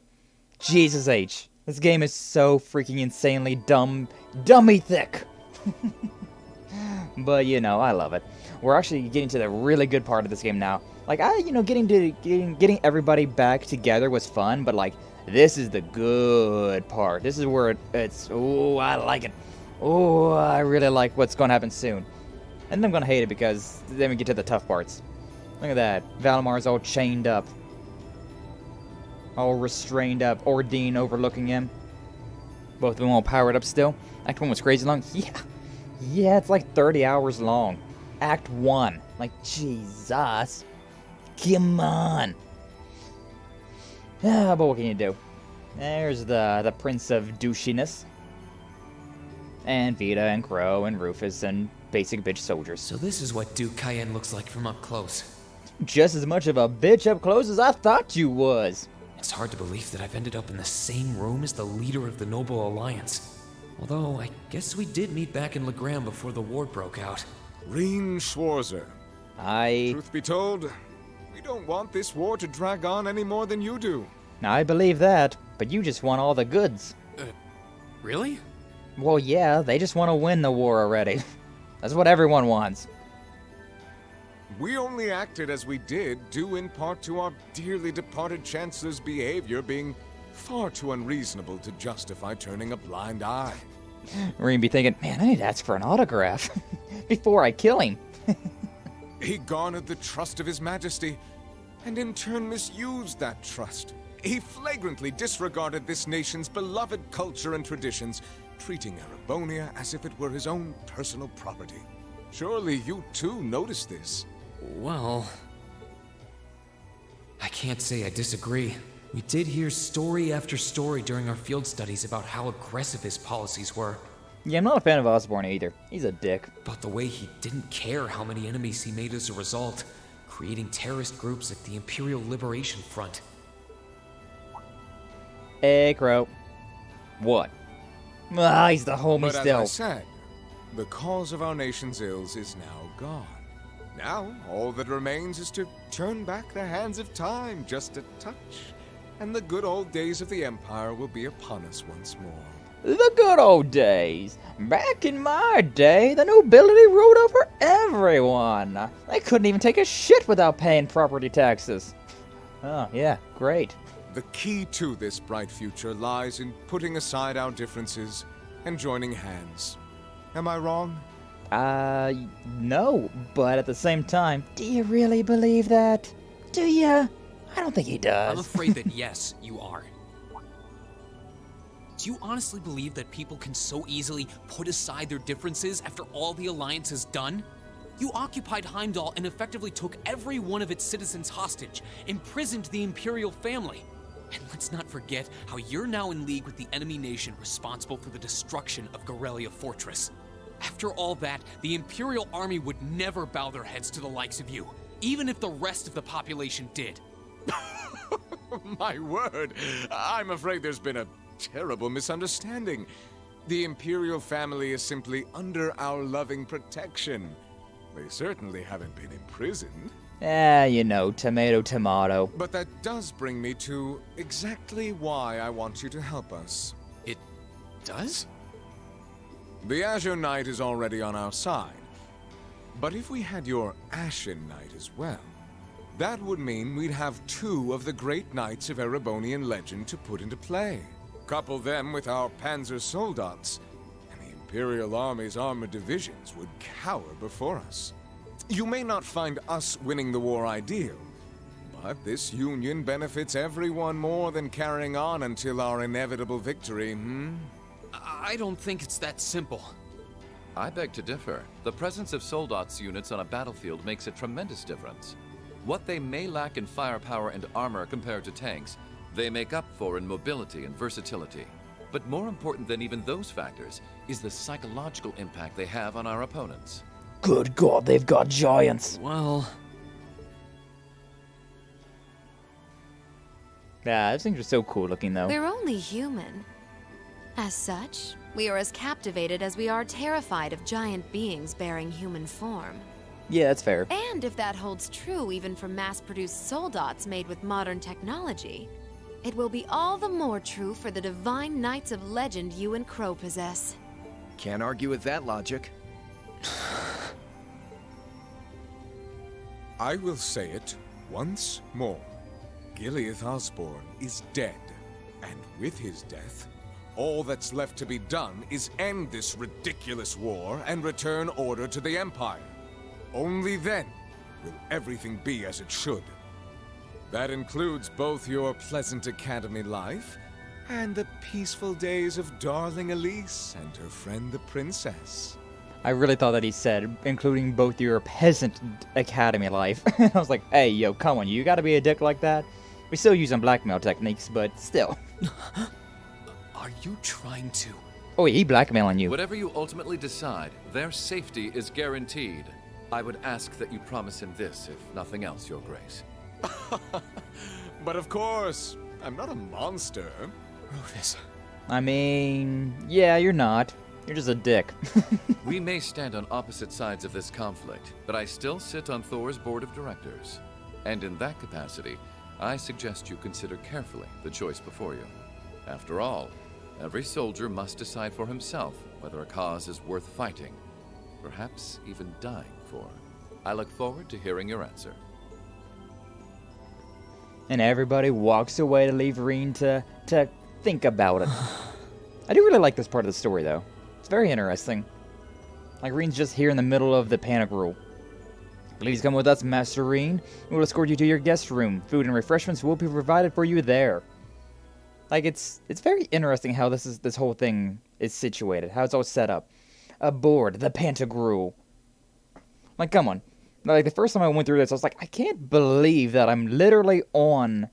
Jesus H. This game is so freaking insanely dummy thick. But, you know, I love it. We're actually getting to the really good part of this game now. Like, getting everybody back together was fun, but, like, this is the good part. This is where it's, oh, I like it. Oh, I really like what's going to happen soon. And I'm going to hate it because then we get to the tough parts. Look at that. Valimar's all chained up. All restrained up. Ordine overlooking him. Both of them all powered up still. Act 1 was crazy long. Yeah, it's like 30 hours long. Act 1. Like, Jesus. Come on. But what can you do? There's the Prince of Douchiness. And Vita and Crow and Rufus and basic bitch soldiers. So this is what Duke Cayenne looks like from up close. Just as much of a bitch up close as I thought you was. It's hard to believe that I've ended up in the same room as the leader of the Noble Alliance. Although, I guess we did meet back in Legram before the war broke out. Reen Schwarzer. Truth be told, we don't want this war to drag on any more than you do. I believe that, but you just want all the goods. Really? Well, yeah, they just want to win the war already. That's what everyone wants. We only acted as we did, due in part to our dearly departed Chancellor's behavior being far too unreasonable to justify turning a blind eye. Reen be thinking, man, I need to ask for an autograph before I kill him. He garnered the trust of His Majesty, and in turn misused that trust. He flagrantly disregarded this nation's beloved culture and traditions, treating Erebonia as if it were his own personal property. Surely you too noticed this. Well, I can't say I disagree. We did hear story after story during our field studies about how aggressive his policies were. Yeah, I'm not a fan of Osborne either. He's a dick. About the way he didn't care how many enemies he made as a result, creating terrorist groups like the Imperial Liberation Front. Hey, Crow. What? Ah, he's the homie But still. as I said, the cause of our nation's ills is now gone. Now, all that remains is to turn back the hands of time just a touch, and the good old days of the Empire will be upon us once more. The good old days. Back in my day, the nobility ruled over everyone. They couldn't even take a shit without paying property taxes. Oh, yeah, great. The key to this bright future lies in putting aside our differences and joining hands. Am I wrong? No, but at the same time, do you really believe that? Do ya? I don't think he does. I'm afraid that yes, you are. Do you honestly believe that people can so easily put aside their differences after all the Alliance has done? You occupied Heimdallr and effectively took every one of its citizens hostage, imprisoned the Imperial family. And let's not forget how you're now in league with the enemy nation responsible for the destruction of Bareahard Fortress. After all that, the Imperial Army would never bow their heads to the likes of you, even if the rest of the population did. My word, I'm afraid there's been a terrible misunderstanding. The Imperial family is simply under our loving protection. They certainly haven't been imprisoned. You know, tomato, tomato. But that does bring me to exactly why I want you to help us. It does? The Azure Knight is already on our side. But if we had your Ashen Knight as well, that would mean we'd have two of the great knights of Erebonian legend to put into play. Couple them with our Panzer Soldats, and the Imperial Army's armored divisions would cower before us. You may not find us winning the war ideal, but this union benefits everyone more than carrying on until our inevitable victory, I don't think it's that simple. I beg to differ. The presence of Soldats units on a battlefield makes a tremendous difference. What they may lack in firepower and armor compared to tanks, they make up for in mobility and versatility. But more important than even those factors is the psychological impact they have on our opponents. Good God, they've got giants. Well... Yeah, those things are so cool looking, though. We're only human. As such, we are as captivated as we are terrified of giant beings bearing human form. Yeah, that's fair. And if that holds true even for mass-produced soldats made with modern technology, it will be all the more true for the divine knights of legend you and Crow possess. Can't argue with that logic. I will say it once more. Gileath Osborne is dead, and with his death, all that's left to be done is end this ridiculous war and return order to the Empire. Only then will everything be as it should. That includes both your pleasant academy life and the peaceful days of darling Elise and her friend the princess. I really thought that he said, including both your peasant academy life. I was like, hey, yo, come on, you gotta be a dick like that? We still using blackmail techniques, but still. Are you trying to... Oh, he blackmailing you. Whatever you ultimately decide, their safety is guaranteed. I would ask that you promise him this, if nothing else, Your Grace. But of course, I'm not a monster. Rufus. I mean, yeah, you're not. You're just a dick. We may stand on opposite sides of this conflict, but I still sit on Thor's board of directors. And in that capacity, I suggest you consider carefully the choice before you. After all, every soldier must decide for himself whether a cause is worth fighting, perhaps even dying for. I look forward to hearing your answer. And everybody walks away to leave Reen to think about it. I do really like this part of the story, though. It's very interesting. Like, Reen's just here in the middle of the panic rule. Please come with us, Master Reen. We'll escort you to your guest room. Food and refreshments will be provided for you there. Like, it's very interesting how this whole thing is situated, how it's all set up. Aboard the Pantagruel. Like, come on. Like, the first time I went through this, I was like, I can't believe that I'm literally on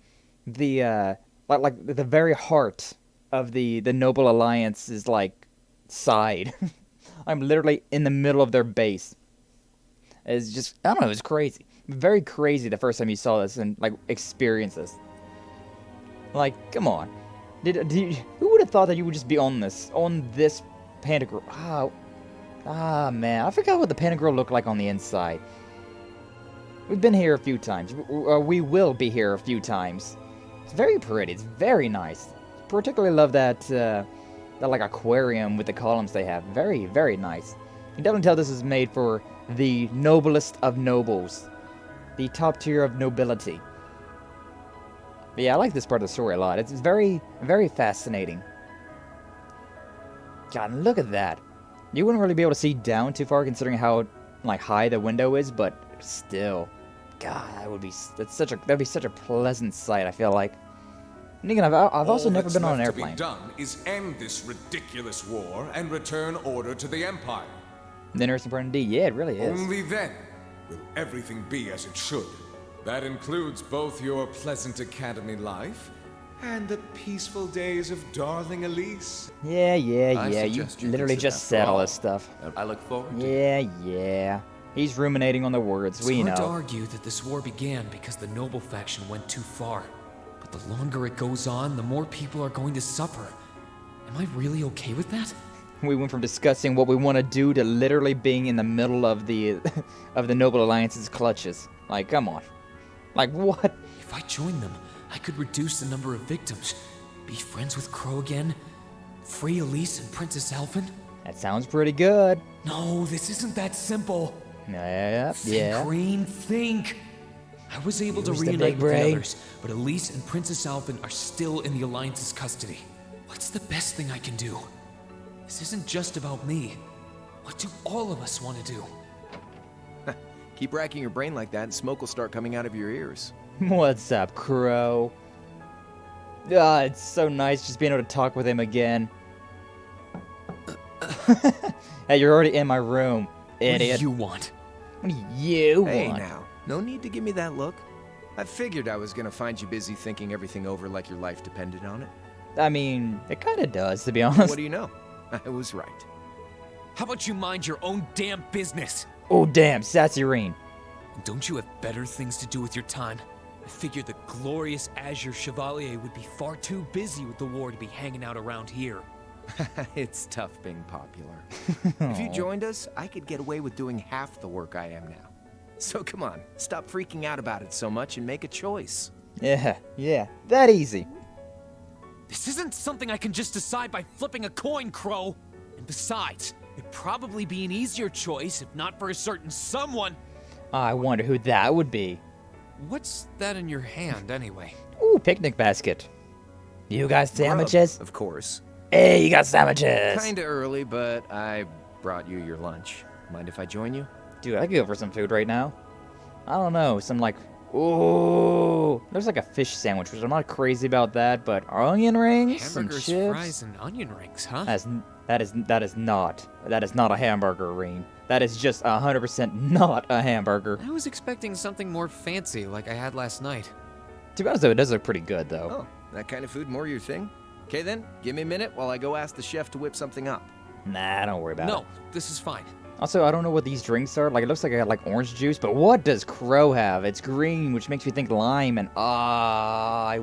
the, like the very heart of the Noble Alliance's, like, side. I'm literally in the middle of their base. It's just, I don't know, it was crazy. Very crazy the first time you saw this and, like, experienced this. Like, come on. Who would have thought that you would just be on this Pantagruel? Man, I forgot what the Pantagruel looked like on the inside. We've been here a few times. We will be here a few times. It's very pretty. It's very nice. Particularly love that like aquarium with the columns they have. Very, very nice. You can definitely tell this is made for the noblest of nobles, the top tier of nobility. But yeah, I like this part of the story a lot. It's very, very fascinating. God, look at that. You wouldn't really be able to see down too far considering how like high the window is, but still, God, that'd be such a pleasant sight. I feel like. And again, I've also never been on an airplane. All that's left to be done is end this ridiculous war and return order to the Empire. Interesting part indeed. Yeah, it really is. Only then will everything be as it should. That includes both your pleasant academy life and the peaceful days of darling Elise. Yeah. You literally just said all this stuff. I look forward to Yeah. He's ruminating on the words. It's hard to argue that this war began because the noble faction went too far. But the longer it goes on, the more people are going to suffer. Am I really okay with that? We went from discussing what we want to do to literally being in the middle of the Noble Alliance's clutches. Like, come on. Like, what? If I join them, I could reduce the number of victims, be friends with Crow again, free Elise and Princess Alphen. That sounds pretty good. No, this isn't that simple. Yeah. Think, Rain, think. I was able to reunite with the others, but Elise and Princess Alphen are still in the Alliance's custody. What's the best thing I can do? This isn't just about me. What do all of us want to do? Keep racking your brain like that and smoke will start coming out of your ears. What's up, Crow? Ah, it's so nice just being able to talk with him again. Hey, you're already in my room, idiot. What do you want? What do you want? Hey now, no need to give me that look. I figured I was gonna find you busy thinking everything over like your life depended on it. I mean, it kinda does, to be honest. What do you know? I was right. How about you mind your own damn business? Oh damn, Sassyrine. Don't you have better things to do with your time? I figured the glorious Azure Chevalier would be far too busy with the war to be hanging out around here. It's tough being popular. If you joined us, I could get away with doing half the work I am now. So come on, stop freaking out about it so much and make a choice. Yeah, that easy. This isn't something I can just decide by flipping a coin, Crow. And besides, it'd probably be an easier choice if not for a certain someone. I wonder who that would be. What's that in your hand, anyway? Ooh, picnic basket. You got sandwiches? Of course. Hey, you got sandwiches. Kinda early, but I brought you your lunch. Mind if I join you? Dude, I could go for some food right now. I don't know, some like, ooh, there's like a fish sandwich, which I'm not crazy about that, but onion rings, Hamburgers, some chips. fries, and onion rings, huh? That is not a hamburger, Reen. That is just 100% not a hamburger. I was expecting something more fancy, like I had last night. To be honest, though, it does look pretty good, though. Oh, that kind of food more your thing? Okay then, give me a minute while I go ask the chef to whip something up. Nah, don't worry about it. No, this is fine. Also, I don't know what these drinks are. Like, it looks like I got like orange juice, but what does Crow have? It's green, which makes me think lime, and I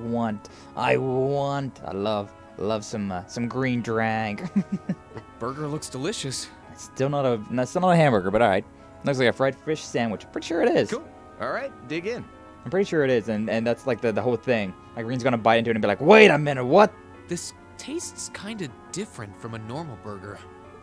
love some green drink. Burger looks delicious. It's still not a hamburger, but all right. Looks like a fried fish sandwich. Pretty sure it is. Cool. All right, dig in. I'm pretty sure it is, and that's like the whole thing. Like, Reen's gonna bite into it and be like, wait a minute, what? This tastes kind of different from a normal burger.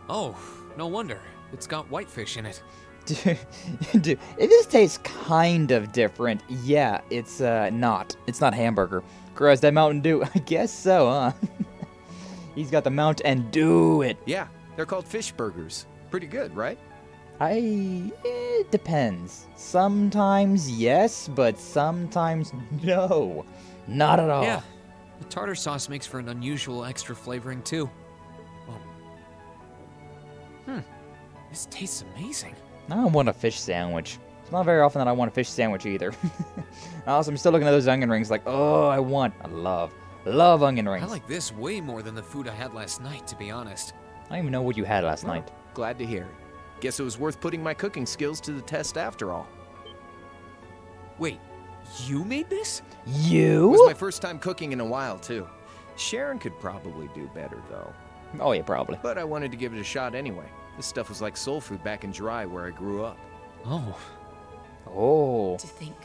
Oh, no wonder. It's got whitefish in it. Dude, this tastes kind of different. Yeah, it's not. It's not hamburger. Gross, that Mountain Dew. I guess so, huh? He's got the Mountain Dew it. Yeah, they're called fish burgers. Pretty good, right? It depends. Sometimes yes, but sometimes no. Not at all. Yeah, the tartar sauce makes for an unusual extra flavoring too. This tastes amazing. I don't want a fish sandwich. It's not very often that I want a fish sandwich either. Also, I'm still looking at those onion rings like, oh, I love onion rings. I like this way more than the food I had last night, to be honest. I don't even know what you had last night. Glad to hear it. Guess it was worth putting my cooking skills to the test after all. Wait, you made this? You? It was my first time cooking in a while, too. Sharon could probably do better, though. Oh, yeah, probably. But I wanted to give it a shot anyway. This stuff was like soul food back in Dry, where I grew up. Oh. To think,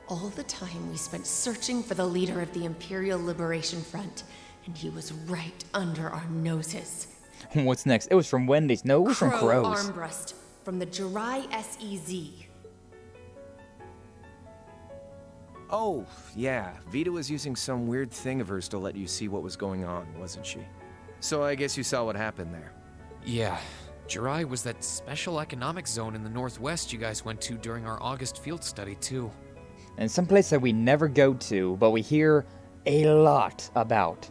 all the time we spent searching for the leader of the Imperial Liberation Front, and he was right under our noses. What's next? It was from Wendy's. No, it was from Crow Crow's. Armbrust from the Jirai SEZ. Oh, yeah. Vita was using some weird thing of hers to let you see what was going on, wasn't she? So I guess you saw what happened there. Yeah. Jirai was that special economic zone in the northwest you guys went to during our August field study, too. And some place that we never go to, but we hear a lot about.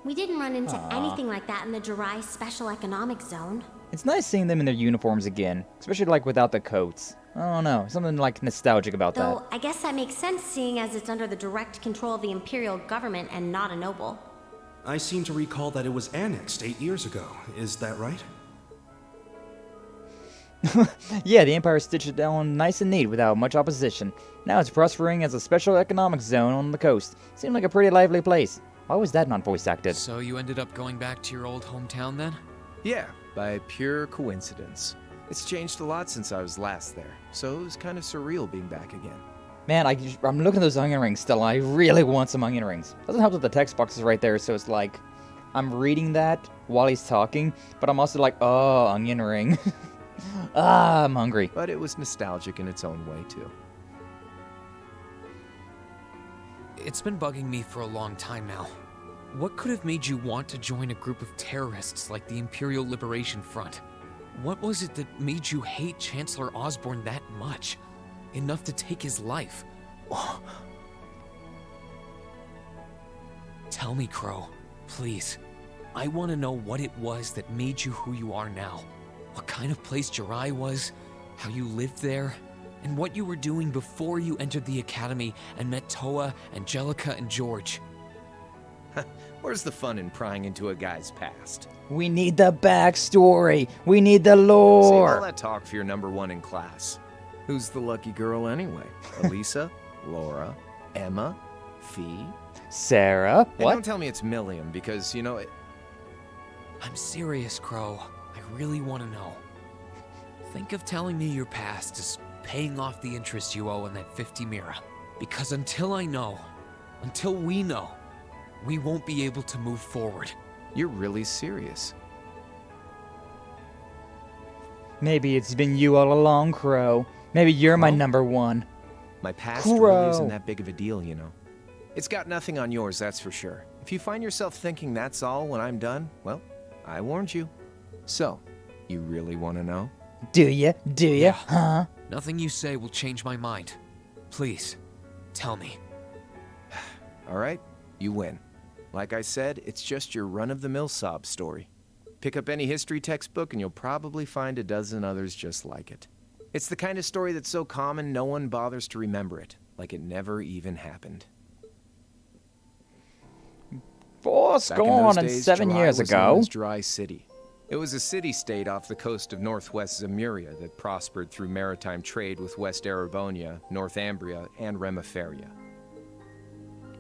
We didn't run into anything like that in the Jirai Special Economic Zone. It's nice seeing them in their uniforms again, especially like without the coats. I don't know, something like nostalgic about Though, that. I guess that makes sense seeing as it's under the direct control of the Imperial government and not a noble. I seem to recall that it was annexed 8 years ago. Is that right? Yeah, the Empire stitched it down nice and neat without much opposition. Now it's prospering as a special economic zone on the coast. Seemed like a pretty lively place. Why was that not voice acted? So you ended up going back to your old hometown then? Yeah, by pure coincidence. It's changed a lot since I was last there, so it was kind of surreal being back again. Man, I'm looking at those onion rings still. I really want some onion rings. Doesn't help that the text box is right there, so it's like I'm reading that while he's talking, but I'm also like, oh, onion ring. I'm hungry. But it was nostalgic in its own way, too. It's been bugging me for a long time now. What could have made you want to join a group of terrorists like the Imperial Liberation Front? What was it that made you hate Chancellor Osborne that much? Enough to take his life? Tell me, Crow, please. I want to know what it was that made you who you are now. What kind of place Jirai was, how you lived there, and what you were doing before you entered the academy and met Toa, Angelica, and George. Where's the fun in prying into a guy's past? We need the backstory. We need the lore. Save all that talk for your number one in class. Who's the lucky girl anyway? Elisa, Laura, Emma, Fee? Sarah? And What? don't tell me it's Milliam, because, you know, I'm serious, Crow. I really want to know. Think of telling me your past as paying off the interest you owe on that 50 Mira. Because until I know, until we know, we won't be able to move forward. You're really serious. Maybe it's been you all along, Crow. Maybe you're my number one. My past Crow. really isn't that big of a deal, you know. It's got nothing on yours, that's for sure. If you find yourself thinking that's all when I'm done, well, I warned you. So, you really want to know? Do ya? Do ya? Huh? Nothing you say will change my mind. Please, tell me. All right, you win. Like I said, it's just your run-of-the-mill sob story. Pick up any history textbook and you'll probably find a dozen others just like it. It's the kind of story that's so common no one bothers to remember it, like it never even happened. What's Back in going those on days, 7 Jirai years was ago? known as Dry City. It was a city-state off the coast of northwest Ymir that prospered through maritime trade with West Erebonia, Northumbria, and Remiferia.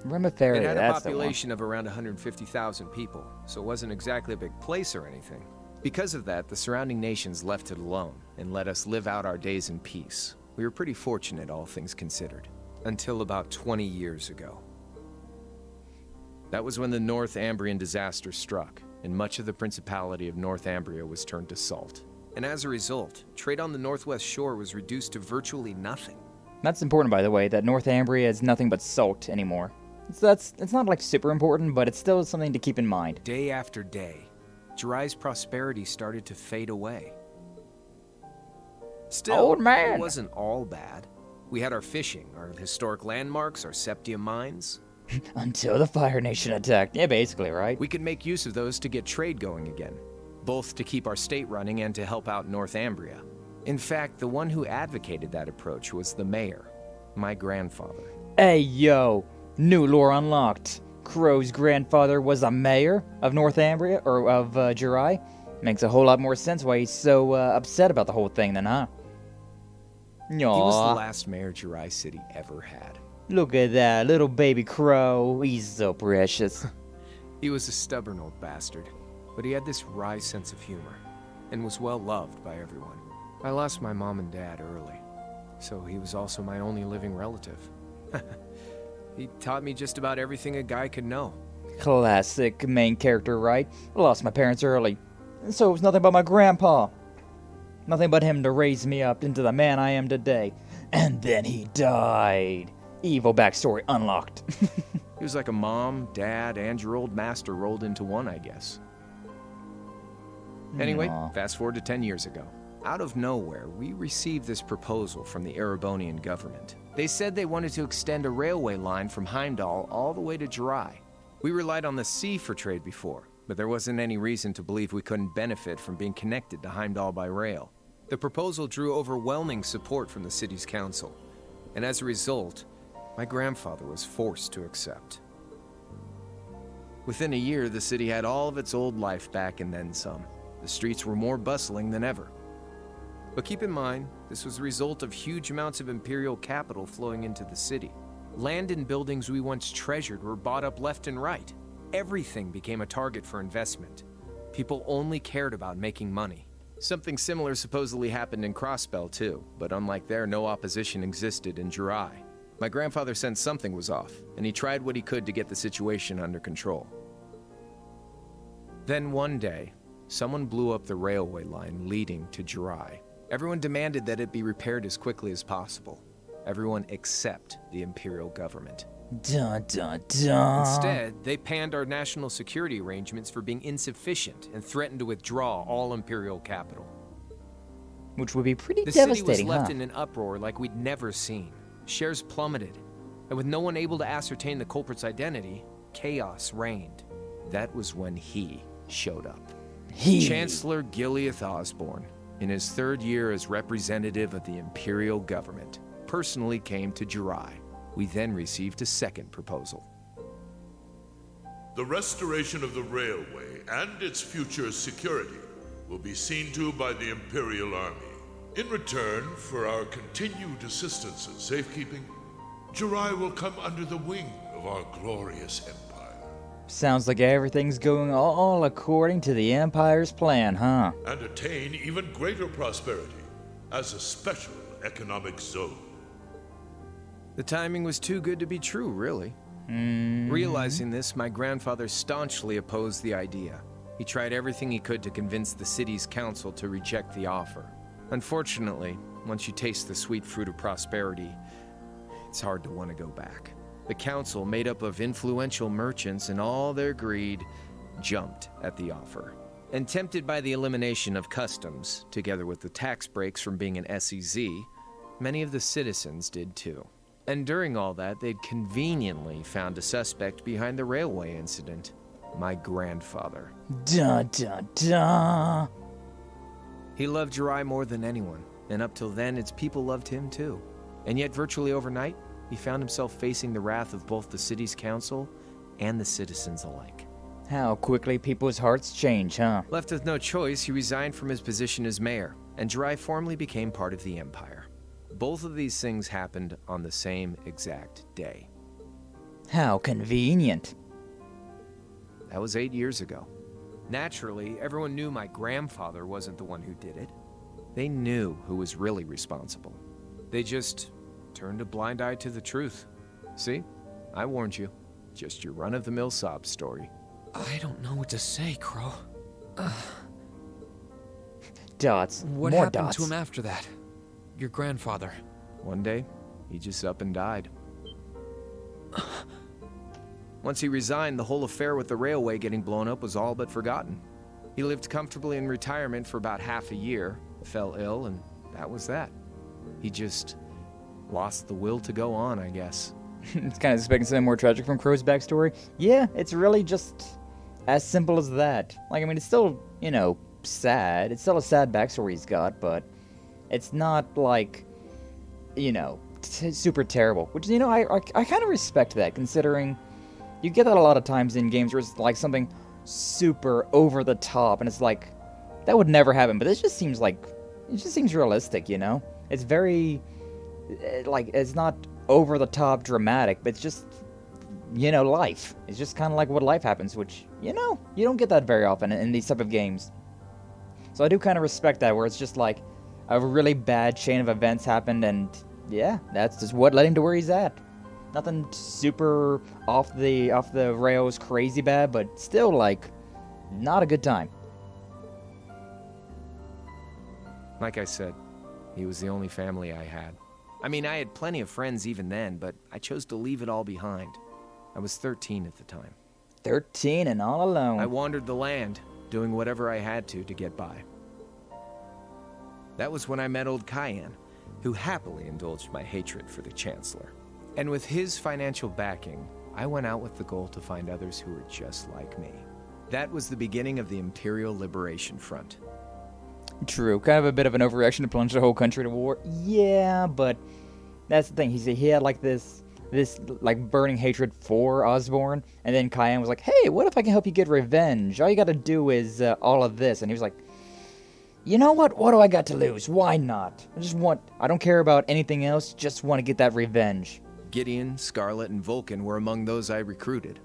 Remiferia, It had a that's the one. population of around 150,000 people, so it wasn't exactly a big place or anything. Because of that, the surrounding nations left it alone and let us live out our days in peace. We were pretty fortunate, all things considered, until about 20 years ago. That was when the Northumbrian disaster struck, and much of the Principality of Northumbria was turned to salt. And as a result, trade on the northwest shore was reduced to virtually nothing. That's important, by the way, that Northumbria is nothing but salt anymore. It's not like super important, but it's still something to keep in mind. Day after day, Jirai's prosperity started to fade away. Still, Old man. It wasn't all bad. We had our fishing, our historic landmarks, our septium mines. Until the Fire Nation attacked. Yeah, basically, right? We could make use of those to get trade going again, both to keep our state running and to help out Northumbria. In fact, the one who advocated that approach was the mayor, my grandfather. Hey, yo. New lore unlocked. Crow's grandfather was a mayor of Northumbria, or of Jirai. Makes a whole lot more sense why he's so upset about the whole thing then, huh? Aww. He was the last mayor Jirai City ever had. Look at that, little baby Crow. He's so precious. He was a stubborn old bastard, but he had this wry sense of humor, and was well loved by everyone. I lost my mom and dad early, so he was also my only living relative. He taught me just about everything a guy could know. Classic main character, right? I lost my parents early, and so it was nothing but my grandpa. Nothing but him to raise me up into the man I am today. And then he died. Evil backstory unlocked. He was like a mom, dad, and your old master rolled into one, I guess. Anyway, fast forward to 10 years ago. Out of nowhere, we received this proposal from the Erebonian government. They said they wanted to extend a railway line from Heimdallr all the way to Jurai. We relied on the sea for trade before, but there wasn't any reason to believe we couldn't benefit from being connected to Heimdallr by rail. The proposal drew overwhelming support from the city's council, and as a result, my grandfather was forced to accept. Within a year, the city had all of its old life back and then some. The streets were more bustling than ever. But keep in mind, this was the result of huge amounts of imperial capital flowing into the city. Land and buildings we once treasured were bought up left and right. Everything became a target for investment. People only cared about making money. Something similar supposedly happened in Crossbell too, but unlike there, no opposition existed in Jurai. My grandfather sensed something was off, and he tried what he could to get the situation under control. Then one day, someone blew up the railway line leading to Jurai. Everyone demanded that it be repaired as quickly as possible. Everyone except the Imperial government. Dun, dun, dun. Instead, they panned our national security arrangements for being insufficient and threatened to withdraw all Imperial capital. Which would be pretty The devastating, city was left huh? in an uproar like we'd never seen. Shares plummeted, and with no one able to ascertain the culprit's identity, chaos reigned. That was when he showed up. Chancellor Gileath Osborne, in his third year as representative of the Imperial government, personally came to Jurai. We then received a second proposal. The restoration of the railway and its future security will be seen to by the Imperial Army. In return for our continued assistance in safekeeping, Jurai will come under the wing of our glorious empire. Sounds like everything's going all according to the Empire's plan, huh? And attain even greater prosperity as a special economic zone. The timing was too good to be true, really. Realizing this, my grandfather staunchly opposed the idea. He tried everything he could to convince the city's council to reject the offer. Unfortunately, once you taste the sweet fruit of prosperity, it's hard to want to go back. The council, made up of influential merchants and all their greed, jumped at the offer. And tempted by the elimination of customs, together with the tax breaks from being an SEZ, many of the citizens did too. And during all that, they'd conveniently found a suspect behind the railway incident. My grandfather. Dun dun dun. He loved Jurai more than anyone, and up till then, its people loved him too. And yet, virtually overnight, he found himself facing the wrath of both the city's council and the citizens alike. How quickly people's hearts change, huh? Left with no choice, he resigned from his position as mayor, and Jurai formally became part of the Empire. Both of these things happened on the same exact day. How convenient. That was 8 years ago. Naturally, everyone knew my grandfather wasn't the one who did it. They knew who was really responsible. They just turned a blind eye to the truth. See? I warned you. Just your run-of-the-mill sob story. I don't know what to say, Crow. Dots. What More happened dots. to him after that? Your grandfather. One day, he just up and died. Once he resigned, the whole affair with the railway getting blown up was all but forgotten. He lived comfortably in retirement for about half a year, fell ill, and that was that. He just lost the will to go on, I guess. It's kind of expecting something more tragic from Crow's backstory. Yeah, it's really just as simple as that. Like, I mean, it's still, you know, sad. It's still a sad backstory he's got, but it's not like, you know, super terrible. Which, you know, I kind of respect that, considering you get that a lot of times in games where it's like something super over the top, and it's like, that would never happen. But this just seems like, it just seems realistic, you know? It's very, like, it's not over the top dramatic, but it's just, you know, life. It's just kind of like what life happens, which, you know, you don't get that very often in these type of games. So I do kind of respect that, where it's just like a really bad chain of events happened, and yeah, that's just what led him to where he's at. Nothing super off the rails crazy bad, but still, like, not a good time. Like I said, he was the only family I had. I mean, I had plenty of friends even then, but I chose to leave it all behind. I was 13 at the time. 13 and all alone. I wandered the land, doing whatever I had to get by. That was when I met old Cayenne, who happily indulged my hatred for the Chancellor. And with his financial backing, I went out with the goal to find others who were just like me. That was the beginning of the Imperial Liberation Front. True, kind of a bit of an overreaction to plunge the whole country to war. Yeah, but that's the thing. He had like this like burning hatred for Osborne, and then Cayenne was like, "Hey, what if I can help you get revenge? All you got to do is all of this." And he was like, "You know what? What do I got to lose? Why not? I don't care about anything else. Just want to get that revenge." Gideon, Scarlet, and Vulcan were among those I recruited.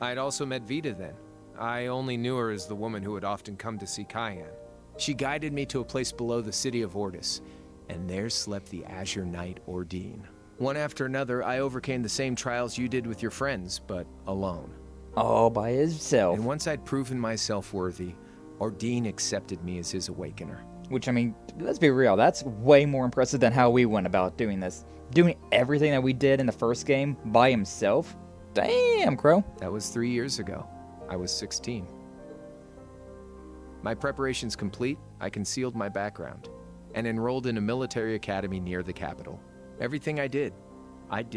I'd also met Vita then. I only knew her as the woman who would often come to see Cayenne. She guided me to a place below the city of Ordis, and there slept the Azure Knight Ordine. One after another, I overcame the same trials you did with your friends, but alone. All by himself. And once I'd proven myself worthy, Ordine accepted me as his awakener. Which, I mean, let's be real, that's way more impressive than how we went about doing this. Doing everything that we did in the first game by himself? Damn, Crow. That was 3 years ago. I was 16. My preparations complete, I concealed my background, and enrolled in a military academy near the capital. Everything I did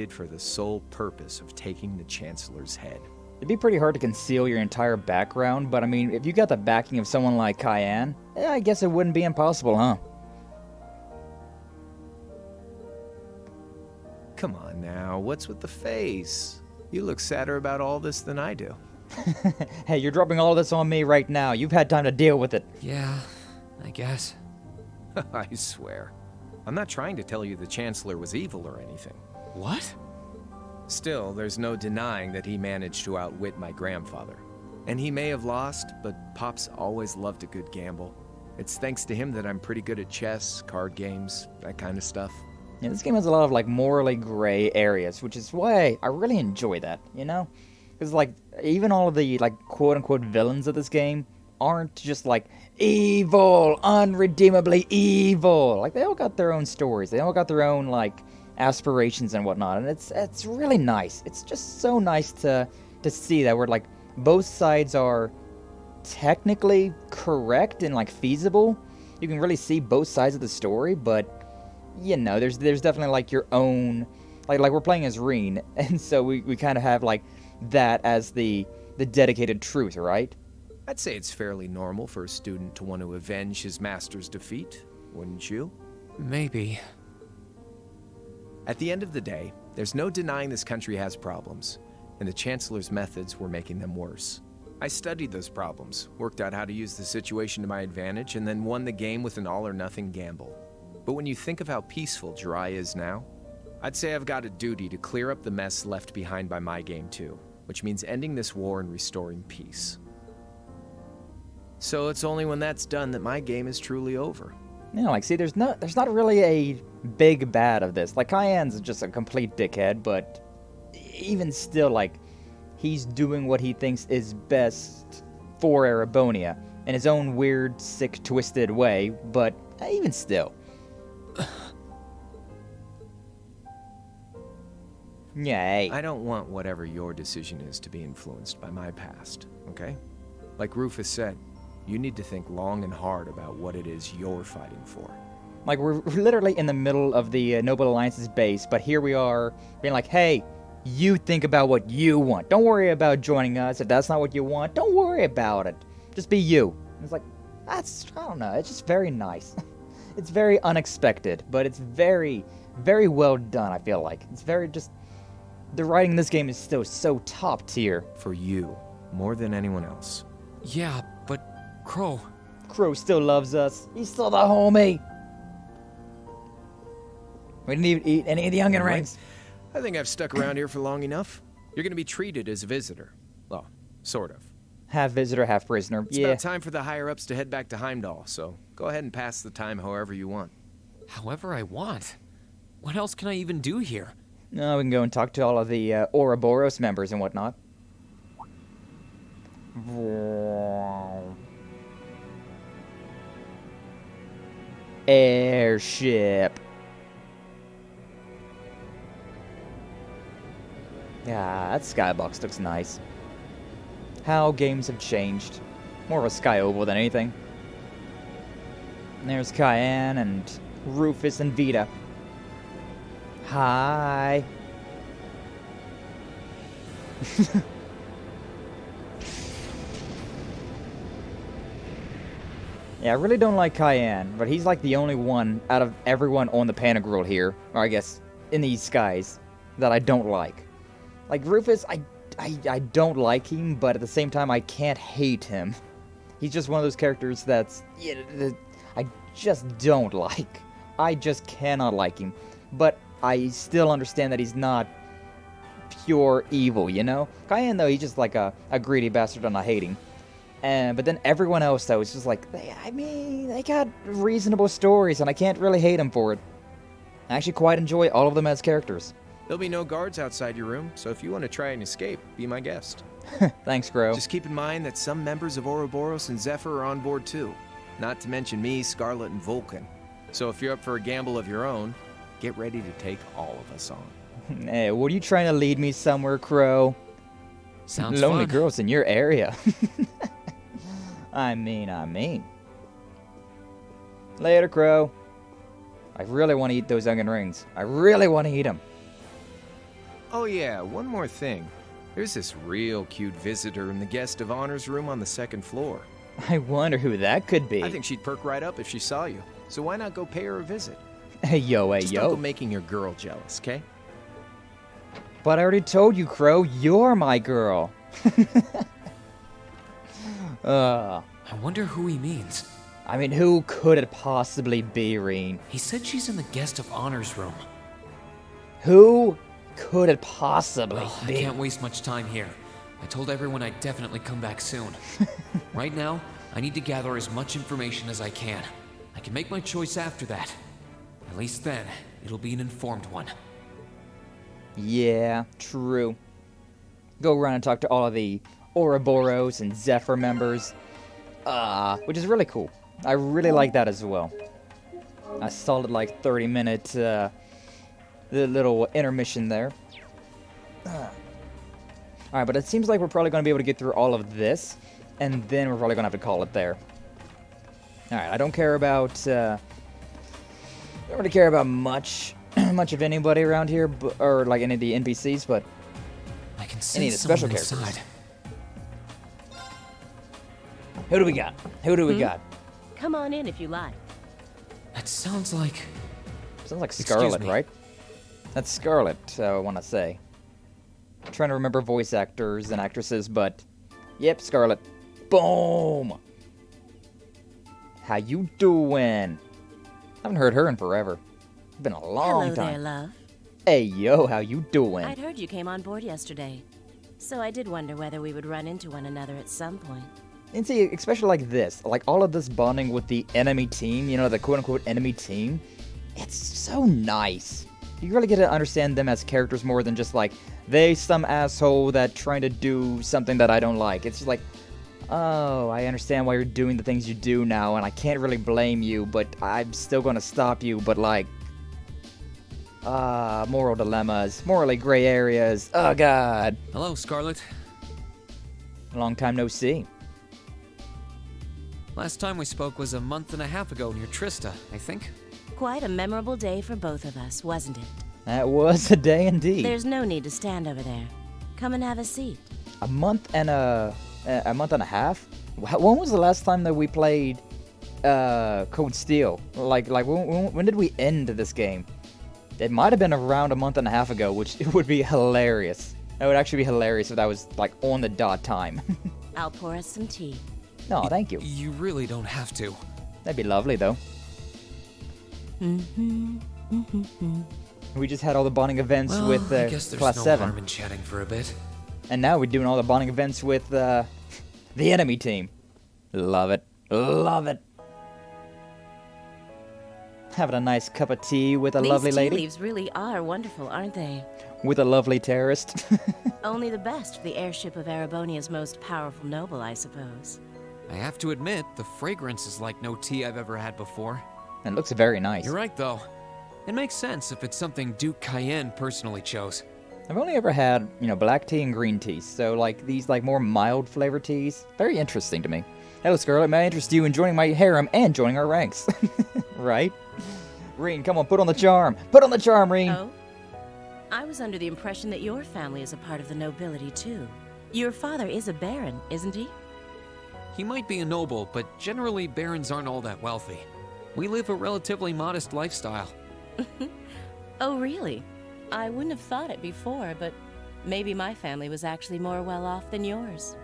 for the sole purpose of taking the Chancellor's head. It'd be pretty hard to conceal your entire background, but I mean, if you got the backing of someone like Cayenne, I guess it wouldn't be impossible, huh? Come on now, what's with the face? You look sadder about all this than I do. Hey, you're dropping all this on me right now. You've had time to deal with it. Yeah, I guess. I swear. I'm not trying to tell you the Chancellor was evil or anything. What? Still, there's no denying that he managed to outwit my grandfather. And he may have lost, but Pop's always loved a good gamble. It's thanks to him that I'm pretty good at chess, card games, that kind of stuff. Yeah, this game has a lot of, like, morally gray areas, which is why I really enjoy that, you know? Because, like, even all of the, like, quote-unquote villains of this game aren't just, like, evil, unredeemably evil. Like, they all got their own stories. They all got their own, like, aspirations and whatnot. And it's really nice. It's just so nice to see that we're, like, both sides are technically correct and, like, feasible. You can really see both sides of the story, but, you know, there's definitely, like, your own... Like we're playing as Reen, and so we kind of have, like, that as the dedicated truth, right? I'd say it's fairly normal for a student to want to avenge his master's defeat, wouldn't you? Maybe. At the end of the day, there's no denying this country has problems, and the Chancellor's methods were making them worse. I studied those problems, worked out how to use the situation to my advantage, and then won the game with an all-or-nothing gamble. But when you think of how peaceful Jirai is now, I'd say I've got a duty to clear up the mess left behind by my game too, which means ending this war and restoring peace. So it's only when that's done that my game is truly over. Yeah, like, see, there's not really a big bad of this. Like, Cayenne's just a complete dickhead, but even still, like, he's doing what he thinks is best for Erebonia in his own weird, sick, twisted way, but even still. Yay. I don't want whatever your decision is to be influenced by my past, okay? Like Rufus said, you need to think long and hard about what it is you're fighting for. Like, we're literally in the middle of the Noble Alliance's base, but here we are being like, hey, you think about what you want. Don't worry about joining us. If that's not what you want, don't worry about it. Just be you. And it's like, I don't know, it's just very nice. It's very unexpected, but it's very, very well done, I feel like. It's very just... The writing in this game is still so top tier. For you, more than anyone else. Yeah, but Crow... Crow still loves us. He's still the homie. We didn't even eat any of the onion rings. I think I've stuck around here for long enough. You're going to be treated as a visitor. Well, sort of. Half visitor, half prisoner. It's about time for the higher-ups to head back to Heimdallr, so go ahead and pass the time however you want. However I want? What else can I even do here? No, we can go and talk to all of the Ouroboros members and whatnot. Airship. Yeah, that skybox looks nice. How games have changed. More of a sky oval than anything. And there's Cayenne and Rufus and Vita. Hi. Yeah, I really don't like Cayenne, but he's like the only one out of everyone on the Panagril here, or I guess in these skies, that I don't like. Like Rufus, I don't like him, but at the same time I can't hate him. He's just one of those characters that's, yeah, I just don't like. I just cannot like him. But I still understand that he's not pure evil, you know? Cayenne, though, he's just like a greedy bastard and I hate him. But then everyone else, though, is just like, they got reasonable stories and I can't really hate them for it. I actually quite enjoy all of them as characters. There'll be no guards outside your room, so if you want to try and escape, be my guest. Thanks, Crow. Just keep in mind that some members of Ouroboros and Zephyr are on board too. Not to mention me, Scarlet, and Vulcan. So if you're up for a gamble of your own, get ready to take all of us on. Hey, what are you trying to lead me somewhere, Crow? Sounds Lonely fun. girls in your area. I mean. Later, Crow. I really want to eat those onion rings. I really want to eat them. Oh yeah, one more thing. There's this real cute visitor in the guest of honors room on the second floor. I wonder who that could be. I think she'd perk right up if she saw you. So why not go pay her a visit? Hey, yo. Just don't go making your girl jealous, okay? But I already told you, Crow, you're my girl. I wonder who he means. I mean, who could it possibly be, Reen? He said she's in the guest of honors room. Who could it possibly be? I can't waste much time here. I told everyone I'd definitely come back soon. Right now, I need to gather as much information as I can. I can make my choice after that. At least then, it'll be an informed one. Yeah, true. Go around and talk to all of the Ouroboros and Zephyr members. Which is really cool. I really like that as well. A solid, like, 30-minute, the little intermission there. Alright, but it seems like we're probably going to be able to get through all of this, and then we're probably going to have to call it there. Alright, I don't care about, I don't really care about much of anybody around here, or, like, any of the NPCs, but I can any of the special characters. Inside. Who do we got? Who do we got? Come on in if you like. That sounds like... Sounds like Scarlet, right? That's Scarlet, I want to say. I'm trying to remember voice actors and actresses, but... Yep, Scarlet. Boom! How you doing? Haven't heard her in forever. It's been a long Hello time. there, love. Hey, yo, how you doing? I'd heard you came on board yesterday, so I did wonder whether we would run into one another at some point. And see, especially like this, like all of this bonding with the enemy team, you know, the quote-unquote enemy team, it's so nice. You really get to understand them as characters more than just like, they some asshole that trying to do something that I don't like. It's just like, oh, I understand why you're doing the things you do now, and I can't really blame you, but I'm still gonna stop you, but like, moral dilemmas, morally gray areas, oh god. Hello, Scarlet. Long time no see. Last time we spoke was a month and a half ago near Trista, I think. Quite a memorable day for both of us, wasn't it? That was a day indeed. There's no need to stand over there. Come and have a seat. A month and a half? When was the last time that we played Code Steel? Like when did we end this game? It might have been around a month and a half ago, which it would be hilarious. That would actually be hilarious if that was like on the dot time. I'll pour us some tea. No, thank you. You really don't have to. That'd be lovely, though. We just had all the bonding events with I guess there's Class no 7. harm in chatting for a bit. And now we're doing all the bonding events with the enemy team. Love it. Love it. Having a nice cup of tea with a lovely lady. These tea leaves really are wonderful, aren't they? With a lovely terrorist. Only the best for the airship of Erebonia's most powerful noble, I suppose. I have to admit, the fragrance is like no tea I've ever had before. It looks very nice. You're right, though. It makes sense if it's something Duke Cayenne personally chose. I've only ever had, black tea and green tea, so these more mild flavored teas. Very interesting to me. Hello, Scarlet, may I interest you in joining my harem and joining our ranks? Right? Reen, come on, put on the charm. Put on the charm, Reen. Oh? I was under the impression that your family is a part of the nobility, too. Your father is a baron, isn't he? He might be a noble, but generally barons aren't all that wealthy. We live a relatively modest lifestyle. Oh, really? I wouldn't have thought it before, but maybe my family was actually more well off than yours.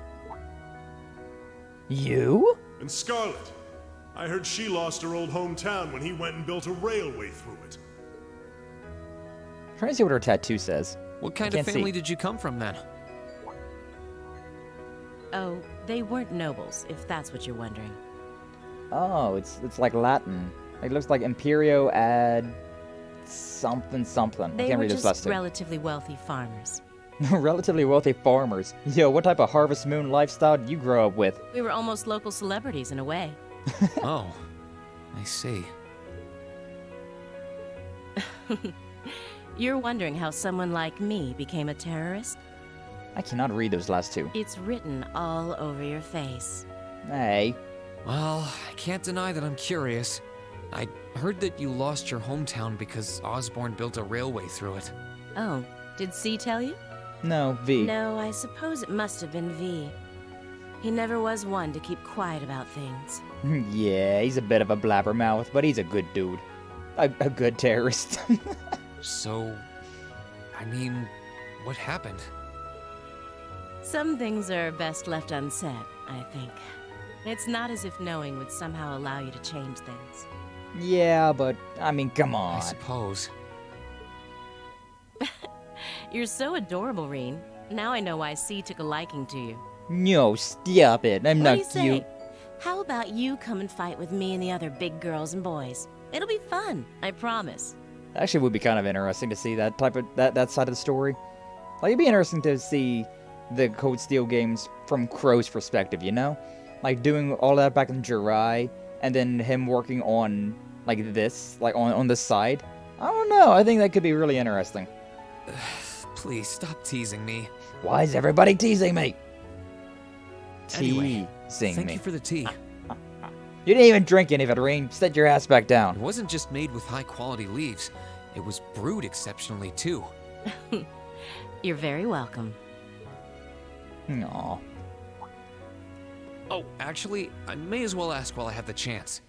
You? And Scarlet. I heard she lost her old hometown when he went and built a railway through it. I'm trying to see what her tattoo says. What kind of family did you come from, then? Oh, they weren't nobles, if that's what you're wondering. Oh, it's like Latin. It looks like Imperio ad something. I can't read this last They were two. just relatively wealthy farmers. Relatively wealthy farmers. Yo, what type of Harvest Moon lifestyle did you grow up with? We were almost local celebrities in a way. Oh, I see. You're wondering how someone like me became a terrorist? I cannot read those last two. It's written all over your face. Hey. Well, I can't deny that I'm curious. I heard that you lost your hometown because Osborne built a railway through it. Oh, did C tell you? No, V. No, I suppose it must have been V. He never was one to keep quiet about things. Yeah, he's a bit of a blabbermouth, but he's a good dude. A good terrorist. So, I mean, what happened? Some things are best left unsaid, I think. It's not as if knowing would somehow allow you to change things. Yeah, but, I mean, come on. I suppose. You're so adorable, Reen. Now I know why C took a liking to you. No, stop it. I'm not What do you cute. say? How about you come and fight with me and the other big girls and boys? It'll be fun, I promise. Actually, it would be kind of interesting to see that type of that side of the story. Like, it'd be interesting to see the Code Steel games from Crow's perspective, you know? Like, doing all that back in Jurai, and then him working on, this, on this side. I don't know, I think that could be really interesting. Please, stop teasing me. Why is everybody teasing me? Anyway, Teasing thank me. you for the tea. You didn't even drink any of it, Reen. Sit your ass back down. It wasn't just made with high-quality leaves. It was brewed exceptionally, too. You're very welcome. Aw. Oh, actually, I may as well ask while I have the chance.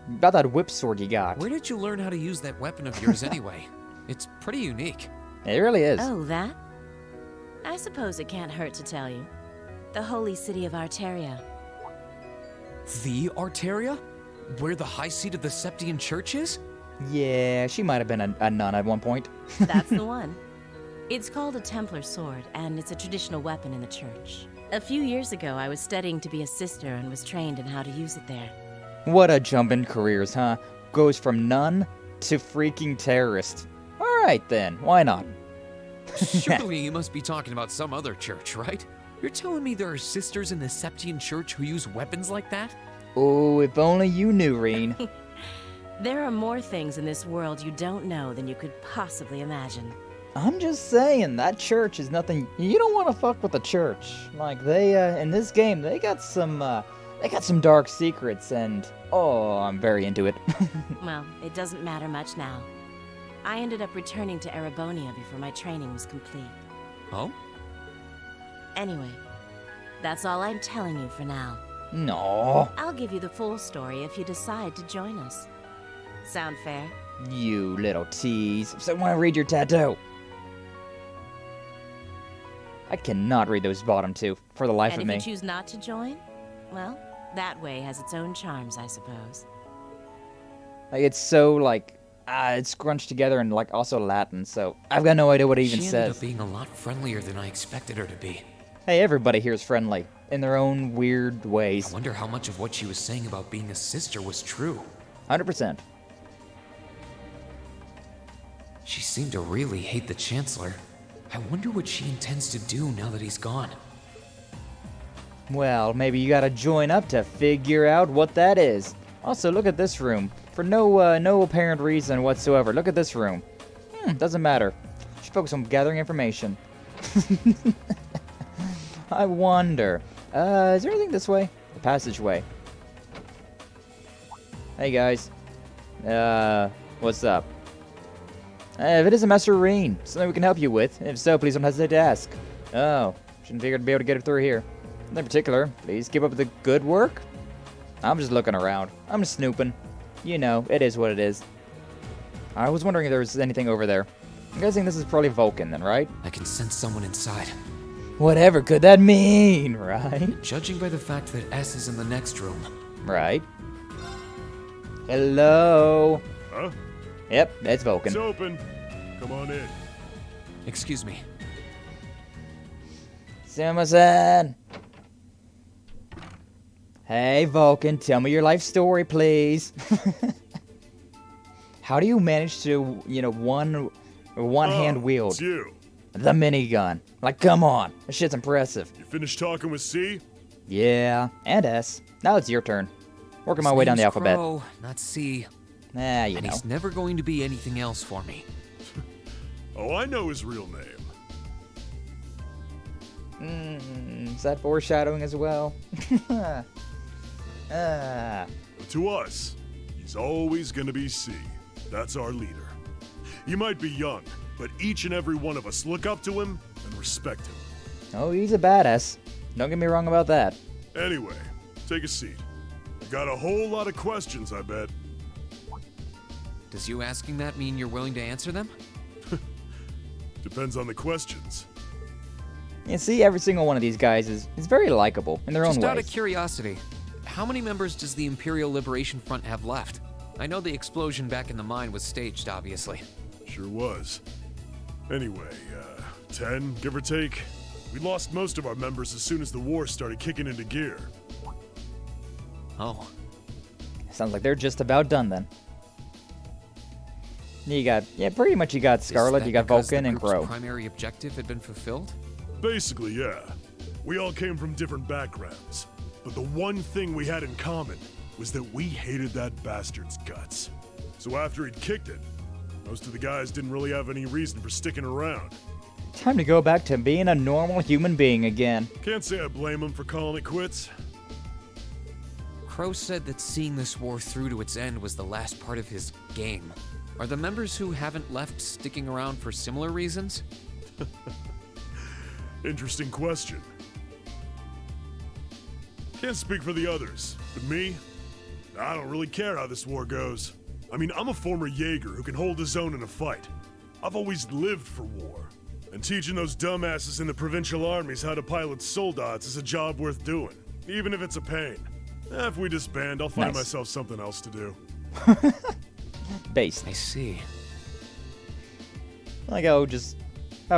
About that whip sword you got. Where did you learn how to use that weapon of yours anyway? It's pretty unique. It really is. Oh, that? I suppose it can't hurt to tell you. The holy city of Arteria. The Arteria? Where the high seat of the Septian Church is? Yeah, she might have been a nun at one point. That's the one. It's called a Templar sword, and it's a traditional weapon in the church. A few years ago, I was studying to be a sister and was trained in how to use it there. What a jump in careers, huh? Goes from nun to freaking terrorist. Alright then, why not? Surely you must be talking about some other church, right? You're telling me there are sisters in the Septian Church who use weapons like that? Oh, if only you knew, Reen. There are more things in this world you don't know than you could possibly imagine. I'm just saying, that church is nothing. You don't want to fuck with the church. Like, they, in this game, they got some dark secrets, and, oh, I'm very into it. Well, it doesn't matter much now. I ended up returning to Erebonia before my training was complete. Oh? Anyway, that's all I'm telling you for now. No. I'll give you the full story if you decide to join us. Sound fair? You little tease. So I want to read your tattoo. I cannot read those bottom two, for the life of me. And if you choose not to join, well, that way has its own charms, I suppose. Like, it's so, it's scrunched together and, also Latin, so I've got no idea what it even She ended says. up being a lot friendlier than I expected her to be. Hey, everybody here is friendly, in their own weird ways. I wonder how much of what she was saying about being a sister was true. 100%. She seemed to really hate the Chancellor. I wonder what she intends to do now that he's gone. Well, maybe you gotta join up to figure out what that is. Also, look at this room. For no apparent reason whatsoever. Look at this room. Doesn't matter. Should focus on gathering information. I wonder. Is there anything this way? The passageway. Hey guys. What's up? If it is a Messerine, something we can help you with. If so, please don't hesitate to ask. Oh, shouldn't figure to be able to get it through here. In particular, please keep up with the good work. I'm just looking around. I'm just snooping. You know, it is what it is. I was wondering if there was anything over there. I'm guessing this is probably Vulcan then, right? I can sense someone inside. Whatever could that mean, right? Judging by the fact that S is in the next room. Right. Hello? Huh? Yep, it's Vulcan. It's open. Come on in. Excuse me. Sumasan! Hey, Vulcan, tell me your life story, please. How do you manage to, one-hand wield It's you. the minigun? Like, come on. This shit's impressive. You finished talking with C? Yeah, and S. Now it's your turn. Working my way down the alphabet. Crow, not C. You and know. he's never going to be anything else for me. Oh, I know his real name. Is that foreshadowing as well? But to us, he's always gonna be C. That's our leader. He might be young, but each and every one of us look up to him and respect him. Oh, he's a badass. Don't get me wrong about that. Anyway, take a seat. You got a whole lot of questions, I bet. Does you asking that mean you're willing to answer them? Depends on the questions. You see, every single one of these guys is very likable in their own Just out ways. of curiosity, how many members does the Imperial Liberation Front have left? I know the explosion back in the mine was staged, obviously. Sure was. Anyway, 10, give or take. We lost most of our members as soon as the war started kicking into gear. Oh. Sounds like they're just about done then. Pretty much you got Scarlet, you got Vulcan, and Crow. Primary objective had been fulfilled? Basically, yeah. We all came from different backgrounds. But the one thing we had in common was that we hated that bastard's guts. So after he'd kicked it, most of the guys didn't really have any reason for sticking around. Time to go back to being a normal human being again. Can't say I blame him for calling it quits. Crow said that seeing this war through to its end was the last part of his game. Are the members who haven't left sticking around for similar reasons? Interesting question. Can't speak for the others, but me? I don't really care how this war goes. I mean, I'm a former Jaeger who can hold his own in a fight. I've always lived for war. And teaching those dumbasses in the provincial armies how to pilot soldats is a job worth doing, even if it's a pain. If we disband, I'll find myself something else to do. Based. I see. Like how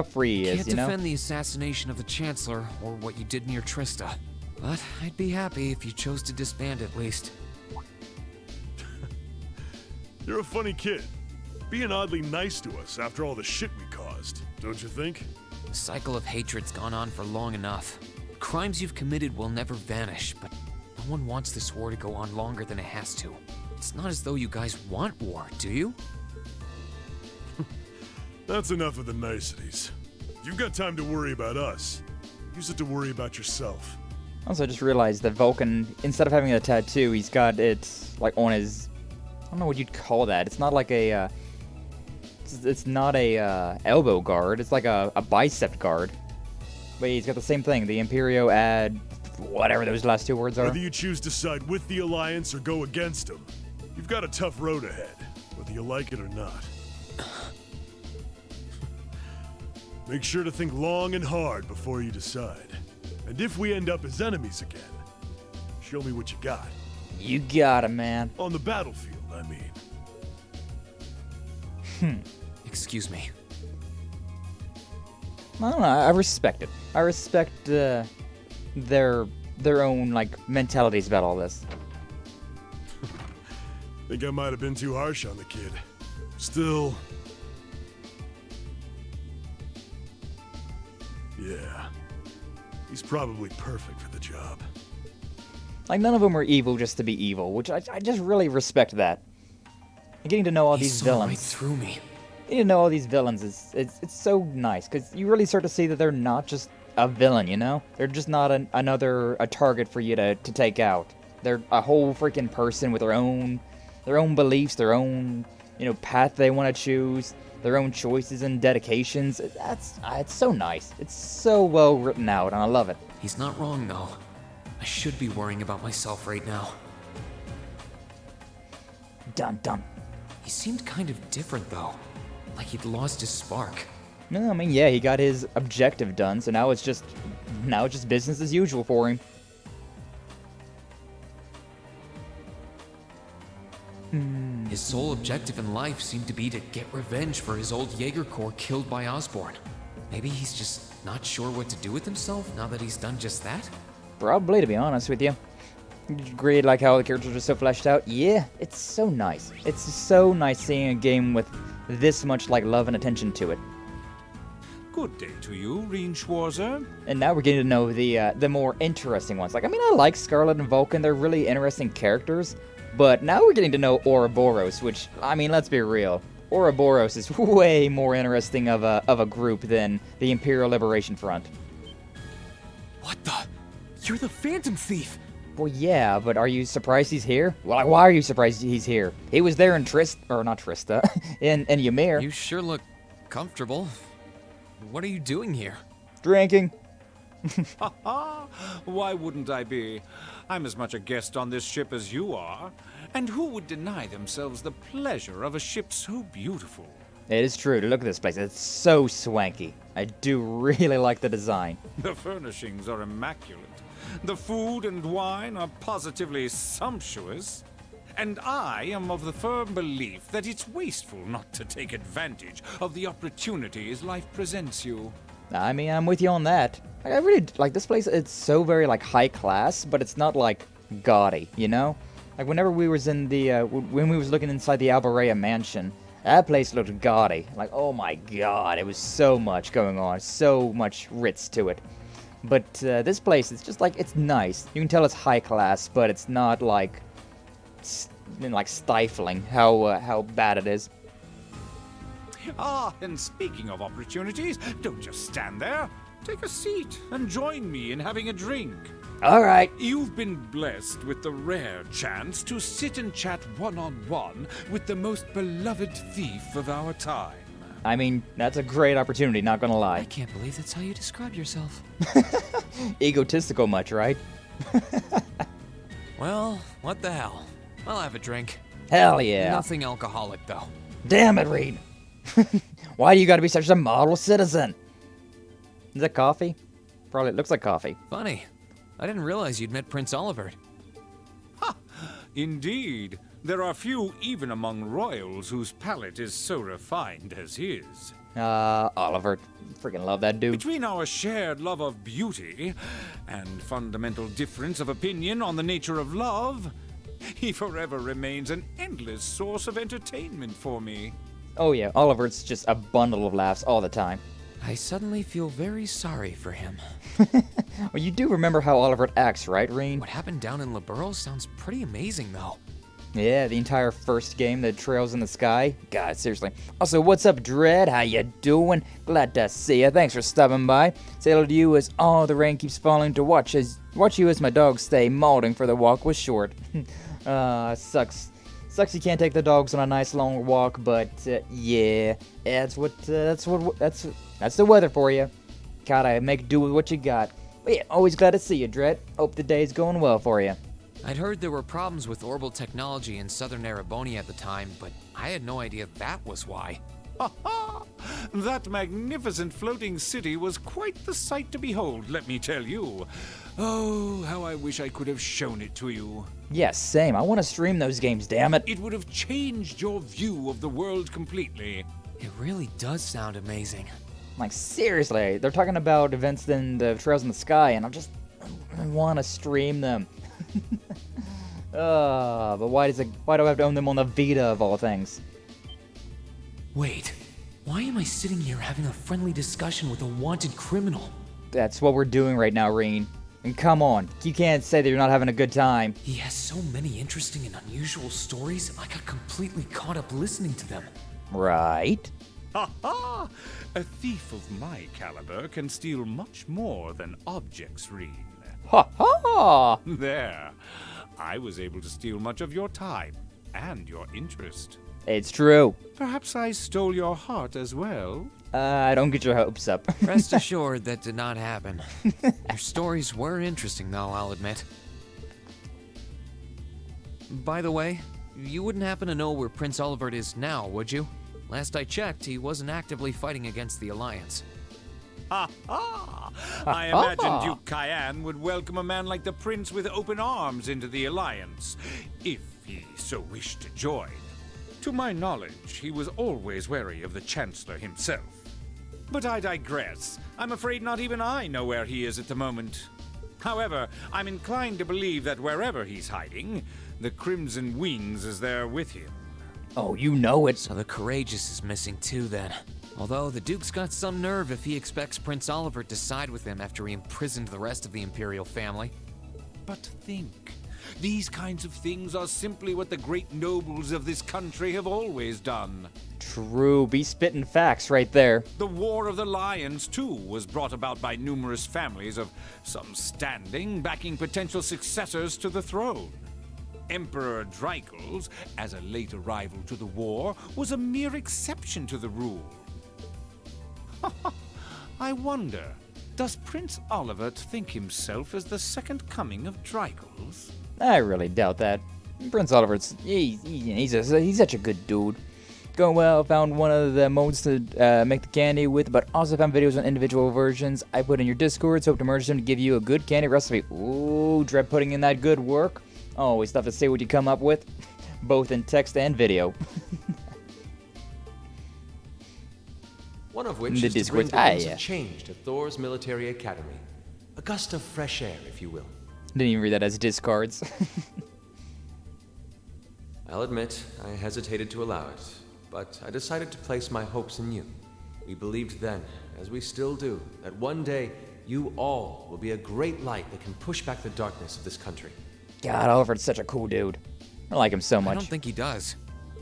free he is, Can't you know? defend the assassination of the Chancellor or what you did near Trista. But I'd be happy if you chose to disband at least. You're a funny kid. Being oddly nice to us after all the shit we caused, don't you think? The cycle of hatred's gone on for long enough. Crimes you've committed will never vanish, but no one wants this war to go on longer than it has to. It's not as though you guys want war, do you? That's enough of the niceties. You've got time to worry about us. Use it to worry about yourself. Also, I just realized that Vulcan, instead of having a tattoo, he's got it like on his. I don't know what you'd call that. It's not like a. It's not a elbow guard. It's like a bicep guard. But he's got the same thing. The Imperio ad, whatever those last two words are. Whether you choose to side with the Alliance or go against them, you've got a tough road ahead, whether you like it or not. Make sure to think long and hard before you decide. And if we end up as enemies again, show me what you got. You got it, man. On the battlefield, I mean. Excuse me. I don't know, I respect it. I respect their own like mentalities about all this. Think I might have been too harsh on the kid. Still... yeah. He's probably perfect for the job. Like, none of them were evil just to be evil, which I just really respect that. And getting to know all these villains. Right through me. Getting to know all these villains it's so nice, because you really start to see that they're not just a villain, you know? They're just not another target for you to take out. They're a whole freaking person with their own beliefs, their own, you know, path they want to choose, their own choices and dedications. It's so nice. It's so well written out, and I love it. He's not wrong, though. I should be worrying about myself right now. Dun dun. He seemed kind of different, though. Like he'd lost his spark. No, I mean, yeah, he got his objective done, so now it's just business as usual for him. His sole objective in life seemed to be to get revenge for his old Jaeger Corps killed by Osborn. Maybe he's just not sure what to do with himself now that he's done just that? Probably, to be honest with you. You agree, like how the characters are so fleshed out? Yeah, it's so nice. It's so nice seeing a game with this much like love and attention to it. Good day to you, Reen Schwarzer. And now we're getting to know the more interesting ones. Like, I mean, I like Scarlet and Vulcan. They're really interesting characters. But now we're getting to know Ouroboros, which, I mean, let's be real. Ouroboros is way more interesting of a group than the Imperial Liberation Front. What the? You're the Phantom Thief! Well, yeah, but are you surprised he's here? Well, why are you surprised he's here? He was there in in Ymir. You sure look comfortable. What are you doing here? Drinking. Why wouldn't I be? I'm as much a guest on this ship as you are. And who would deny themselves the pleasure of a ship so beautiful? It is true. Look at this place. It's so swanky. I do really like the design. The furnishings are immaculate. The food and wine are positively sumptuous. And I am of the firm belief that it's wasteful not to take advantage of the opportunities life presents you. I mean, I'm with you on that. I really like this place. It's so very like high class, but it's not like gaudy, you know? Like whenever we was in the when we was looking inside the Bareahard mansion, that place looked gaudy. Like, oh my god, it was so much going on, so much ritz to it. But this place, it's just like, it's nice. You can tell it's high class, but it's not like stifling how bad it is. Ah, and speaking of opportunities, don't just stand there. Take a seat and join me in having a drink. All right. You've been blessed with the rare chance to sit and chat one-on-one with the most beloved thief of our time. I mean, that's a great opportunity, not gonna lie. I can't believe that's how you describe yourself. Egotistical much, right? Well, what the hell? I'll have a drink. Hell yeah. Nothing alcoholic, though. Damn it, Reed. Why do you gotta be such a model citizen? Is that coffee? Probably looks like coffee. Funny. I didn't realize you'd met Prince Olivert. Ha! Indeed. There are few even among royals whose palate is so refined as his. Olivert. Freaking love that dude. Between our shared love of beauty and fundamental difference of opinion on the nature of love, he forever remains an endless source of entertainment for me. Oh yeah, Olivert's just a bundle of laughs all the time. I suddenly feel very sorry for him. Well, you do remember how Olivert acts, right, Reen? What happened down in Liberal sounds pretty amazing, though. Yeah, the entire first game, the trails in the sky. God, seriously. Also, what's up, Dread? How you doing? Glad to see you. Thanks for stopping by. Say hello to you as all the rain keeps falling to watch you as my dogs stay molding for the walk was short. Sucks. Sucks you can't take the dogs on a nice long walk, but yeah, that's the weather for you. Gotta make do with what you got. But yeah, always glad to see you, Dread. Hope the day's going well for you. I'd heard there were problems with orbital technology in southern Erebonia at the time, but I had no idea that was why. Ha ha! That magnificent floating city was quite the sight to behold, let me tell you. Oh, how I wish I could have shown it to you. Yes, same. I want to stream those games, damn it. It would have changed your view of the world completely. It really does sound amazing. Like, seriously, they're talking about events in the Trails in the Sky, and I want to stream them. But why do I have to own them on the Vita of all things? Wait, why am I sitting here having a friendly discussion with a wanted criminal? That's what we're doing right now, Reen. And come on, you can't say that you're not having a good time. He has so many interesting and unusual stories, I got completely caught up listening to them. Right. Ha ha! A thief of my caliber can steal much more than objects, Reen. Ha ha! There. I was able to steal much of your time and your interest. It's true. Perhaps I stole your heart as well? Don't get your hopes up. Rest assured that did not happen. Your stories were interesting, though, I'll admit. By the way, you wouldn't happen to know where Prince Olivert is now, would you? Last I checked, he wasn't actively fighting against the Alliance. Ha ha! I imagined Duke Cayenne would welcome a man like the Prince with open arms into the Alliance, if he so wished to join. To my knowledge, he was always wary of the Chancellor himself. But I digress. I'm afraid not even I know where he is at the moment. However, I'm inclined to believe that wherever he's hiding, the Crimson Wings is there with him. Oh, you know it. So the Courageous is missing too, then. Although the Duke's got some nerve if he expects Prince Olivert to side with him after he imprisoned the rest of the Imperial family. But think. These kinds of things are simply what the great nobles of this country have always done. True, be spitting facts right there. The War of the Lions, too, was brought about by numerous families of some standing backing potential successors to the throne. Emperor Dreikel's, as a late arrival to the war, was a mere exception to the rule. I wonder, does Prince Olivert think himself as the second coming of Dreikel's? I really doubt that. Prince Olivert's he's such a good dude. Going well, found one of the modes to make the candy with, but also found videos on individual versions I put in your Discords. Hope to merge them to give you a good candy recipe. Ooh, dread putting in that good work. Always tough to say what you come up with, both in text and video. One of which is to bring the winds of change to Thor's military academy. A gust of fresh air, if you will. Didn't even read that as discards. I'll admit, I hesitated to allow it, but I decided to place my hopes in you. We believed then, as we still do, that one day you all will be a great light that can push back the darkness of this country. God, Olivert's such a cool dude. I like him so much. I don't think he does.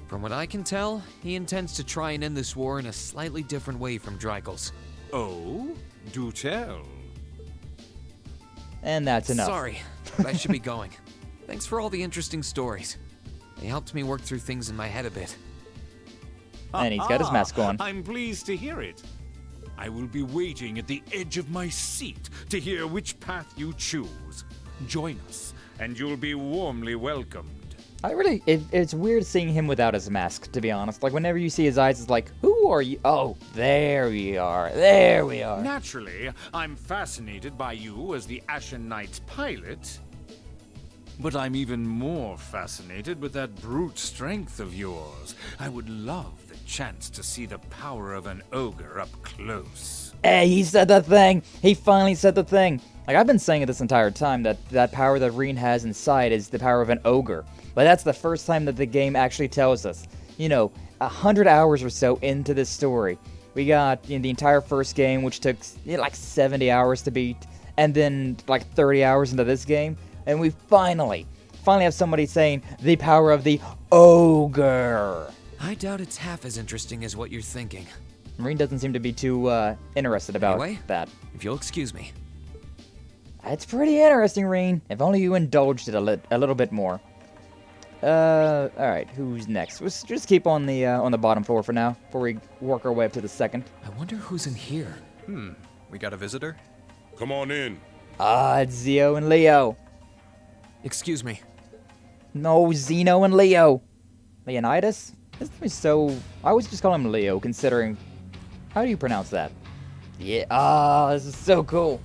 From what I can tell, he intends to try and end this war in a slightly different way from Dreikel's. Oh? Do tell. And that's enough. Sorry, but I should be going. Thanks for all the interesting stories. They helped me work through things in my head a bit. And he's got his mask on. I'm pleased to hear it. I will be waiting at the edge of my seat to hear which path you choose. Join us, and you'll be warmly welcomed. It's weird seeing him without his mask, to be honest. Like, whenever you see his eyes, it's like, who are you? Oh, there we are. There we are. Naturally, I'm fascinated by you as the Ashen Knight's pilot. But I'm even more fascinated with that brute strength of yours. I would love the chance to see the power of an ogre up close. Hey, he said the thing. He finally said the thing. Like, I've been saying it this entire time, that power that Reen has inside is the power of an ogre. But that's the first time that the game actually tells us. 100 hours or so into this story. We got the entire first game, which took like 70 hours to beat, and then like 30 hours into this game, and we finally have somebody saying the power of the ogre. I doubt it's half as interesting as what you're thinking. Reen doesn't seem to be too interested about that. If you'll excuse me. It's pretty interesting, Reen. If only you indulged it a little bit more. Alright, who's next? Let's just keep on the bottom floor for now, before we work our way up to the second. I wonder who's in here. We got a visitor? Come on in. It's Zio and Leo. Excuse me. No, Zeno and Leo. Leonidas? This name is so... I always just call him Leo, considering... How do you pronounce that? Yeah, this is so cool.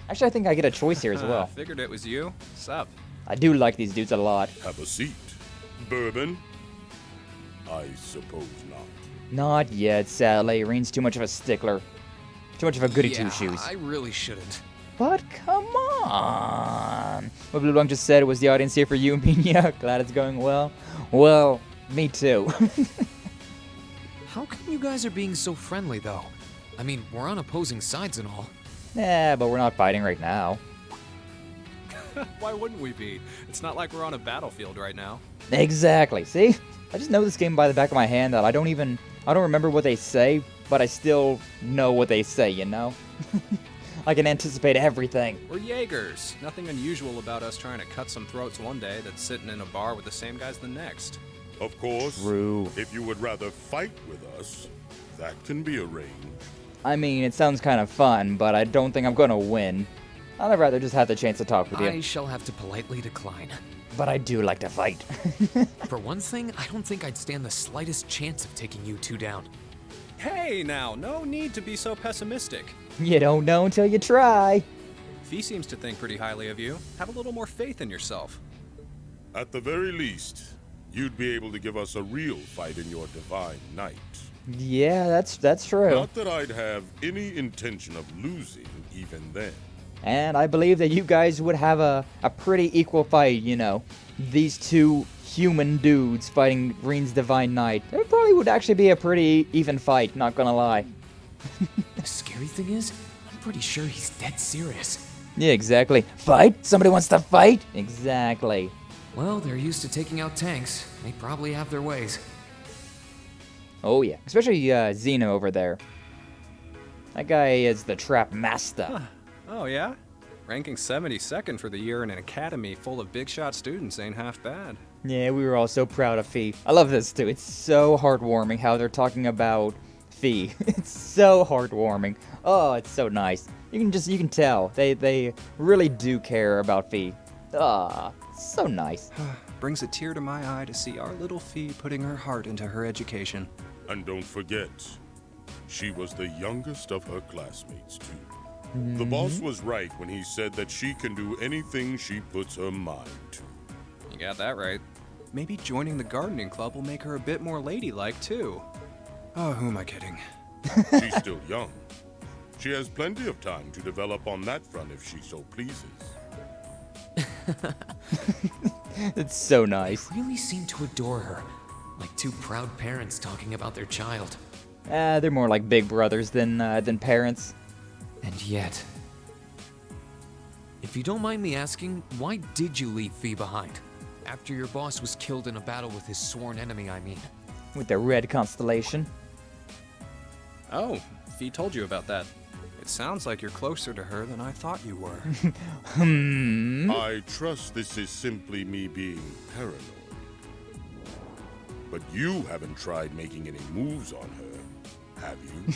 Actually, I think I get a choice here as well. Figured it was you. Sup? I do like these dudes a lot. Have a seat. Bourbon? I suppose not. Not yet, sadly. Reen's too much of a stickler. Too much of a goody Yeah, two-shoes. I really shouldn't. But come on. What Blue Long just said was the audience here for you, Mina. Glad it's going well. Well, me too. How come you guys are being so friendly, though? I mean, we're on opposing sides and all. Yeah, but we're not fighting right now. Why wouldn't we be? It's not like we're on a battlefield right now. Exactly. See? I just know this game by the back of my hand that I don't remember what they say, but I still know what they say, you know? I can anticipate everything. We're Jaegers. Nothing unusual about us trying to cut some throats one day that's sitting in a bar with the same guys the next. Of course. True. If you would rather fight with us, that can be arranged. I mean, it sounds kind of fun, but I don't think I'm gonna win. I'd rather just have the chance to talk with you. I shall have to politely decline. But I do like to fight. For one thing, I don't think I'd stand the slightest chance of taking you two down. Hey now, no need to be so pessimistic. You don't know until you try. Fee seems to think pretty highly of you. Have a little more faith in yourself. At the very least, you'd be able to give us a real fight in your divine night. Yeah, that's true. Not that I'd have any intention of losing even then. And I believe that you guys would have a pretty equal fight, you know. These two human dudes fighting Reen's Divine Knight. It probably would actually be a pretty even fight, not gonna lie. The scary thing is, I'm pretty sure he's dead serious. Yeah, exactly. Fight? Somebody wants to fight? Exactly. Well, they're used to taking out tanks. They probably have their ways. Oh yeah, especially Zeno over there. That guy is the trap master. Huh. Oh yeah? Ranking 72nd for the year in an academy full of big shot students ain't half bad. Yeah, we were all so proud of Fee. I love this too. It's so heartwarming how they're talking about Fee. It's so heartwarming. Oh, it's so nice. You can tell they really do care about Fee. Ah, so nice. Brings a tear to my eye to see our little Fee putting her heart into her education. And don't forget, she was the youngest of her classmates too. Mm-hmm. The boss was right when he said that she can do anything she puts her mind to. You got that right. Maybe joining the gardening club will make her a bit more ladylike, too. Oh, who am I kidding? She's still young. She has plenty of time to develop on that front if she so pleases. It's so nice. They really seem to adore her. Like two proud parents talking about their child. They're more like big brothers than parents. And yet... If you don't mind me asking, why did you leave Fee behind? After your boss was killed in a battle with his sworn enemy, I mean. With the red constellation. Oh, Fee told you about that. It sounds like you're closer to her than I thought you were. I trust this is simply me being paranoid. But you haven't tried making any moves on her, have you?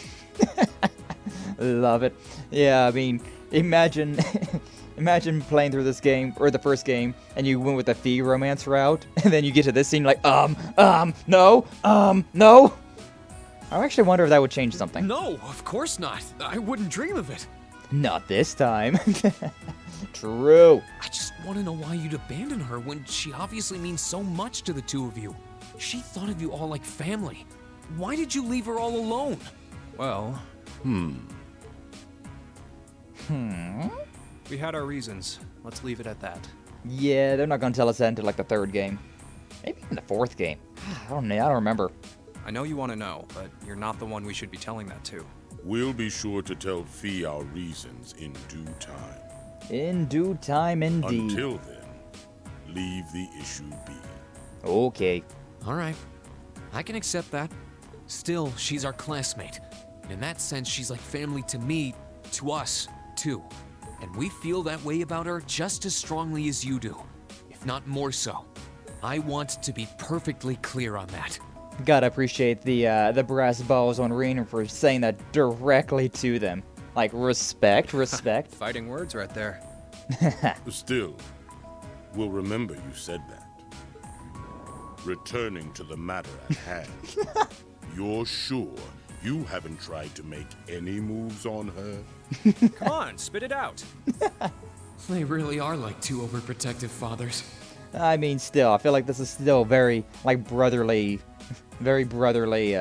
Love it. Yeah, I mean, imagine playing through this game, or the first game, and you went with the Fee romance route, and then you get to this scene like, no. I actually wonder if that would change something. No, of course not. I wouldn't dream of it. Not this time. True. I just want to know why you'd abandon her when she obviously means so much to the two of you. She thought of you all like family. Why did you leave her all alone? Well... We had our reasons. Let's leave it at that. Yeah, they're not gonna tell us that until like the third game. Maybe in the fourth game. I don't remember. I know you want to know, but you're not the one we should be telling that to. We'll be sure to tell Fee our reasons in due time. In due time, indeed. Until then, leave the issue be. Okay. All right. I can accept that. Still, she's our classmate. And in that sense, she's like family to me, to us, too. And we feel that way about her just as strongly as you do, if not more so. I want to be perfectly clear on that. Gotta appreciate the brass balls on Reen for saying that directly to them. Like, respect. Fighting words right there. Still, we'll remember you said that. Returning to the matter at hand, you're sure you haven't tried to make any moves on her? Come on, spit it out. They really are like two overprotective fathers. I mean, still, I feel like this is still very, like, brotherly, very brotherly,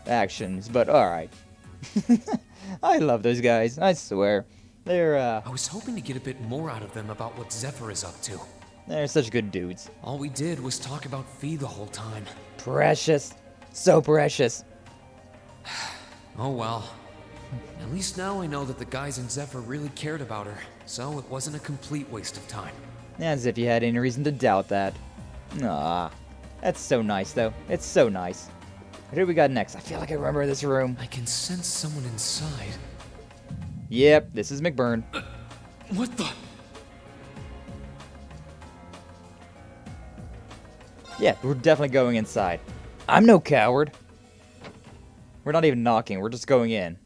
actions, but alright. I love those guys, I swear. They're, I was hoping to get a bit more out of them about what Zephyr is up to. They're such good dudes. All we did was talk about Fee the whole time. Precious. So precious. Oh well. At least now I know that the guys in Zephyr really cared about her, so it wasn't a complete waste of time. As if you had any reason to doubt that. Ah, that's so nice, though. It's so nice. What do we got next? I feel like I remember this room. I can sense someone inside. Yep, this is McBurn. What the? Yeah, we're definitely going inside. I'm no coward. We're not even knocking, we're just going in.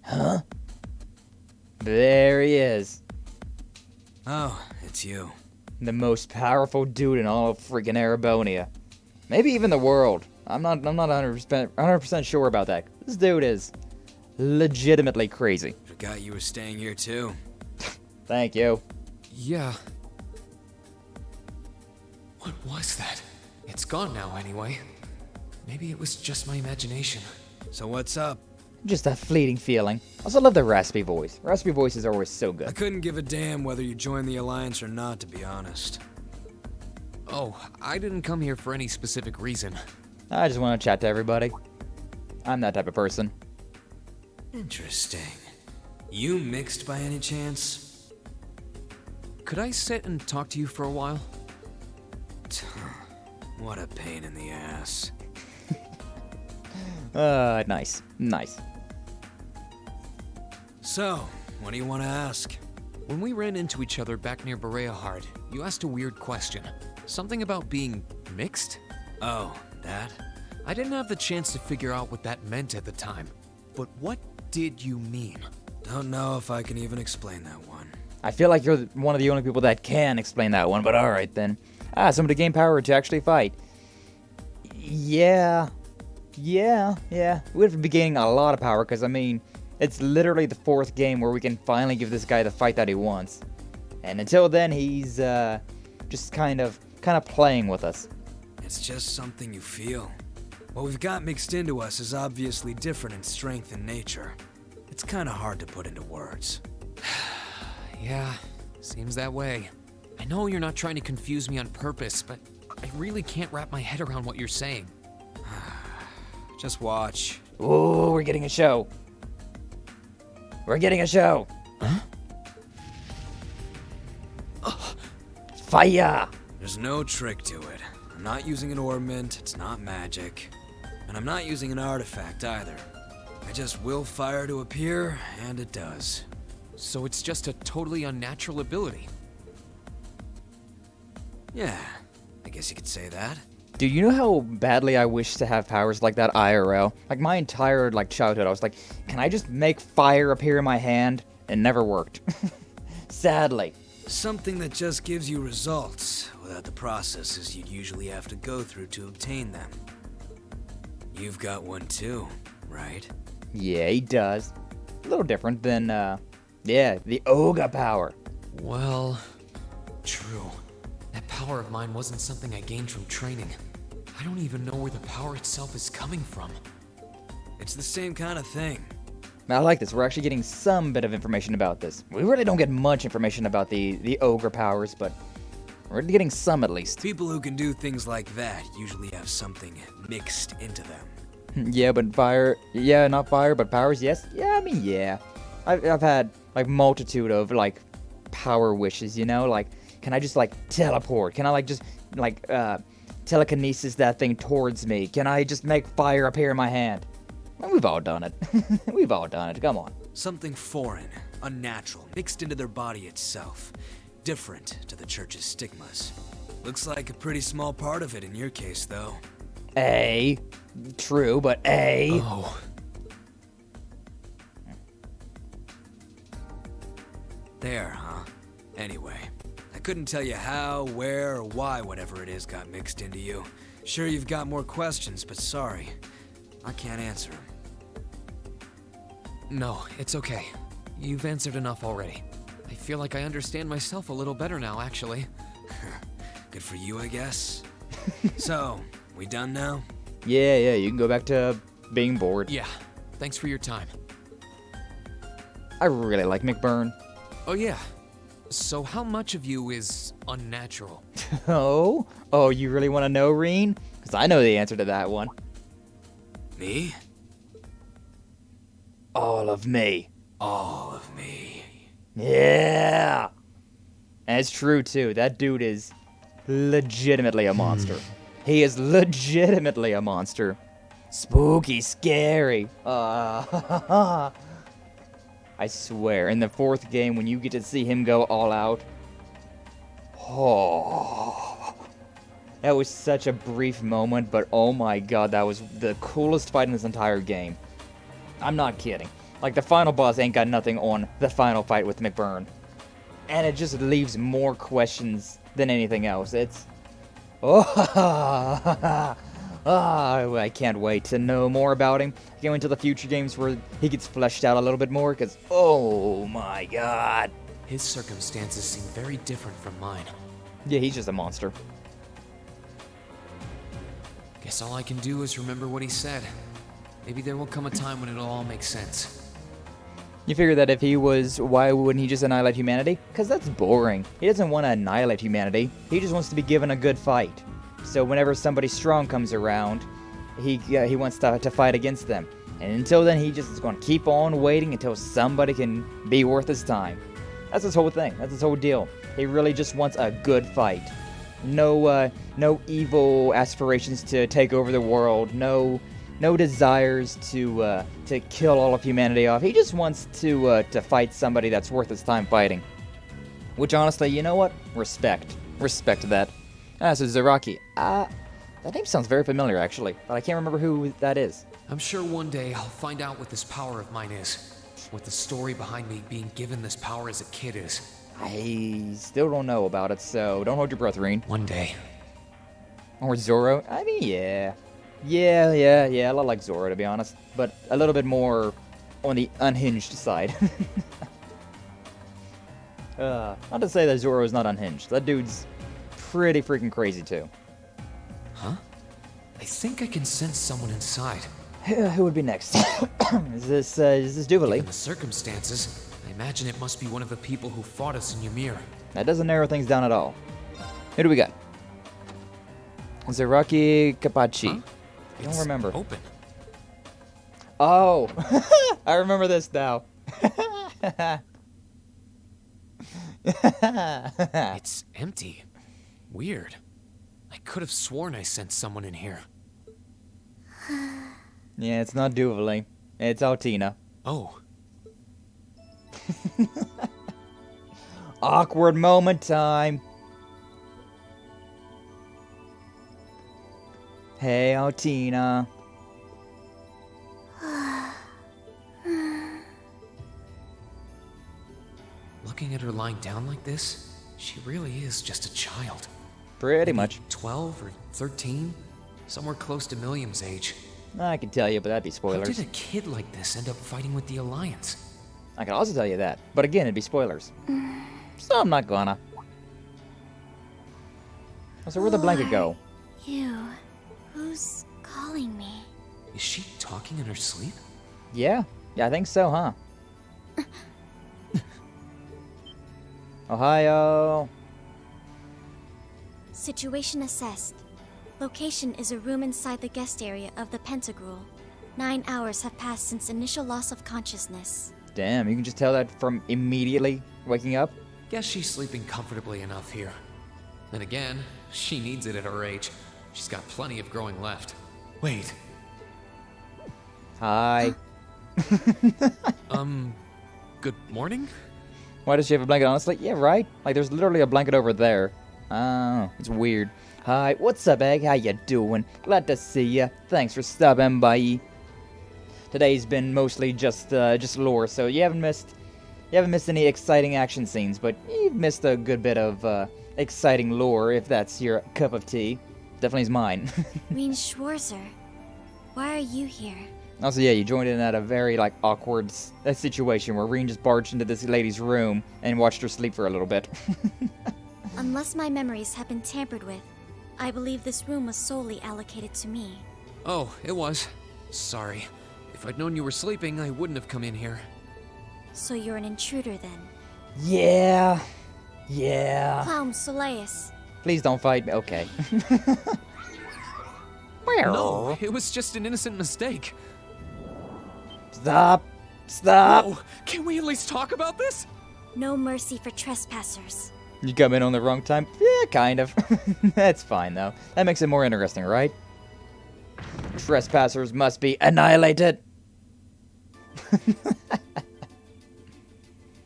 Huh? There he is. Oh, it's you. The most powerful dude in all of freaking Erebonia. Maybe even the world. I'm not 100% sure about that. This dude is legitimately crazy. Forgot you were staying here too. Thank you. Yeah. What was that? It's gone now anyway. Maybe it was just my imagination. So what's up? Just a fleeting feeling. I also love the raspy voice. Raspy voices are always so good. I couldn't give a damn whether you joined the Alliance or not, to be honest. Oh, I didn't come here for any specific reason. I just want to chat to everybody. I'm that type of person. Interesting. You mixed by any chance? Could I sit and talk to you for a while? What a pain in the ass. Nice. Nice. So, what do you want to ask? When we ran into each other back near Bareahard, you asked a weird question. Something about being mixed? Oh, that? I didn't have the chance to figure out what that meant at the time. But what did you mean? Don't know if I can even explain that one. I feel like you're one of the only people that can explain that one, but alright then. Somebody gain power to actually fight. Yeah. We'd have to be gaining a lot of power, because, I mean, it's literally the 4th game where we can finally give this guy the fight that he wants. And until then, he's, just kind of playing with us. It's just something you feel. What we've got mixed into us is obviously different in strength and nature. It's kind of hard to put into words. Yeah, seems that way. I know you're not trying to confuse me on purpose, but I really can't wrap my head around what you're saying. Just watch. Ooh, we're getting a show. We're getting a show. Huh? Fire! There's no trick to it. I'm not using an ornament, it's not magic. And I'm not using an artifact either. I just will fire to appear, and it does. So it's just a totally unnatural ability? Yeah, I guess you could say that. Dude, you know how badly I wish to have powers like that IRL? Like, my entire, childhood, I was like, can I just make fire appear in my hand? It never worked. Sadly. Something that just gives you results, without the processes you'd usually have to go through to obtain them. You've got one too, right? Yeah, he does. A little different than, the Ogre power. Well, true. That power of mine wasn't something I gained from training. I don't even know where the power itself is coming from. It's the same kind of thing. I like this. We're actually getting some bit of information about this. We really don't get much information about the Ogre powers, but we're getting some at least. People who can do things like that usually have something mixed into them. Yeah, but fire... Yeah, not fire, but powers, yes? Yeah, I mean, yeah. I've had, multitude of, power wishes, you know? Can I just, teleport? Can I, telekinesis that thing towards me? Can I just make fire appear in my hand? Well, we've all done it. We've all done it. Come on. Something foreign, unnatural, mixed into their body itself. Different to the church's stigmas. Looks like a pretty small part of it in your case, though. True, but Oh. There, huh? Anyway, I couldn't tell you how, where, or why whatever it is got mixed into you. Sure, you've got more questions, but sorry. I can't answer them. No, it's okay. You've answered enough already. I feel like I understand myself a little better now, actually. Good for you, I guess. So, we done now? Yeah, you can go back to being bored. Yeah, thanks for your time. I really like McBurn. Oh yeah, so how much of you is unnatural? Oh, you really want to know, Reen? Because I know the answer to that one. Me? All of me. All of me. Yeah! And it's true, too. That dude is legitimately a monster. He is legitimately a monster. Spooky, scary. I swear, in the 4th game, when you get to see him go all out, that was such a brief moment, but oh my god, that was the coolest fight in this entire game. I'm not kidding. Like, the final boss ain't got nothing on the final fight with McBurn. And it just leaves more questions than anything else. It's... I can't wait to know more about him. Go into the future games where he gets fleshed out a little bit more, because, oh my god. His circumstances seem very different from mine. Yeah, he's just a monster. Guess all I can do is remember what he said. Maybe there will come a time when it'll all make sense. You figure that if he was, why wouldn't he just annihilate humanity? Because that's boring. He doesn't want to annihilate humanity. He just wants to be given a good fight. So whenever somebody strong comes around, he wants to fight against them. And until then, he just is going to keep on waiting until somebody can be worth his time. That's his whole thing. That's his whole deal. He really just wants a good fight. No evil aspirations to take over the world. No desires to kill all of humanity off. He just wants to fight somebody that's worth his time fighting. Which honestly, you know what? Respect that. So Zaraki. That name sounds very familiar actually, but I can't remember who that is. I'm sure one day I'll find out what this power of mine is. What the story behind me being given this power as a kid is. I still don't know about it, so don't hold your breath, Reen. One day. Or Zoro? I mean, yeah. Yeah, a lot like Zoro, to be honest. But a little bit more on the unhinged side. Not to say that Zoro is not unhinged. That dude's pretty freaking crazy, too. Huh? I think I can sense someone inside. Who would be next? Is this Duvalie? Given the circumstances, I imagine it must be one of the people who fought us in Ymir. That doesn't narrow things down at all. Who do we got? Zaraki Kapachi. Huh? I don't remember. Open. Oh, I remember this now. It's empty. Weird. I could have sworn I sensed someone in here. Yeah, it's not Duvalie. It's Altina. Oh. Awkward moment time. Hey, Altina. Looking at her lying down like this, she really is just a child. Pretty much. 12 or 13? Somewhere close to Milliam's age. I can tell you, but that'd be spoilers. How did a kid like this end up fighting with the Alliance? I can also tell you that, but again, it'd be spoilers. So I'm not gonna. So where'd the blanket go? You. Who's calling me? Is she talking in her sleep? Yeah, I think so, huh? Ohio. Situation assessed. Location is a room inside the guest area of the Pentagrul. 9 hours have passed since initial loss of consciousness. Damn, you can just tell that from immediately waking up? Guess she's sleeping comfortably enough here. Then again, she needs it at her age. She's got plenty of growing left. Wait. Hi. Good morning? Why does she have a blanket, honestly? Yeah, right? Like, there's literally a blanket over there. Oh, it's weird. Hi, what's up, Egg? How you doing? Glad to see ya. Thanks for stopping by. Today's been mostly just lore, so you haven't missed any exciting action scenes, but you've missed a good bit of exciting lore if that's your cup of tea. Definitely is mine. Reen Schwarzer, why are you here? Also, yeah, you joined in at a very, awkward situation where Reen just barged into this lady's room and watched her sleep for a little bit. Unless my memories have been tampered with, I believe this room was solely allocated to me. Oh, it was. Sorry. If I'd known you were sleeping, I wouldn't have come in here. So you're an intruder then? Yeah. Yeah. Clown Soleus. Please don't fight me. Okay. No, it was just an innocent mistake. Stop. Stop. Whoa, can we at least talk about this? No mercy for trespassers. You come in on the wrong time? Yeah, kind of. That's fine, though. That makes it more interesting, right? Trespassers must be annihilated.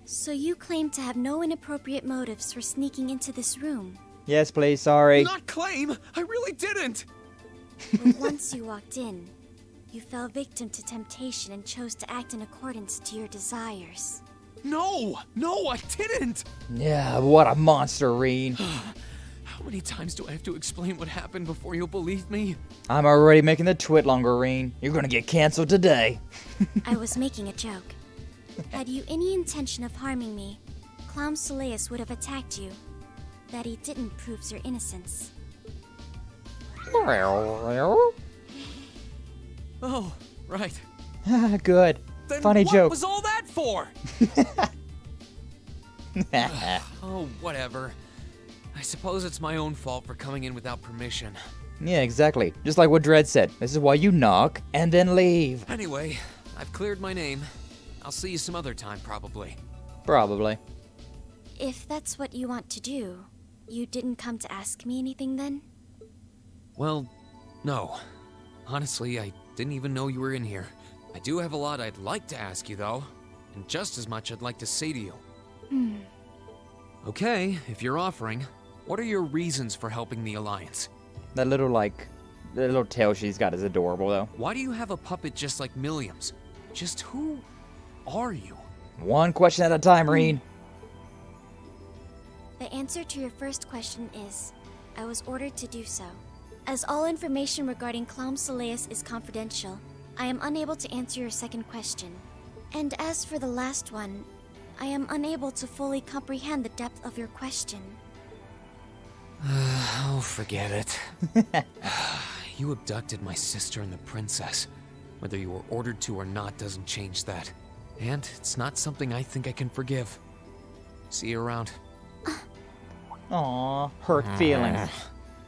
So you claim to have no inappropriate motives for sneaking into this room? Yes, please, sorry. Not claim! I really didn't! But once you walked in, you fell victim to temptation and chose to act in accordance to your desires. No! No, I didn't! Yeah, what a monster, Reen. How many times do I have to explain what happened before you'll believe me? I'm already making the twit longer, Reen. You're gonna get canceled today. I was making a joke. Had you any intention of harming me, Clown Soleus would have attacked you. That he didn't proves your innocence. Oh, right. Good. Then Funny what joke. was all that for? Oh, whatever. I suppose it's my own fault for coming in without permission. Yeah, exactly. Just like what Dredd said. This is why you knock and then leave. Anyway, I've cleared my name. I'll see you some other time, probably. Probably. If that's what you want to do, you didn't come to ask me anything then? Well, no. Honestly, I didn't even know you were in here. I do have a lot I'd like to ask you, though. And just as much I'd like to say to you. Okay, if you're offering, what are your reasons for helping the Alliance? That little, the little tail she's got is adorable, though. Why do you have a puppet just like Milliam's? Just who are you? One question at a time, Reen. The answer to your first question is, I was ordered to do so. As all information regarding Clown Soleus is confidential, I am unable to answer your second question. And as for the last one, I am unable to fully comprehend the depth of your question. Oh, forget it. You abducted my sister and the princess. Whether you were ordered to or not doesn't change that. And it's not something I think I can forgive. See you around. Aw, hurt feelings.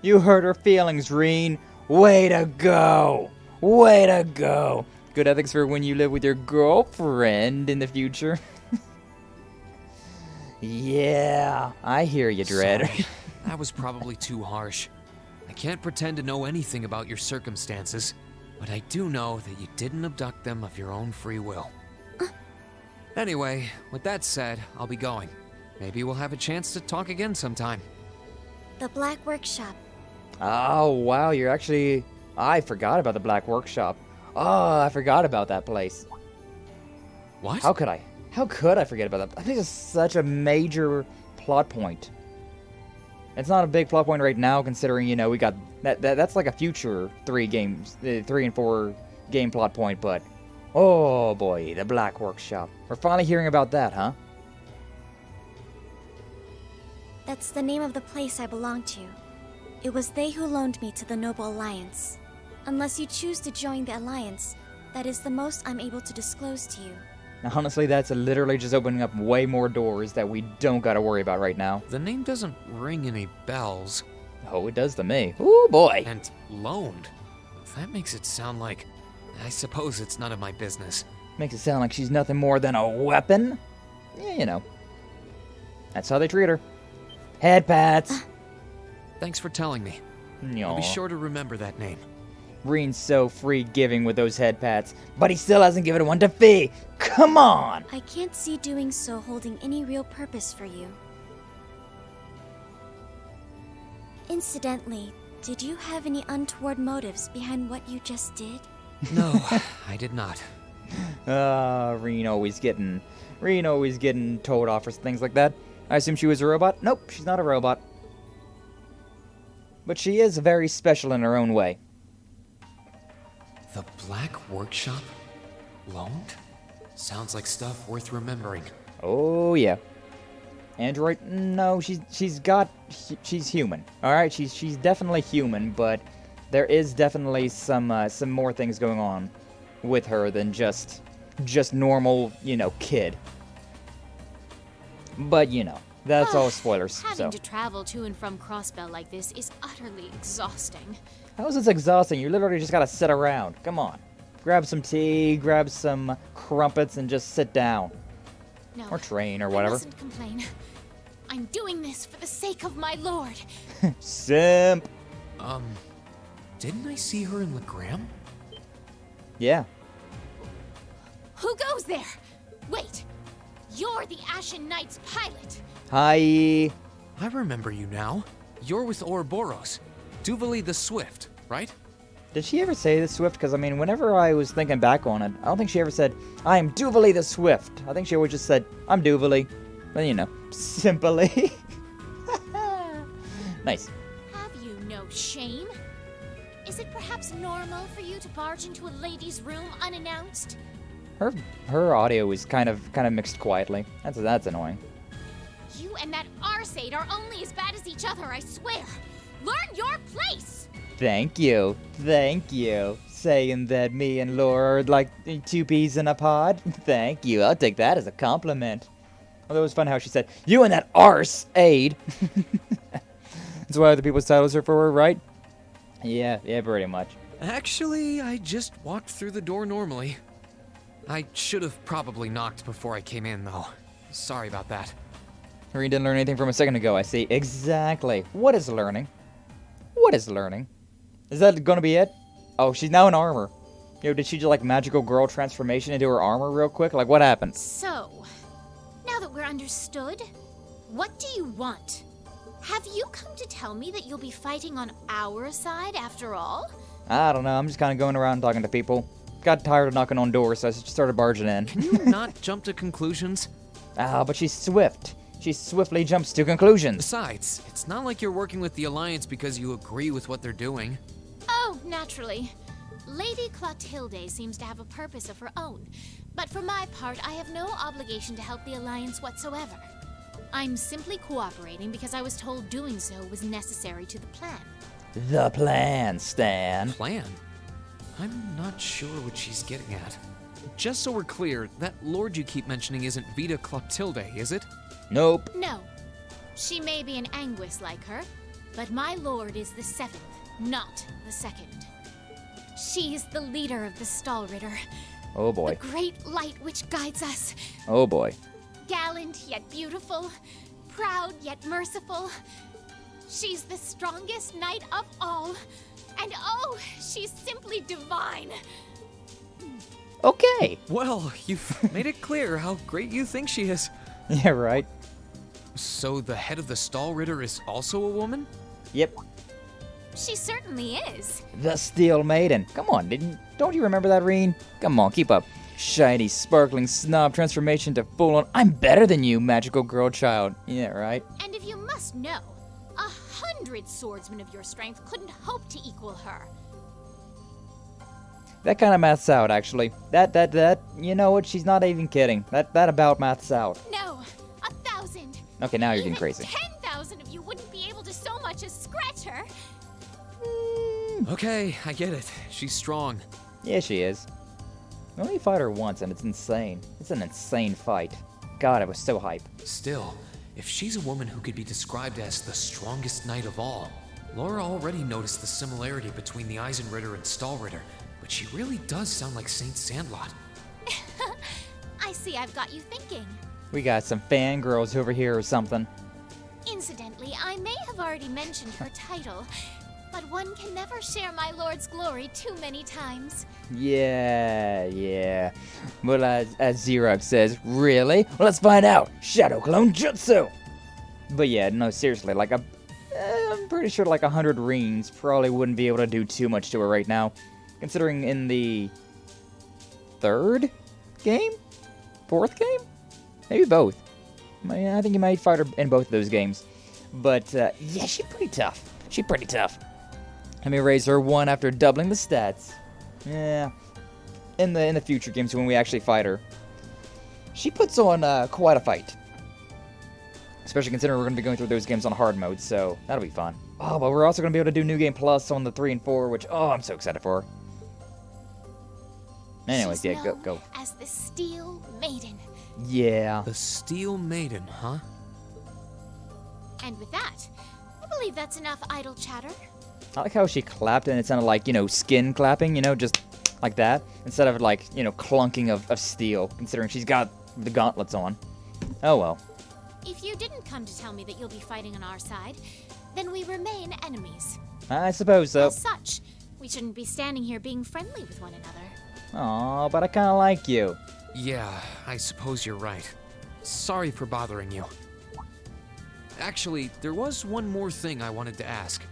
You hurt her feelings, Reen. Way to go. Way to go. Good ethics for when you live with your girlfriend in the future. Yeah, I hear you, Dredd. Sorry. That was probably too harsh. I can't pretend to know anything about your circumstances, but I do know that you didn't abduct them of your own free will. Anyway, with that said, I'll be going. Maybe we'll have a chance to talk again sometime. The Black Workshop. Oh, wow, you're actually... I forgot about the Black Workshop. Oh, I forgot about that place. What? How could I? How could I forget about that? I think it's such a major plot point. It's not a big plot point right now, considering, you know, we got... That's like a future 3 and 4 game plot point, but... Oh, boy, the Black Workshop. We're finally hearing about that, huh? That's the name of the place I belong to. It was they who loaned me to the Noble Alliance. Unless you choose to join the Alliance, that is the most I'm able to disclose to you. Now, honestly, that's literally just opening up way more doors that we don't gotta worry about right now. The name doesn't ring any bells. Oh, it does to me. Ooh, boy. And loaned. That makes it sound like... I suppose it's none of my business. Makes it sound like she's nothing more than a weapon? Yeah, you know. That's how they treat her. Head pats. Thanks for telling me. I'll be sure to remember that name. Reen's so free-giving with those head pats, but he still hasn't given one to Fee. Come on! I can't see doing so holding any real purpose for you. Incidentally, did you have any untoward motives behind what you just did? No, I did not. Reen always getting told off for things like that. I assume she was a robot? Nope, she's not a robot. But she is very special in her own way. The Black Workshop? Loaned? Sounds like stuff worth remembering. Oh, yeah. Android? No, she's human. Alright, she's definitely human, but there is definitely some more things going on with her than just normal, you know, kid. But, you know, that's all spoilers, Having to travel to and from Crossbell like this is utterly exhausting. How is this exhausting? You literally just gotta sit around. Come on. Grab some tea, grab some crumpets, and just sit down. No, or train, or whatever. I mustn't complain. I'm doing this for the sake of my lord. Simp. Didn't I see her in Legram? Yeah. Who goes there? Wait, you're the Ashen Knight's pilot. Hi. I remember you now. You're with Ouroboros. Duvalie the Swift, right? Did she ever say the Swift? Because, I mean, whenever I was thinking back on it, I don't think she ever said, I am Duvalie the Swift. I think she always just said, I'm Duvalie. Well, you know, simply. Nice. Have you no shame? Is it perhaps normal for you to barge into a lady's room unannounced? Her audio is kind of mixed quietly. That's annoying. You and that Arseid are only as bad as each other, I swear. Learn your place! Thank you. Saying that me and Laura are like 2 peas in a pod. Thank you. I'll take that as a compliment. Although it was fun how she said, you and that Arseid. That's why other people's titles are for her, right? Yeah, pretty much. Actually, I just walked through the door normally. I should have probably knocked before I came in, though. Sorry about that. He didn't learn anything from a second ago, I see. Exactly. What is learning? Is that gonna be it? Oh, she's now in armor. Yo, did she just like magical girl transformation into her armor real quick? Like, what happened? So, now that we're understood, what do you want? Have you come to tell me that you'll be fighting on our side after all? I don't know. I'm just kind of going around talking to people. Got tired of knocking on doors, so I just started barging in. Can you not jump to conclusions? But she's swift. She swiftly jumps to conclusions. Besides, it's not like you're working with the Alliance because you agree with what they're doing. Oh, naturally. Lady Clotilde seems to have a purpose of her own, but for my part, I have no obligation to help the Alliance whatsoever. I'm simply cooperating because I was told doing so was necessary to the plan. The plan, Stan. Plan? I'm not sure what she's getting at. Just so we're clear, that lord you keep mentioning isn't Vita Clotilde, is it? Nope. No. She may be an Anguis like her, but my lord is the 7th, not the 2nd. She is the leader of the Stahlritter. Oh boy. The great light which guides us. Oh boy. Gallant yet beautiful, proud yet merciful. She's the strongest knight of all. And oh, she's simply divine. Okay. Well, you've made it clear how great you think she is. Yeah, right. So the head of the Stahlritter is also a woman? Yep. She certainly is. The Steel Maiden. Come on, don't you remember that, Reen? Come on, keep up. Shiny, sparkling snob transformation to full-on, I'm better than you, magical girl child. Yeah, right? And if you must know, 100 swordsmen of your strength couldn't hope to equal her. That kind of maths out, actually. That, you know what? She's not even kidding. That about maths out. No, 1,000. Okay, now you're Even getting crazy. 10,000 of you wouldn't be able to so much as scratch her. Okay, I get it. She's strong. Yeah, she is. We only fought her once, and it's insane. It's an insane fight. God, I was so hype. Still, if she's a woman who could be described as the strongest knight of all, Laura already noticed the similarity between the Eisenritter and Stahlritter, but she really does sound like Saint Sandlot. I see I've got you thinking. We got some fangirls over here or something. Incidentally, I may have already mentioned her title, but one can never share my lord's glory too many times. Yeah. Well, as Xerox says, really? Well, let's find out. Shadow Clone Jutsu! But yeah, no, seriously, like I'm pretty sure like 100 reens probably wouldn't be able to do too much to her right now. Considering in the 3rd game? 4th game? Maybe both. I think you might fight her in both of those games. But, yeah, she's pretty tough. Let me raise her 1 after doubling the stats. Yeah. In the future games when we actually fight her. She puts on quite a fight. Especially considering we're going to be going through those games on hard mode, so that'll be fun. Oh, but we're also going to be able to do New Game Plus on the 3 and 4, which, oh, I'm so excited for. Anyways, She's yeah, known go. as the Steel Maiden. Yeah. The Steel Maiden, huh? And with that, I believe that's enough idle chatter. I like how she clapped and it sounded like, you know, skin clapping, you know, just like that. Instead of like, you know, clunking of steel, considering she's got the gauntlets on. Oh well. If you didn't come to tell me that you'll be fighting on our side, then we remain enemies. I suppose so. As such, we shouldn't be standing here being friendly with one another. Aw, but I kinda like you. Yeah, I suppose you're right. Sorry for bothering you. Actually, there was one more thing I wanted to ask.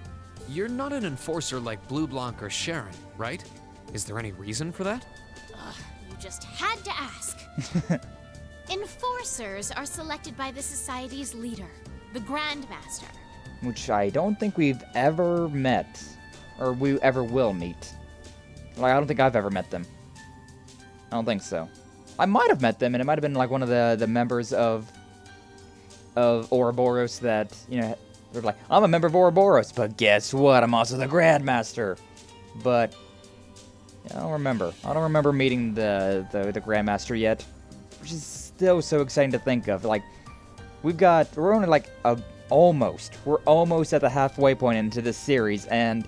You're not an enforcer like Blue Blanc or Sharon, right? Is there any reason for that? You just had to ask. Enforcers are selected by the society's leader, the Grandmaster. Which I don't think we've ever met. Or we ever will meet. Like, I don't think I've ever met them. I don't think so. I might have met them, and it might have been like one of the members of Ouroboros that, you know, they're like, I'm a member of Ouroboros, but guess what? I'm also the Grandmaster. But yeah, I don't remember. I don't remember meeting the Grandmaster yet, which is still so exciting to think of. Like, we're only like we're almost at the halfway point into this series, and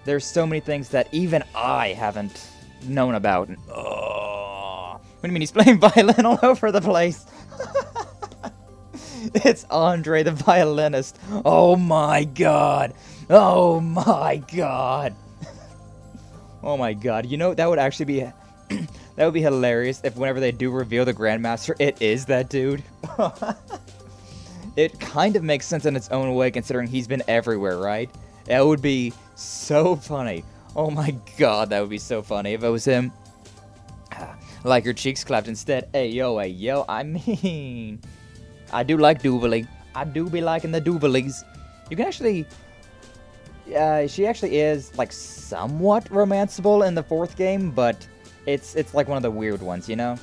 there's so many things that even I haven't known about. What do you mean he's playing violin all over the place? It's Andre the violinist. Oh my god. Oh my god. Oh my god. You know, that would actually be that would be hilarious if whenever they do reveal the Grandmaster, it is that dude. It kind of makes sense in its own way considering he's been everywhere, right? That would be so funny. Oh my god, that would be so funny if it was him. Like your cheeks clapped instead. Hey yo, I mean, I do like Duvalie. I do be liking the Duvalies. You can actually, she actually is like somewhat romanceable in the 4th game, but it's like one of the weird ones, you know?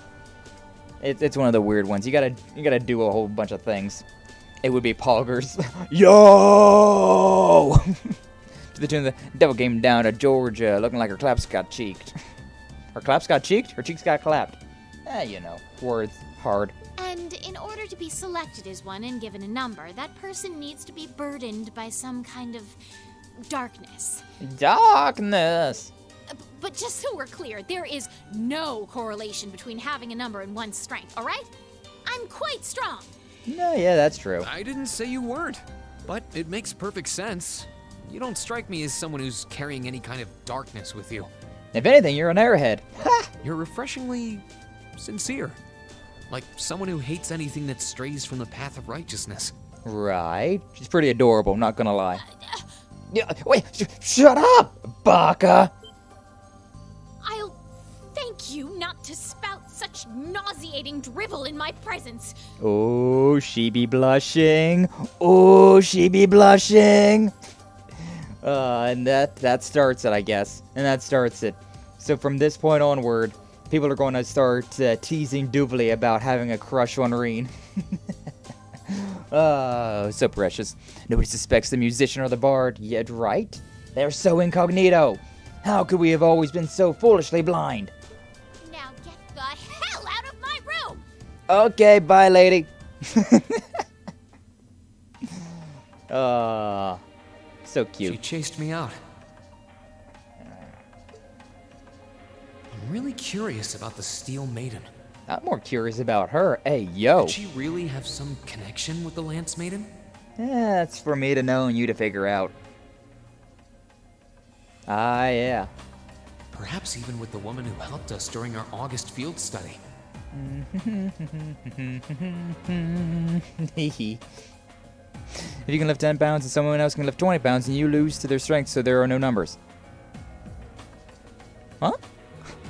It's one of the weird ones. You gotta do a whole bunch of things. It would be Poggers. Yo! To the tune of the devil came down to Georgia, looking like her claps got cheeked. Her claps got cheeked? Her cheeks got clapped. You know, words hard. And in order to be selected as one and given a number, that person needs to be burdened by some kind of darkness. Darkness! But just so we're clear, there is no correlation between having a number and one's strength, alright? I'm quite strong. No, yeah, that's true. I didn't say you weren't, but it makes perfect sense. You don't strike me as someone who's carrying any kind of darkness with you. If anything, you're an airhead. You're refreshingly sincere. Like someone who hates anything that strays from the path of righteousness. Right. She's pretty adorable, I'm not gonna lie. Yeah, wait, shut up, baka! I'll thank you not to spout such nauseating drivel in my presence. Oh, she be blushing. Oh, she be blushing. And that starts it, I guess. And that starts it. So from this point onward, people are going to start teasing Duvalie about having a crush on Reen. Oh, so precious. Nobody suspects the musician or the bard yet, right? They're so incognito. How could we have always been so foolishly blind? Now get the hell out of my room! Okay, bye, lady. So cute. She chased me out. I'm really curious about the Steel Maiden. I'm more curious about her. Hey, yo. Did she really have some connection with the Lance Maiden? That's for me to know and you to figure out. Ah, yeah. Perhaps even with the woman who helped us during our August field study. If you can lift 10 pounds and someone else can lift 20 pounds, and you lose to their strength, so there are no numbers. Huh?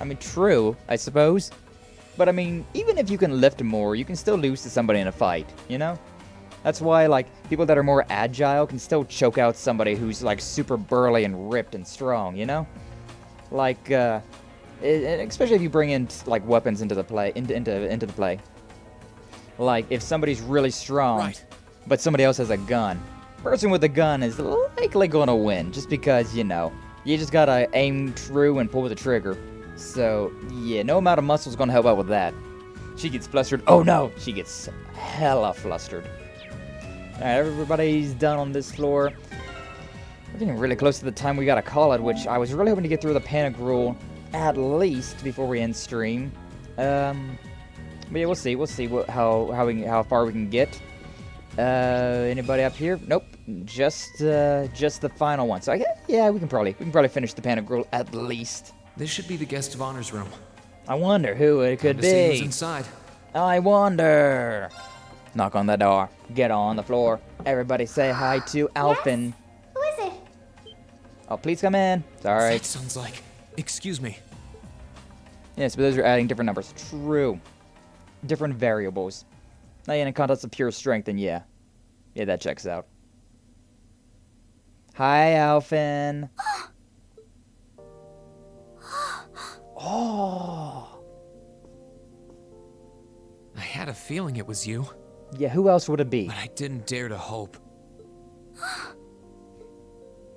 I mean, true, I suppose. But I mean, even if you can lift more, you can still lose to somebody in a fight, you know? That's why, like, people that are more agile can still choke out somebody who's, like, super burly and ripped and strong, you know? Like, especially if you bring in, like, weapons into the play, into the play. Like, if somebody's really strong, right. but somebody else has a gun. Person with a gun is likely gonna win, just because, you know, you just gotta aim true and pull the trigger. So, yeah, no amount of muscle is gonna help out with that. She gets flustered. Oh no! She gets hella flustered. Alright, everybody's done on this floor. We're getting really close to the time we gotta call it, which I was really hoping to get through the panic rule at least before we end stream. But yeah, we'll see. We'll see how far we can get. Anybody up here? Nope. Just the final one. So I guess, yeah, we can probably finish the panic rule at least. This should be the guest of honor's room. I wonder who it could be. See who's inside. I wonder. Knock on the door. Get on the floor. Everybody say hi to Alphen. Yes? Who is it? Oh, please come in. Sorry. That sounds like... Excuse me. Yes, but those are adding different numbers. True. Different variables. Now, in a contest of pure strength, then yeah. Yeah, that checks out. Hi, Alphen. Oh. I had a feeling it was you. Yeah, who else would it be? But I didn't dare to hope.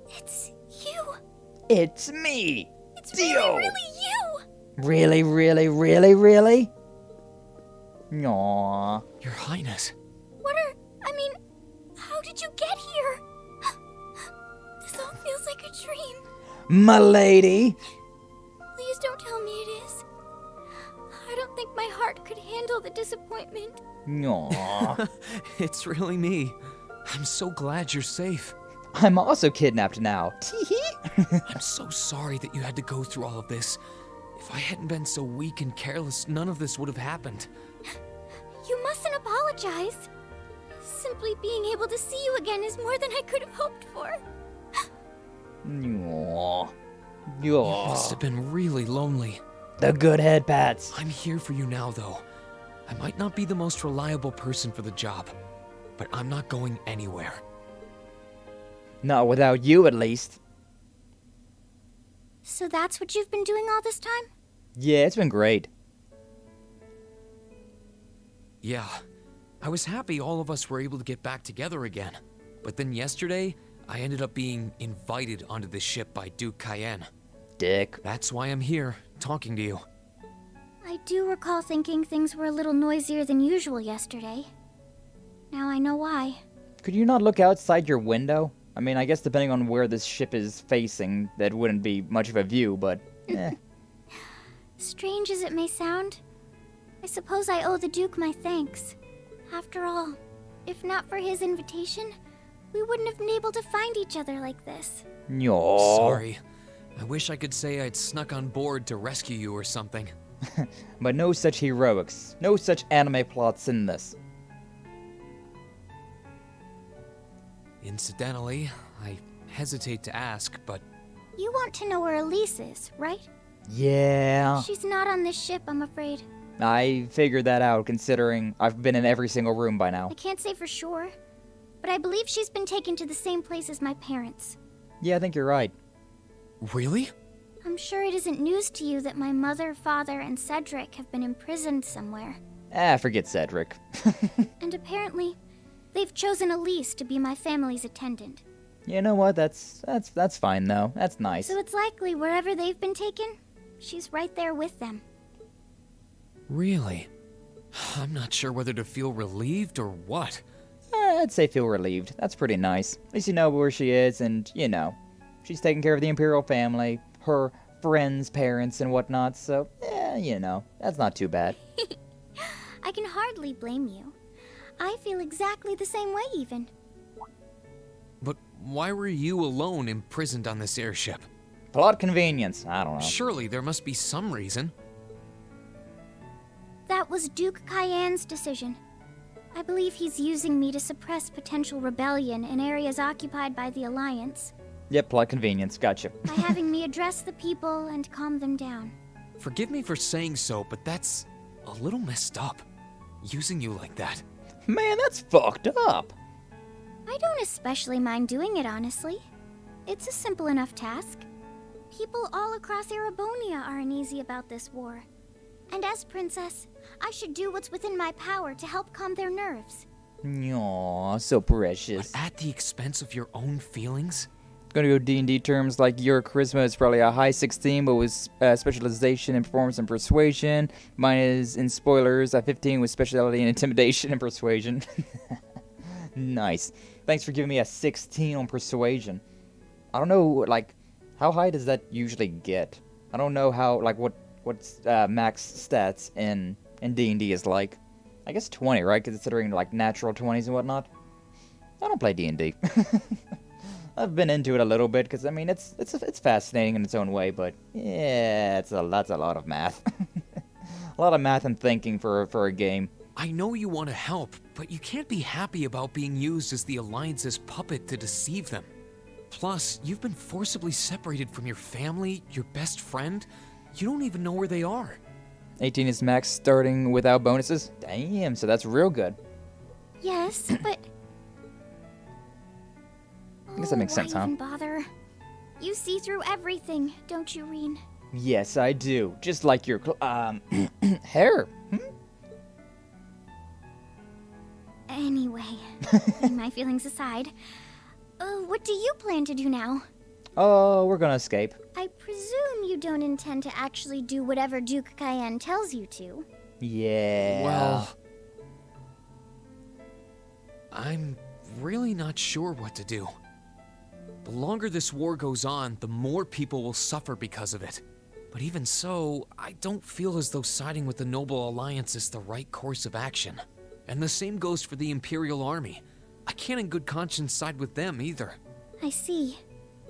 It's you. It's me. It's Dio. really you. Really, really, really, really? Aww. Your Highness. I mean, how did you get here? This all feels like a dream. My lady. Please don't tell me it is. I don't think my heart could handle the disappointment. Aww. It's really me. I'm so glad you're safe. I'm also kidnapped now. I'm so sorry that you had to go through all of this. If I hadn't been so weak and careless, none of this would have happened. You mustn't apologize. Simply being able to see you again is more than I could have hoped for. Aww. You must have been really lonely. The good head pats. I'm here for you now, though. I might not be the most reliable person for the job, but I'm not going anywhere. Not without you, at least. So that's what you've been doing all this time? Yeah, it's been great. Yeah. I was happy all of us were able to get back together again. But then yesterday, I ended up being invited onto this ship by Duke Cayenne. Dick. That's why I'm here, talking to you. I do recall thinking things were a little noisier than usual yesterday. Now I know why. Could you not look outside your window? I mean, I guess depending on where this ship is facing, that wouldn't be much of a view, but eh. Strange as it may sound, I suppose I owe the Duke my thanks. After all, if not for his invitation, we wouldn't have been able to find each other like this. No. Sorry. I wish I could say I'd snuck on board to rescue you or something. But no such heroics. No such anime plots in this. Incidentally, I hesitate to ask, but... You want to know where Elise is, right? Yeah. She's not on this ship, I'm afraid. I figured that out, considering I've been in every single room by now. I can't say for sure, but I believe she's been taken to the same place as my parents. Yeah, I think you're right. Really? I'm sure it isn't news to you that my mother, father, and Cedric have been imprisoned somewhere. Forget Cedric. And apparently, they've chosen Elise to be my family's attendant. You know what? That's fine though. That's nice. So it's likely wherever they've been taken, she's right there with them. Really? I'm not sure whether to feel relieved or what. I'd say feel relieved. That's pretty nice. At least you know where she is, and, you know, she's taking care of the Imperial family, her friends, parents, and whatnot, so, yeah, you know, that's not too bad. I can hardly blame you. I feel exactly the same way, even. But why were you alone imprisoned on this airship? Plot convenience. I don't know. Surely there must be some reason. That was Duke Cayenne's decision. I believe he's using me to suppress potential rebellion in areas occupied by the Alliance. Yep, plot convenience. Gotcha. By having me address the people and calm them down. Forgive me for saying so, but that's a little messed up. Using you like that. Man, that's fucked up. I don't especially mind doing it, honestly. It's a simple enough task. People all across Erebonia are uneasy about this war. And as princess, I should do what's within my power to help calm their nerves. Aw, so precious. But at the expense of your own feelings? Gonna go D&D terms, like your charisma is probably a high 16, but with specialization in performance and persuasion. Mine is in spoilers at 15 with speciality in intimidation and persuasion. Nice. Thanks for giving me a 16 on persuasion. I don't know, like, how high does that usually get? I don't know how, like, what's max stats in D&D is like. I guess 20, right? Considering, like, natural 20s and whatnot. I don't play D&D. I've been into it a little bit because I mean it's fascinating in its own way, but yeah, that's a lot of math. A lot of math and thinking for a game. I know you want to help, but you can't be happy about being used as the Alliance's puppet to deceive them. Plus, you've been forcibly separated from your family, your best friend. You don't even know where they are. 18 is max starting without bonuses. Damn, so that's real good. Yes, but I guess that makes sense, why huh? even bother? You see through everything, don't you, Reen? Yes, I do. Just like your hair. Anyway, leave my feelings aside. What do you plan to do now? Oh, we're gonna escape. I presume you don't intend to actually do whatever Duke Cayenne tells you to. Yeah. Well, I'm really not sure what to do. The longer this war goes on, the more people will suffer because of it. But even so, I don't feel as though siding with the Noble Alliance is the right course of action. And the same goes for the Imperial Army. I can't in good conscience side with them either. I see.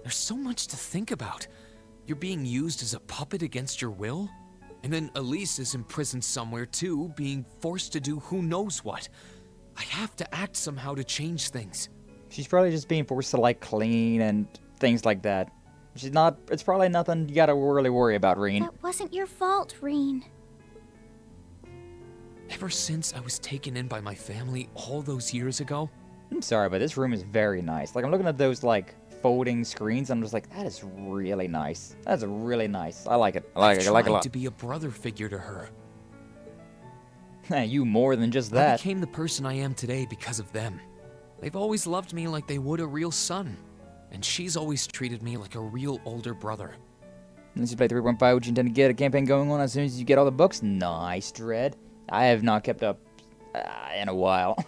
There's so much to think about. You're being used as a puppet against your will? And then Elise is imprisoned somewhere too, being forced to do who knows what. I have to act somehow to change things. She's probably just being forced to, like, clean and things like that. She's not. It's probably nothing you gotta really worry about, Reen. That wasn't your fault, Reen. Ever since I was taken in by my family all those years ago. I'm sorry, but this room is very nice. Like, I'm looking at those, like, folding screens, I'm just like, that is really nice. That's really nice. I like it. I like it a lot. I tried to be a brother figure to her. You more than just that. I became the person I am today because of them. They've always loved me like they would a real son. And she's always treated me like a real older brother. Unless you play 3.5, would you intend to get a campaign going on as soon as you get all the books? Nice, Dread. I have not kept up in a while.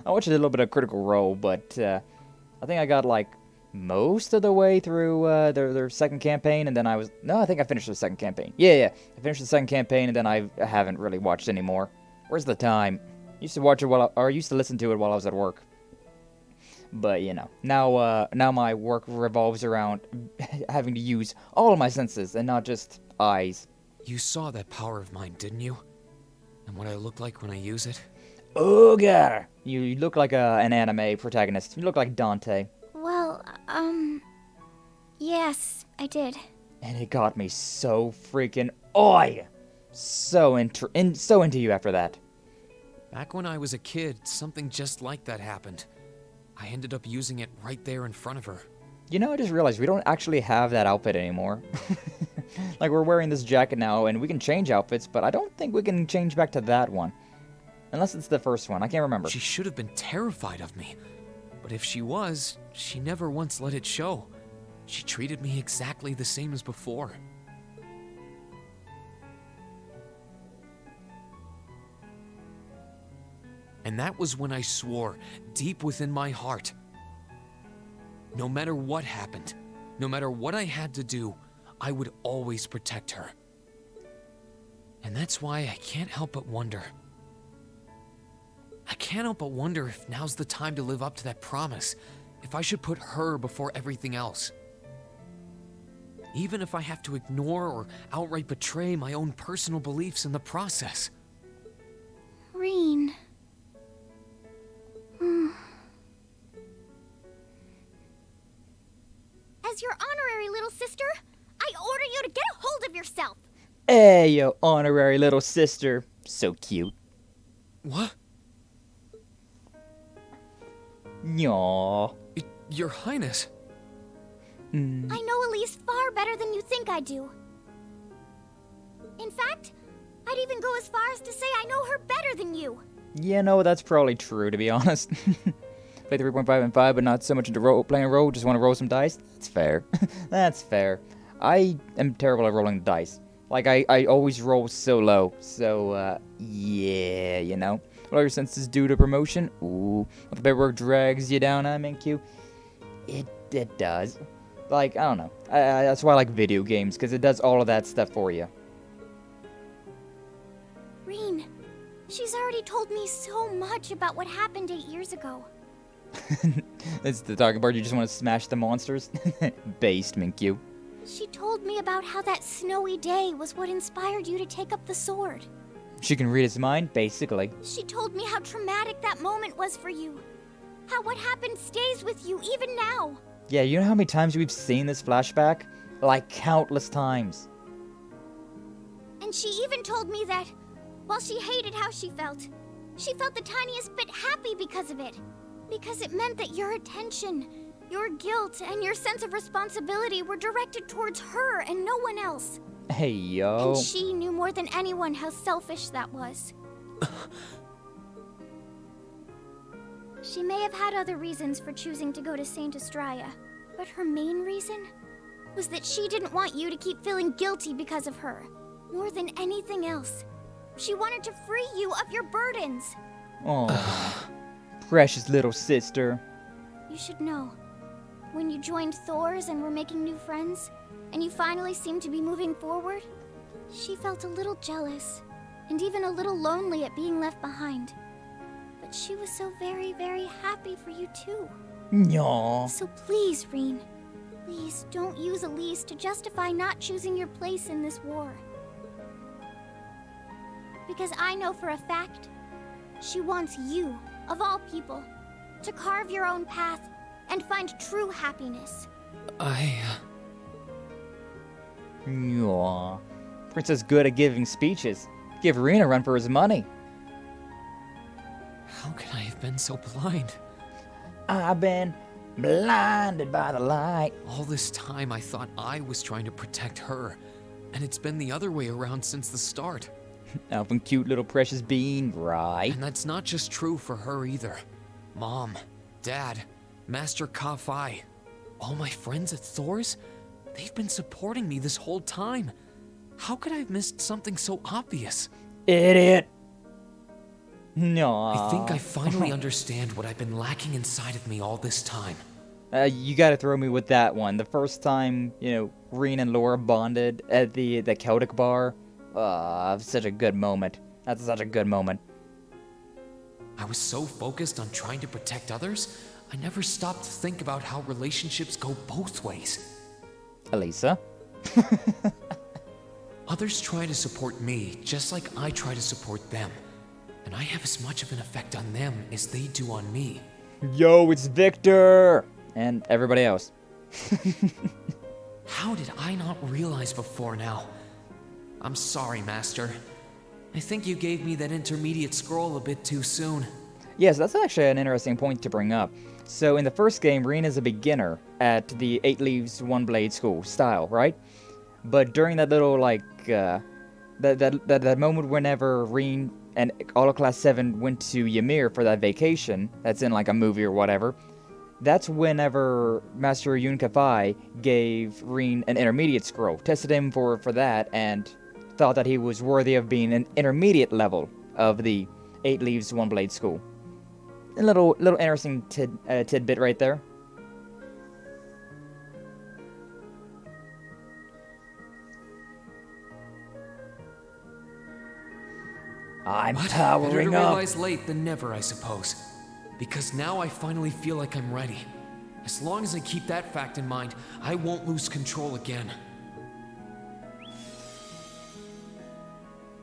I watched a little bit of Critical Role, but I think I got, like, most of the way through their second campaign, and then I think I finished the second campaign. Yeah, I finished the second campaign, and then I haven't really watched anymore. Where's the time? I used to watch it I used to listen to it while I was at work. But, you know, now my work revolves around having to use all of my senses and not just eyes. You saw that power of mine, didn't you? And what I look like when I use it? Oh, God. You look like an anime protagonist. You look like Dante. Well, yes, I did. And it got me so freaking so into you after that. Back when I was a kid, something just like that happened. I ended up using it right there in front of her. You know, I just realized we don't actually have that outfit anymore. Like, we're wearing this jacket now, and we can change outfits, but I don't think we can change back to that one. Unless it's the first one. I can't remember. She should have been terrified of me. But if she was, she never once let it show. She treated me exactly the same as before. And that was when I swore, deep within my heart, no matter what happened, no matter what I had to do, I would always protect her. And that's why I can't help but wonder. I can't help but wonder if now's the time to live up to that promise, if I should put her before everything else. Even if I have to ignore or outright betray my own personal beliefs in the process. Reen. As your honorary little sister, I order you to get a hold of yourself. Hey, yo, honorary little sister. So cute. What? Yaw. Your Highness. I know Elise far better than you think I do. In fact, I'd even go as far as to say I know her better than you. Yeah, no, that's probably true, to be honest. Play 3.5 and 5, but not so much into playing role, just want to roll some dice? That's fair. That's fair. I am terrible at rolling dice. Like, I always roll so low, so, yeah, you know. What are your senses due to promotion? Ooh, what the paperwork drags you down, MQ? It does. Like, I don't know. That's why I like video games, because it does all of that stuff for you. Reen, she's already told me so much about what happened 8 years ago. It's the talking part, you just want to smash the monsters? Based, MQ. She told me about how that snowy day was what inspired you to take up the sword. She can read his mind, basically. She told me how traumatic that moment was for you. How what happened stays with you even now. Yeah, you know how many times we've seen this flashback? Like, countless times. And she even told me that, while she hated how she felt the tiniest bit happy because of it. Because it meant that your attention, your guilt, and your sense of responsibility were directed towards her and no one else. Hey, yo. And she knew more than anyone how selfish that was. She may have had other reasons for choosing to go to Saint Estrella, but her main reason was that she didn't want you to keep feeling guilty because of her, more than anything else. She wanted to free you of your burdens. Oh, precious little sister. You should know, when you joined Thor's and were making new friends, and you finally seemed to be moving forward, she felt a little jealous, and even a little lonely at being left behind. But she was so very, very happy for you too. No. So please, Reen, please don't use Elise to justify not choosing your place in this war. Because I know for a fact, she wants you, of all people, to carve your own path and find true happiness. Aw. Princess good at giving speeches. Give Reen a run for his money. How could I have been so blind? I've been blinded by the light. All this time I thought I was trying to protect her, and it's been the other way around since the start. Elfin cute little precious bean, right? And that's not just true for her either. Mom, Dad, Master Ka-Fai, all my friends at Thor's, they've been supporting me this whole time. How could I have missed something so obvious? Idiot. No. I think I finally understand what I've been lacking inside of me all this time. You gotta throw me with that one. The first time, you know, Reen and Laura bonded at the Celtic bar. Such a good moment. That's such a good moment. I was so focused on trying to protect others, I never stopped to think about how relationships go both ways. Elisa? Others try to support me, just like I try to support them. And I have as much of an effect on them as they do on me. Yo, it's Victor! And everybody else. How did I not realize before now? I'm sorry, Master. I think you gave me that intermediate scroll a bit too soon. Yes, that's actually an interesting point to bring up. So in the first game, Reen is a beginner at the 8 Leaves, 1 Blade school style, right? But during that little, like, that moment whenever Reen and all of Class 7 went to Ymir for that vacation, that's in, like, a movie or whatever, that's whenever Master Yun Ka-Fai gave Reen an intermediate scroll, tested him for that, and thought that he was worthy of being an intermediate level of the 8 Leaves, 1 Blade school. A little interesting tidbit right there. I'm powering Better to up. realize late than never, I suppose. Because now I finally feel like I'm ready. As long as I keep that fact in mind, I won't lose control again.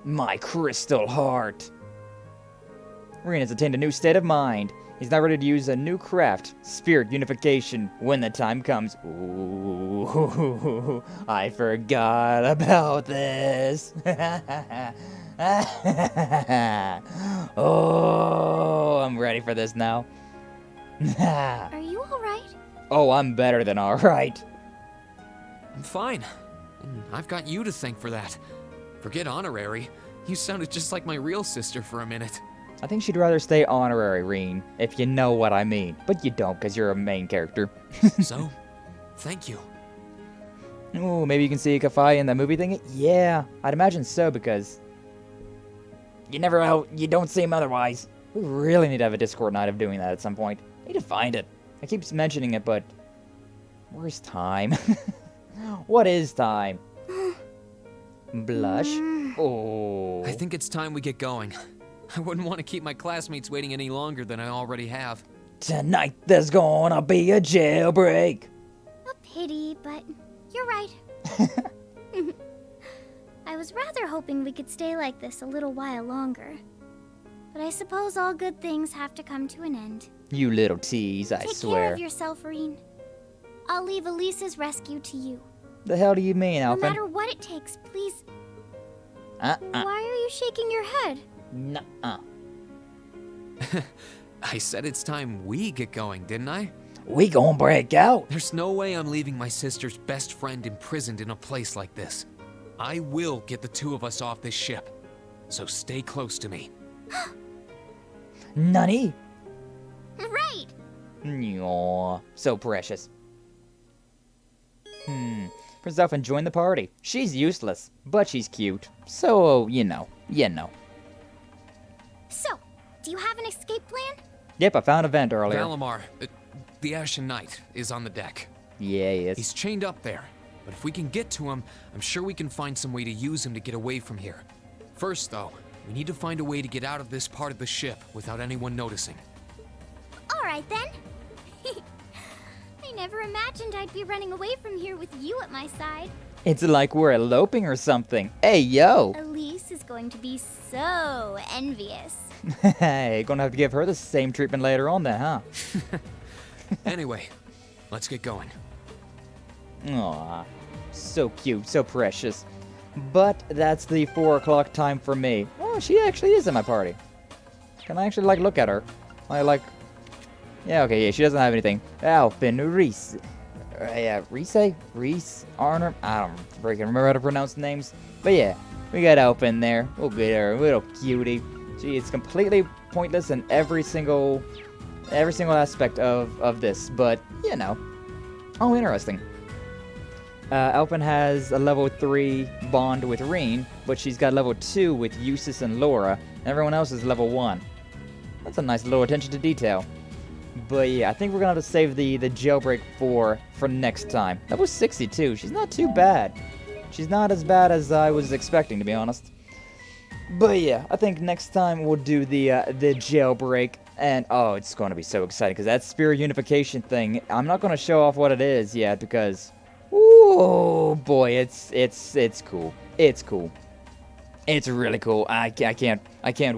My crystal heart. Reen has attained a new state of mind. He's now ready to use a new craft, spirit unification, when the time comes. Ooh, I forgot about this. Oh, I'm ready for this now. Are you alright? Oh, I'm better than alright. I'm fine. And I've got you to thank for that. Forget honorary. You sounded just like my real sister for a minute. I think she'd rather stay honorary, Reen, if you know what I mean. But you don't, because you're a main character. So, thank you. Oh, maybe you can see Kafai in the movie thing? Yeah, I'd imagine so, because you never know, you don't see him otherwise. We really need to have a Discord night of doing that at some point. I need to find it. I keep mentioning it, but where's time? What is time? Blush? Oh. I think it's time we get going. I wouldn't want to keep my classmates waiting any longer than I already have. Tonight there's gonna be a jailbreak. A pity, but you're right. I was rather hoping we could stay like this a little while longer. But I suppose all good things have to come to an end. You little tease, I Take swear. Take care of yourself, Reen. I'll leave Elise's rescue to you. The hell do you mean, Alphen? No matter what it takes, please. Why are you shaking your head? Nuh-uh. I said it's time we get going, didn't I? We gonna break out. There's no way I'm leaving my sister's best friend imprisoned in a place like this. I will get the two of us off this ship. So stay close to me. Nani? Right. Aw, so precious. Princess Elfin joined the party. She's useless, but she's cute. So, you know. So, do you have an escape plan? Yep, I found a vent earlier. Valimar, the Ashen Knight, is on the deck. Yeah, he is. He's chained up there, but if we can get to him, I'm sure we can find some way to use him to get away from here. First, though, we need to find a way to get out of this part of the ship without anyone noticing. All right, then. I never imagined I'd be running away from here with you at my side. It's like we're eloping or something. Hey, yo! Elise is going to be so envious. Hey, gonna have to give her the same treatment later on then, huh? Anyway, let's get going. Aw, so cute, so precious. But that's the 4 o'clock time for me. Oh, she actually is in my party. Can I actually, look at her? Yeah, okay, yeah, she doesn't have anything. Alphen, Reese. Reese? Arner? I don't freaking remember how to pronounce names. But yeah, we got Alphen there. We'll get her, little cutie. She is completely pointless in every single aspect of this, but, you know. Oh, interesting. Alphen has a level 3 bond with Reen, but she's got level 2 with Jusis and Laura, and everyone else is level 1. That's a nice little attention to detail. But yeah, I think we're gonna have to save the jailbreak for next time. Level 62, she's not too bad. She's not as bad as I was expecting, to be honest. But yeah, I think next time we'll do the jailbreak, and oh, it's going to be so exciting, because that spirit unification thing, I'm not going to show off what it is yet, because, ooh, boy, it's cool. It's cool. It's really cool. I can't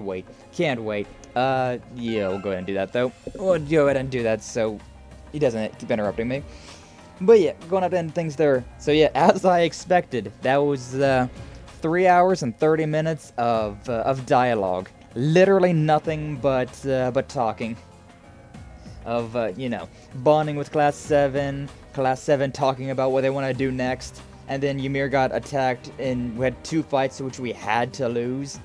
wait. Can't wait. Yeah, we'll go ahead and do that, though. We'll go ahead and do that so he doesn't keep interrupting me. But yeah, going to end things there. So yeah, as I expected, that was 3 hours and 30 minutes of dialogue. Literally nothing but talking. Of, you know, bonding with Class 7, Class 7 talking about what they want to do next, and then Ymir got attacked, and we had 2 fights which we had to lose.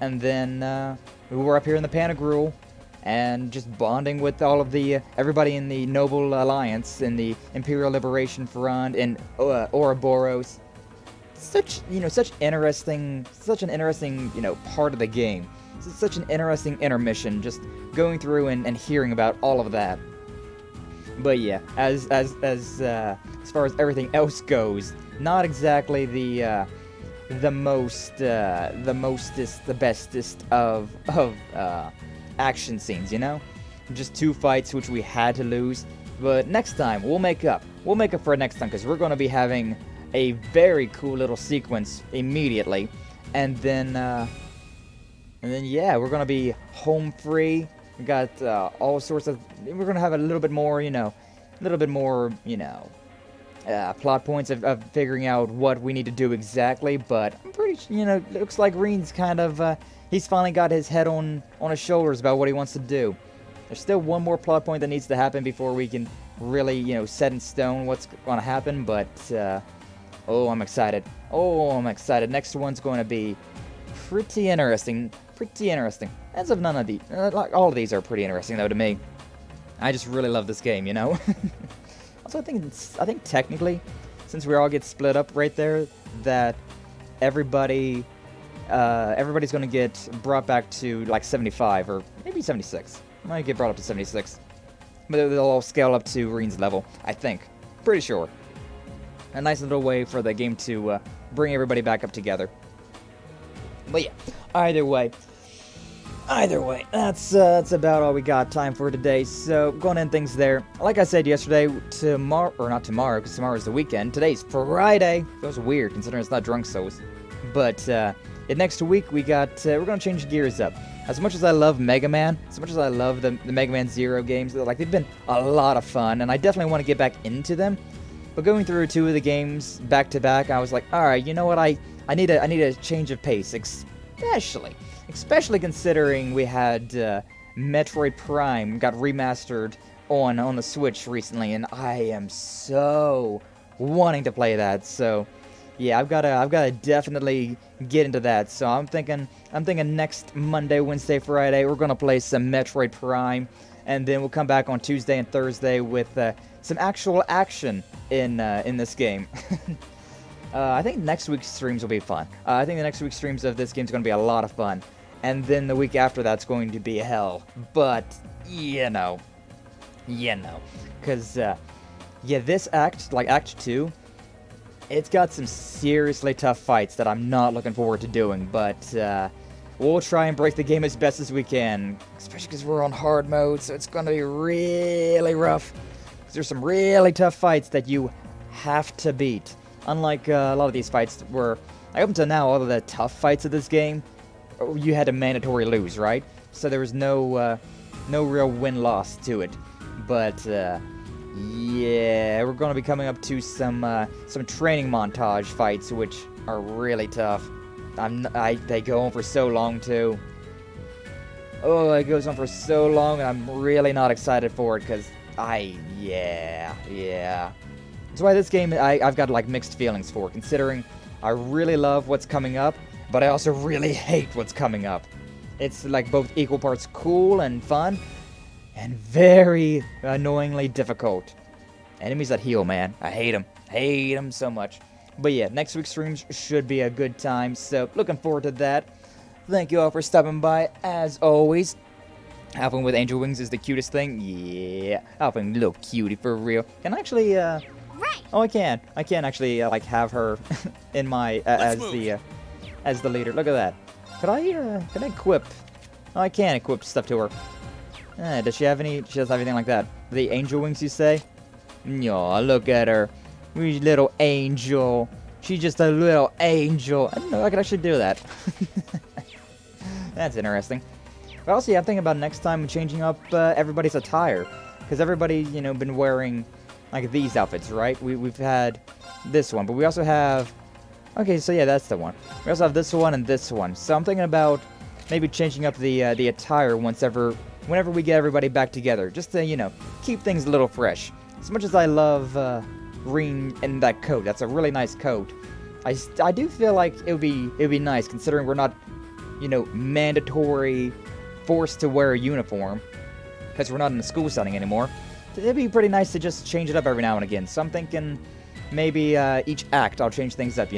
And then, we were up here in the Panagrul, and just bonding with all of the, everybody in the Noble Alliance, in the Imperial Liberation Front, and Ouroboros. Such an interesting, you know, part of the game. It's such an interesting intermission, just going through and hearing about all of that. But yeah, as far as everything else goes, not exactly the bestest of action scenes, you know? Just 2 fights which we had to lose. But next time, we'll make up. We'll make up for it next time, because we're going to be having a very cool little sequence immediately. And then yeah, we're going to be home free. We got all sorts of... We're going to have a little bit more, plot points of figuring out what we need to do exactly, but I'm pretty sure, it looks like Reen's kind of, he's finally got his head on his shoulders about what he wants to do. There's still one more plot point that needs to happen before we can really, set in stone what's going to happen, but, oh, I'm excited. Next one's going to be pretty interesting. pretty interesting. As of none of these, like all of these are pretty interesting though to me. I just really love this game, you know. Also, I think technically, since we all get split up right there, that everybody's going to get brought back to like 75 or maybe 76. Might get brought up to 76, but they'll all scale up to Reen's level. I think, pretty sure. A nice little way for the game to bring everybody back up together. But yeah, either way, that's about all we got time for today. So going to end things there. Like I said yesterday, tomorrow, or not tomorrow, because tomorrow's the weekend. Today's Friday. Feels weird considering it's not drunk souls. But next week we're gonna change gears up. As much as I love Mega Man, as much as I love the Mega Man Zero games, like they've been a lot of fun, and I definitely want to get back into them. But going through 2 of the games back to back, I was like, all right, you know what? I need a change of pace, especially considering we had Metroid Prime got remastered on the Switch recently, and I am so wanting to play that. So yeah, I've gotta definitely get into that. So I'm thinking next Monday, Wednesday, Friday we're gonna play some Metroid Prime, and then we'll come back on Tuesday and Thursday with some actual action in this game. I think next week's streams will be fun. I think the next week's streams of this game is going to be a lot of fun. And then the week after that's going to be hell. But, you know. Because, this act, like Act 2, it's got some seriously tough fights that I'm not looking forward to doing. But, we'll try and break the game as best as we can. Especially because we're on hard mode, so it's going to be really rough. Because there's some really tough fights that you have to beat. Unlike a lot of these fights where, like up until now, all of the tough fights of this game, you had to mandatory lose, right? So there was no real win-loss to it. But, yeah, we're going to be coming up to some training montage fights, which are really tough. They go on for so long, too. Oh, it goes on for so long, and I'm really not excited for it, because yeah. That's why this game I've got like mixed feelings for, considering I really love what's coming up, but I also really hate what's coming up. It's like both equal parts cool and fun, and very annoyingly difficult. Enemies that heal, man. I hate them. Hate them so much. But yeah, next week's streams should be a good time, so looking forward to that. Thank you all for stopping by, as always. Helping with Angel Wings is the cutest thing. Yeah, helping little cutie for real. Can I actually, Right. Oh, I can. I can actually like have her in my as the leader. Look at that. Can I equip? Oh, I can equip stuff to her. Does she have any? She doesn't have anything like that. The Angel Wings, you say? No, look at her. Wee little angel. She's just a little angel. I didn't know I could actually do that. That's interesting. But also, yeah, I'm thinking about next time changing up everybody's attire. Because everybody, been wearing like these outfits, right? We've had this one, but we also have... Okay, so yeah, that's the one. We also have this one and this one. So I'm thinking about maybe changing up the attire whenever we get everybody back together. Just to, keep things a little fresh. As much as I love Reen in that coat, that's a really nice coat. I do feel like it would be nice, considering we're not, mandatory forced to wear a uniform, because we're not in a school setting anymore. It'd be pretty nice to just change it up every now and again. So I'm thinking maybe each act I'll change things up,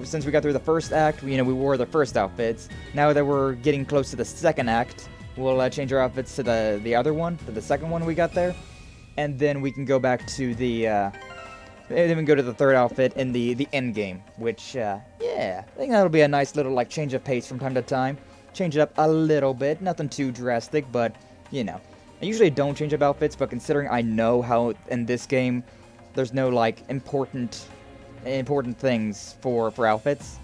Since we got through the first act, we wore the first outfits. Now that we're getting close to the second act, we'll change our outfits to the other one, to the second one we got there. And then we can go back to then we can go to the third outfit in the end game, which, yeah, I think that'll be a nice little, like, change of pace from time to time. Change it up a little bit, nothing too drastic, but, I usually don't change up outfits, but considering I know how in this game there's no, like, important things for outfits,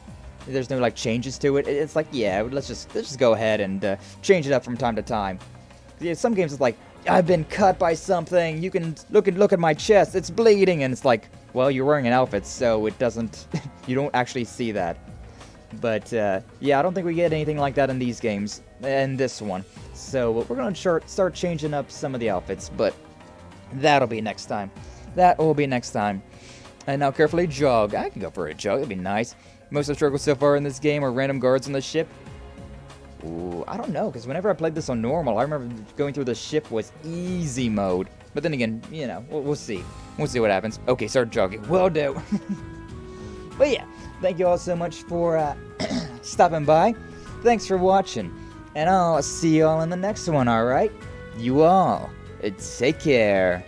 there's no, like, changes to it, it's like, yeah, let's just go ahead and change it up from time to time. Yeah, some games it's like, I've been cut by something, you can look at my chest, it's bleeding, and it's like, well, you're wearing an outfit, so it doesn't, you don't actually see that. But, yeah, I don't think we get anything like that in these games, and this one. So, we're gonna start changing up some of the outfits, but that'll be next time. That will be next time. And now carefully jog. I can go for a jog, it'd be nice. Most of the struggles so far in this game are random guards on the ship. Ooh, I don't know, because whenever I played this on normal, I remember going through the ship was easy mode. But then again, you know, we'll see. We'll see what happens. Okay, start jogging. Will do. But yeah, thank you all so much for stopping by. Thanks for watching. And I'll see you all in the next one, alright? You all, take care.